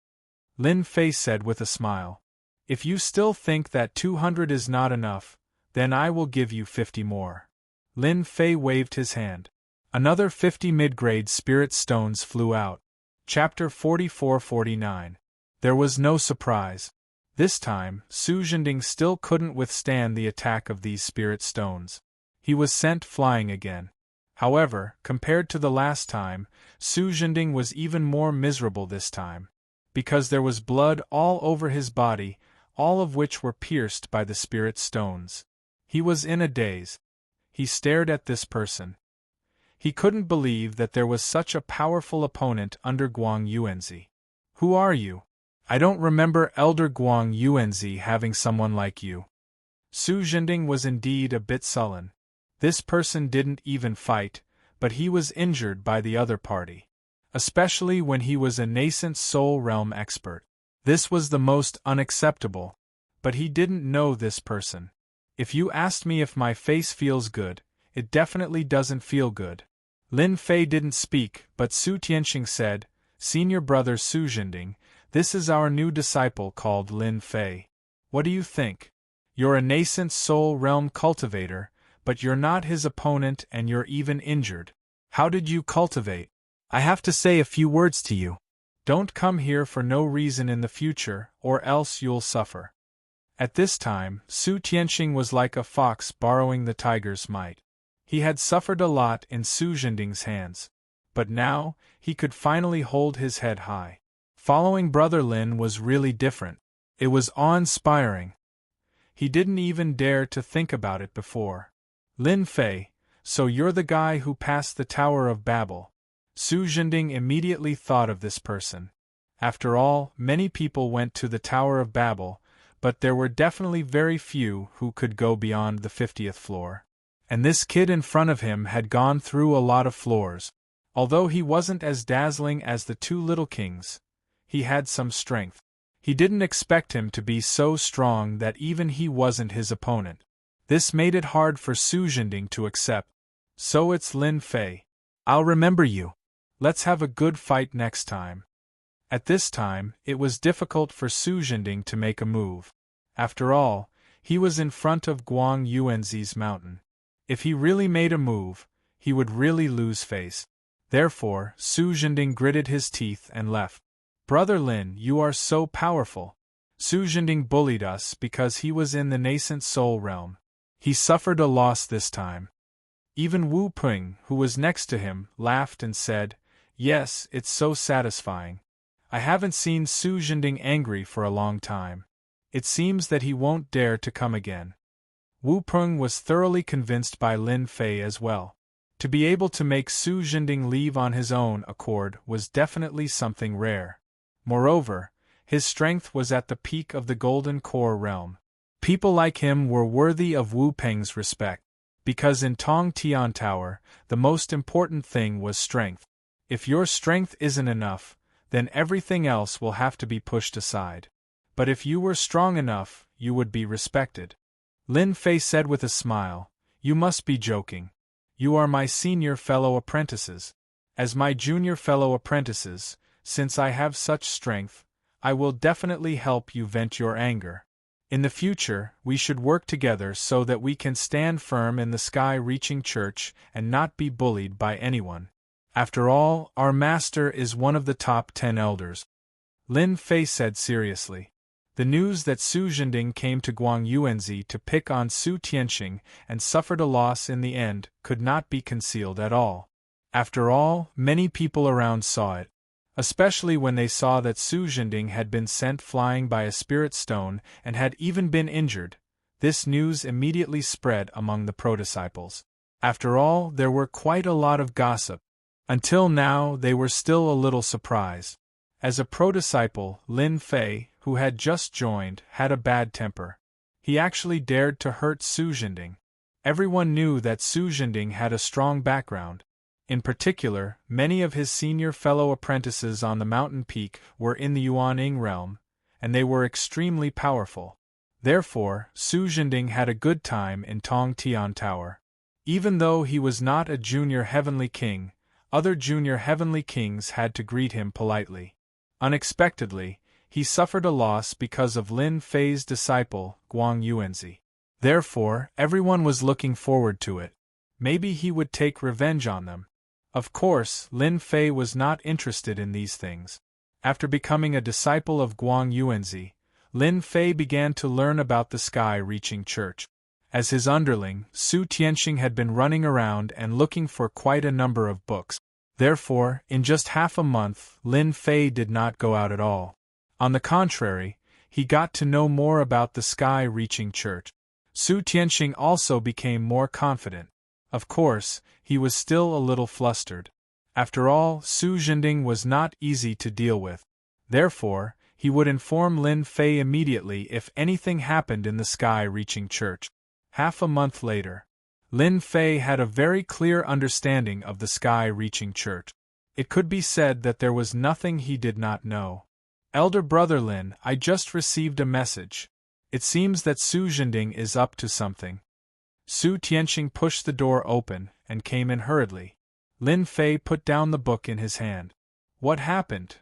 A: Lin Fei said with a smile. "If you still think that 200 is not enough, then I will give you 50 more." Lin Fei waved his hand. Another 50 mid-grade spirit stones flew out. Chapter 44-49. There was no surprise. This time, Su Zhending still couldn't withstand the attack of these spirit stones. He was sent flying again. However, compared to the last time, Su Zhending was even more miserable this time. Because there was blood all over his body, all of which were pierced by the spirit stones. He was in a daze. He stared at this person. He couldn't believe that there was such a powerful opponent under Guang Yuanzi. "Who are you? I don't remember Elder Guang Yuanzi having someone like you." Su Zhending was indeed a bit sullen. This person didn't even fight, but he was injured by the other party. Especially when he was a nascent soul realm expert. This was the most unacceptable. But he didn't know this person. "If you asked me if my face feels good, it definitely doesn't feel good." Lin Fei didn't speak, but Su Tianxing said, "Senior brother Su Zhending, this is our new disciple called Lin Fei. What do you think? You're a nascent soul realm cultivator, but you're not his opponent and you're even injured. How did you cultivate? I have to say a few words to you. Don't come here for no reason in the future, or else you'll suffer." At this time, Su Tianxing was like a fox borrowing the tiger's might. He had suffered a lot in Su Zhending's hands. But now, he could finally hold his head high. Following Brother Lin was really different. It was awe-inspiring. He didn't even dare to think about it before. "Lin Fei, so you're the guy who passed the Tower of Babel." Su Zhending immediately thought of this person. After all, many people went to the Tower of Babel, but there were definitely very few who could go beyond the 50th floor. And this kid in front of him had gone through a lot of floors. Although he wasn't as dazzling as the two little kings, he had some strength. He didn't expect him to be so strong that even he wasn't his opponent. This made it hard for Su Zhending to accept. "So it's Lin Fei. I'll remember you. Let's have a good fight next time." At this time, it was difficult for Su Zhending to make a move. After all, he was in front of Guang Yuanzi's mountain. If he really made a move, he would really lose face. Therefore, Su Zhending gritted his teeth and left. "Brother Lin, you are so powerful. Su Zhending bullied us because he was in the nascent soul realm. He suffered a loss this time." Even Wu Ping, who was next to him, laughed and said, "Yes, it's so satisfying. I haven't seen Su Zhending angry for a long time. It seems that he won't dare to come again." Wu Ping was thoroughly convinced by Lin Fei as well. To be able to make Su Zhending leave on his own accord was definitely something rare. Moreover, his strength was at the peak of the Golden Core realm. People like him were worthy of Wu Ping's respect. Because in Tong Tian Tower, the most important thing was strength. If your strength isn't enough, then everything else will have to be pushed aside. But if you were strong enough, you would be respected. Lin Fei said with a smile, "You must be joking. You are my senior fellow apprentices. As my junior fellow apprentices, since I have such strength, I will definitely help you vent your anger. In the future, we should work together so that we can stand firm in the sky-reaching church and not be bullied by anyone. After all, our master is one of the top 10 elders." Lin Fei said seriously. The news that Su Zhending came to Guangyuanzi to pick on Su Tianqing and suffered a loss in the end could not be concealed at all. After all, many people around saw it, especially when they saw that Su Zhending had been sent flying by a spirit stone and had even been injured. This news immediately spread among the pro-disciples. After all, there were quite a lot of gossip. Until now, they were still a little surprised. As a pro-disciple, Lin Fei, who had just joined, had a bad temper. He actually dared to hurt Su Zhending. Everyone knew that Su Zhending had a strong background. In particular, many of his senior fellow apprentices on the mountain peak were in the Yuaning realm, and they were extremely powerful. Therefore, Su Zhending had a good time in Tong Tian Tower. Even though he was not a junior heavenly king, other junior heavenly kings had to greet him politely. Unexpectedly, he suffered a loss because of Lin Fei's disciple, Guangyuanzi. Therefore, everyone was looking forward to it. Maybe he would take revenge on them. Of course, Lin Fei was not interested in these things. After becoming a disciple of Guangyuanzi, Lin Fei began to learn about the sky-reaching church. As his underling, Su Tianqing had been running around and looking for quite a number of books. Therefore, in just half a month, Lin Fei did not go out at all. On the contrary, he got to know more about the sky-reaching church. Su Tianqing also became more confident. Of course, he was still a little flustered. After all, Su Zhending was not easy to deal with. Therefore, he would inform Lin Fei immediately if anything happened in the sky-reaching church. Half a month later, Lin Fei had a very clear understanding of the sky-reaching church. It could be said that there was nothing he did not know. Elder brother Lin, I just received a message. It seems that Su Zhending is up to something. Su Tianqing pushed the door open and came in hurriedly. Lin Fei put down the book in his hand. What happened?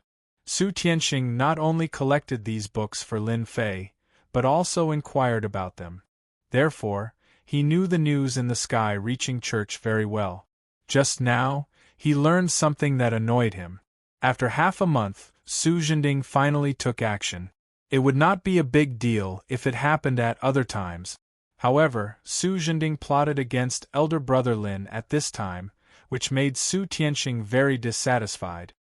A: Su Tianqing not only collected these books for Lin Fei, but also inquired about them. Therefore, he knew the news in the sky-reaching church very well. Just now, he learned something that annoyed him. After half a month, Su Zhending finally took action. It would not be a big deal if it happened at other times. However, Su Zhending plotted against elder brother Lin at this time, which made Su Tianqing very dissatisfied.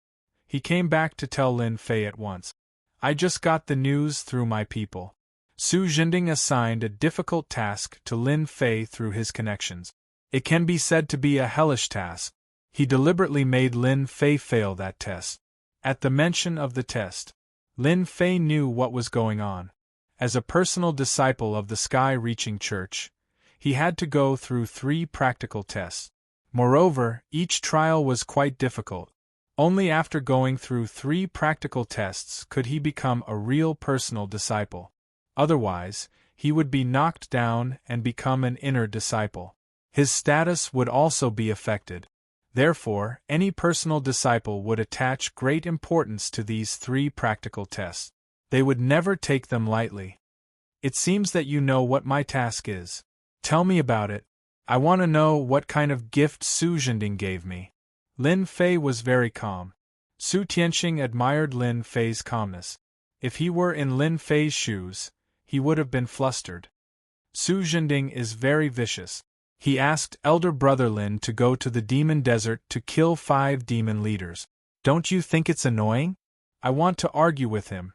A: He came back to tell Lin Fei at once. I just got the news through my people. Su Zhending assigned a difficult task to Lin Fei through his connections. It can be said to be a hellish task. He deliberately made Lin Fei fail that test. At the mention of the test, Lin Fei knew what was going on. As a personal disciple of the sky-reaching church, he had to go through 3 practical tests. Moreover, each trial was quite difficult. Only after going through 3 practical tests could he become a real personal disciple. Otherwise, he would be knocked down and become an inner disciple. His status would also be affected. Therefore, any personal disciple would attach great importance to these 3 practical tests. They would never take them lightly. It seems that you know what my task is. Tell me about it. I want to know what kind of gift Su Zhending gave me. Lin Fei was very calm. Su Tianqing admired Lin Fei's calmness. If he were in Lin Fei's shoes, he would have been flustered. Su Zhending is very vicious. He asked elder brother Lin to go to the demon desert to kill 5 demon leaders. Don't you think it's annoying? I want to argue with him.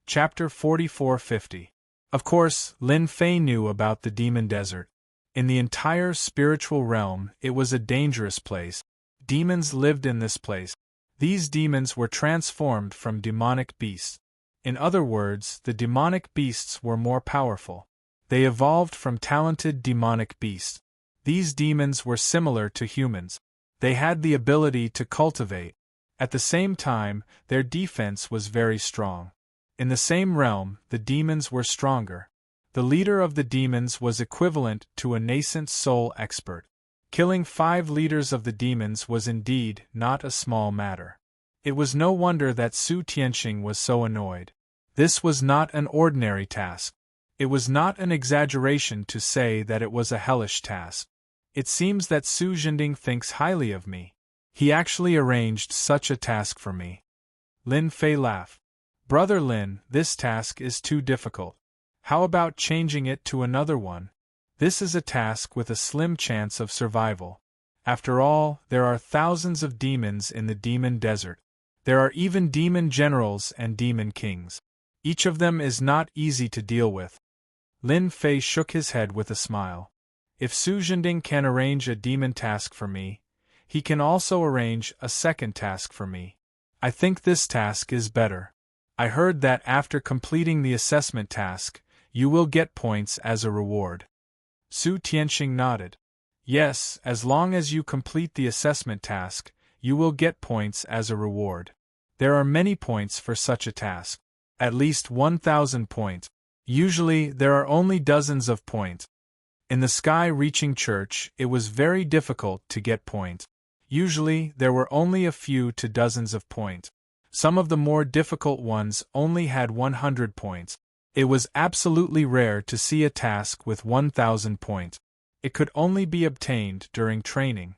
A: Chapter 4450. Of course, Lin Fei knew about the demon desert. In the entire spiritual realm, it was a dangerous place. Demons lived in this place. These demons were transformed from demonic beasts. In other words, the demonic beasts were more powerful. They evolved from talented demonic beasts. These demons were similar to humans. They had the ability to cultivate. At the same time, their defense was very strong. In the same realm, the demons were stronger. The leader of the demons was equivalent to a nascent soul expert. Killing 5 leaders of the demons was indeed not a small matter. It was no wonder that Su Tianqing was so annoyed. This was not an ordinary task. It was not an exaggeration to say that it was a hellish task. It seems that Su Zhending thinks highly of me. He actually arranged such a task for me. Lin Fei laughed. Brother Lin, this task is too difficult. How about changing it to another one? This is a task with a slim chance of survival. After all, there are thousands of demons in the demon desert. There are even demon generals and demon kings. Each of them is not easy to deal with. Lin Fei shook his head with a smile. If Su Zhending can arrange a demon task for me, he can also arrange a second task for me. I think this task is better. I heard that after completing the assessment task, you will get points as a reward. Su Tianxing nodded. Yes, as long as you complete the assessment task, you will get points as a reward. There are many points for such a task. At least 1,000 points. Usually, there are only dozens of points. In the sky-reaching church, it was very difficult to get points. Usually, there were only a few to dozens of points. Some of the more difficult ones only had 100 points. It was absolutely rare to see a task with 1,000 points. It could only be obtained during training.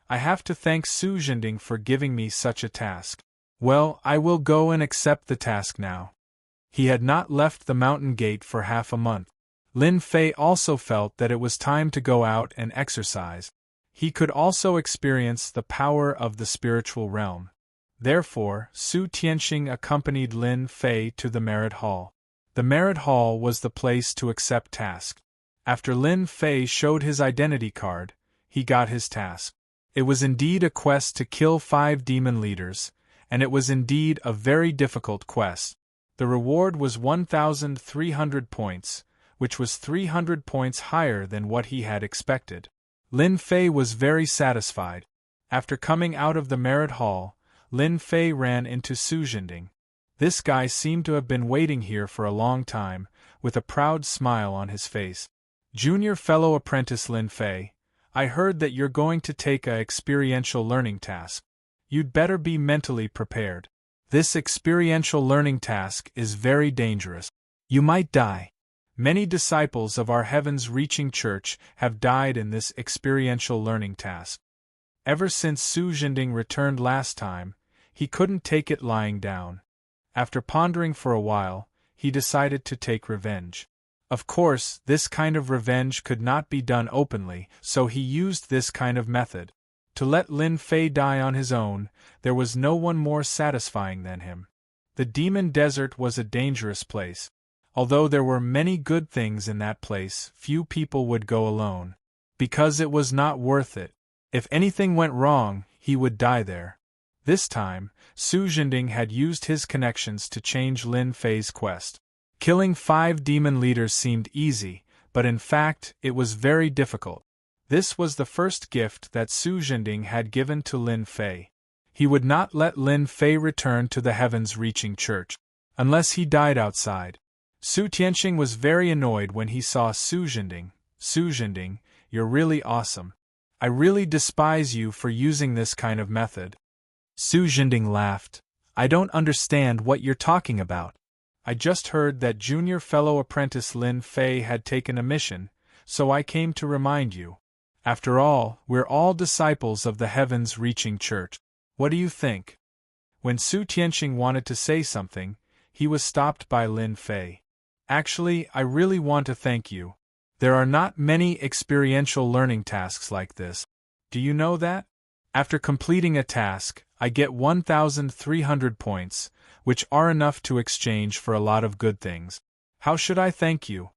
A: I have to thank Su Zhending for giving me such a task. Well, I will go and accept the task now. He had not left the mountain gate for half a month. Lin Fei also felt that it was time to go out and exercise. He could also experience the power of the spiritual realm. Therefore, Su Tianxing accompanied Lin Fei to the Merit Hall. The Merit Hall was the place to accept tasks. After Lin Fei showed his identity card, he got his task. It was indeed a quest to kill 5 demon leaders, and it was indeed a very difficult quest. The reward was 1,300 points, which was 300 points higher than what he had expected. Lin Fei was very satisfied. After coming out of the Merit Hall, Lin Fei ran into Su Zhending. This guy seemed to have been waiting here for a long time, with a proud smile on his face. Junior fellow apprentice Lin Fei, I heard that you're going to take a experiential learning task. You'd better be mentally prepared. This experiential learning task is very dangerous. You might die. Many disciples of our heavens-reaching church have died in this experiential learning task. Ever since Su Zhending returned last time, he couldn't take it lying down. After pondering for a while, he decided to take revenge. Of course, this kind of revenge could not be done openly, so he used this kind of method. To let Lin Fei die on his own, there was no one more satisfying than him. The demon desert was a dangerous place. Although there were many good things in that place, few people would go alone. Because it was not worth it. If anything went wrong, he would die there. This time, Su Zhending had used his connections to change Lin Fei's quest. Killing 5 demon leaders seemed easy, but in fact, it was very difficult. This was the first gift that Su Zhending had given to Lin Fei. He would not let Lin Fei return to the heavens-reaching church, unless he died outside. Su Tianxing was very annoyed when he saw Su Zhending. Su Zhending, you're really awesome. I really despise you for using this kind of method. Su Zhending laughed. I don't understand what you're talking about. I just heard that junior fellow apprentice Lin Fei had taken a mission, so I came to remind you. After all, we're all disciples of the heavens-reaching church. What do you think? When Su Tianxing wanted to say something, he was stopped by Lin Fei. Actually, I really want to thank you. There are not many experiential learning tasks like this. Do you know that? After completing a task, I get 1,300 points, which are enough to exchange for a lot of good things. How should I thank you?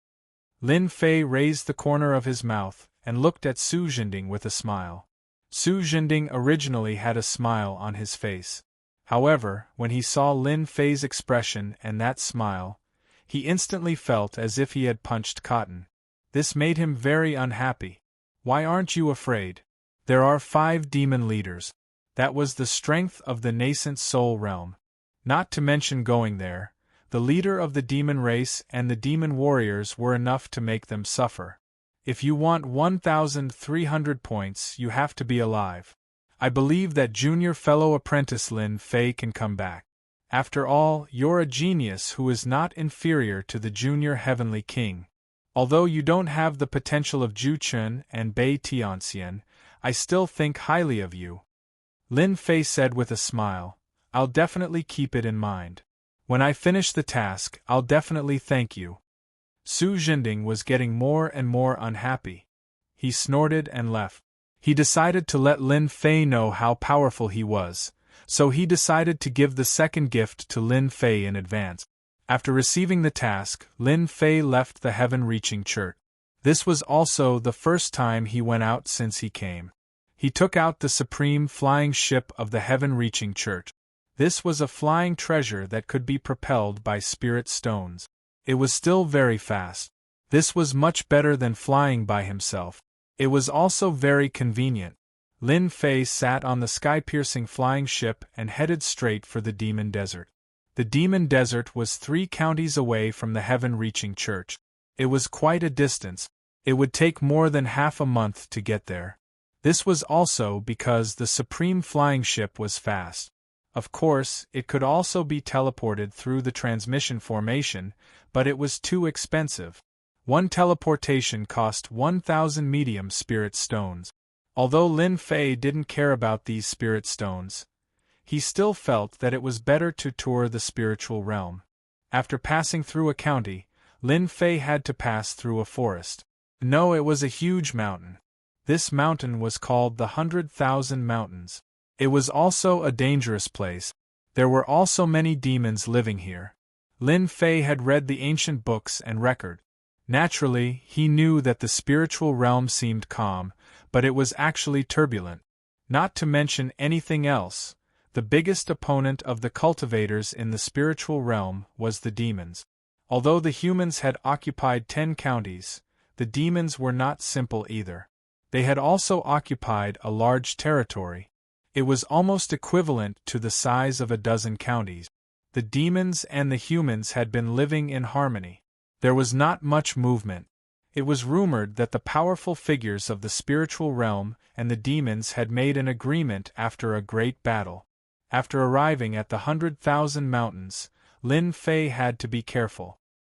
A: Lin Fei raised the corner of his mouth and looked at Su Zhending with a smile. Su Zhending originally had a smile on his face. However, when he saw Lin Fei's expression and that smile, he instantly felt as if he had punched cotton. This made him very unhappy. Why aren't you afraid? There are 5 demon leaders. That was the strength of the nascent soul realm. Not to mention going there, the leader of the demon race and the demon warriors were enough to make them suffer. If you want 1,300 points, you have to be alive. I believe that junior fellow apprentice Lin Fei can come back. After all, you're a genius who is not inferior to the junior heavenly king. Although you don't have the potential of Zhu Chun and Bai Tianxian, I still think highly of you. Lin Fei said with a smile, I'll definitely keep it in mind. When I finish the task, I'll definitely thank you. Su Jinding was getting more and more unhappy. He snorted and left. He decided to let Lin Fei know how powerful he was, so he decided to give the second gift to Lin Fei in advance. After receiving the task, Lin Fei left the heaven-reaching church. This was also the first time he went out since he came. He took out the supreme flying ship of the heaven-reaching church. This was a flying treasure that could be propelled by spirit stones. It was still very fast. This was much better than flying by himself. It was also very convenient. Lin Fei sat on the sky-piercing flying ship and headed straight for the Demon Desert. The Demon Desert was 3 counties away from the heaven-reaching church. It was quite a distance. It would take more than half a month to get there. This was also because the supreme flying ship was fast. Of course, it could also be teleported through the transmission formation, but it was too expensive. One teleportation cost 1,000 medium spirit stones. Although Lin Fei didn't care about these spirit stones, he still felt that it was better to tour the spiritual realm. After passing through a county, Lin Fei had to pass through a forest. No, it was a huge mountain. This mountain was called the 100,000 Mountains. It was also a dangerous place. There were also many demons living here. Lin Fei had read the ancient books and record. Naturally, he knew that the spiritual realm seemed calm, but it was actually turbulent. Not to mention anything else, the biggest opponent of the cultivators in the spiritual realm was the demons. Although the humans had occupied 10 counties, the demons were not simple either. They had also occupied a large territory. It was almost equivalent to the size of a dozen counties. The demons and the humans had been living in harmony. There was not much movement. It was rumored that the powerful figures of the spiritual realm and the demons had made an agreement after a great battle. After arriving at the 100,000 Mountains, Lin Fei had to be careful.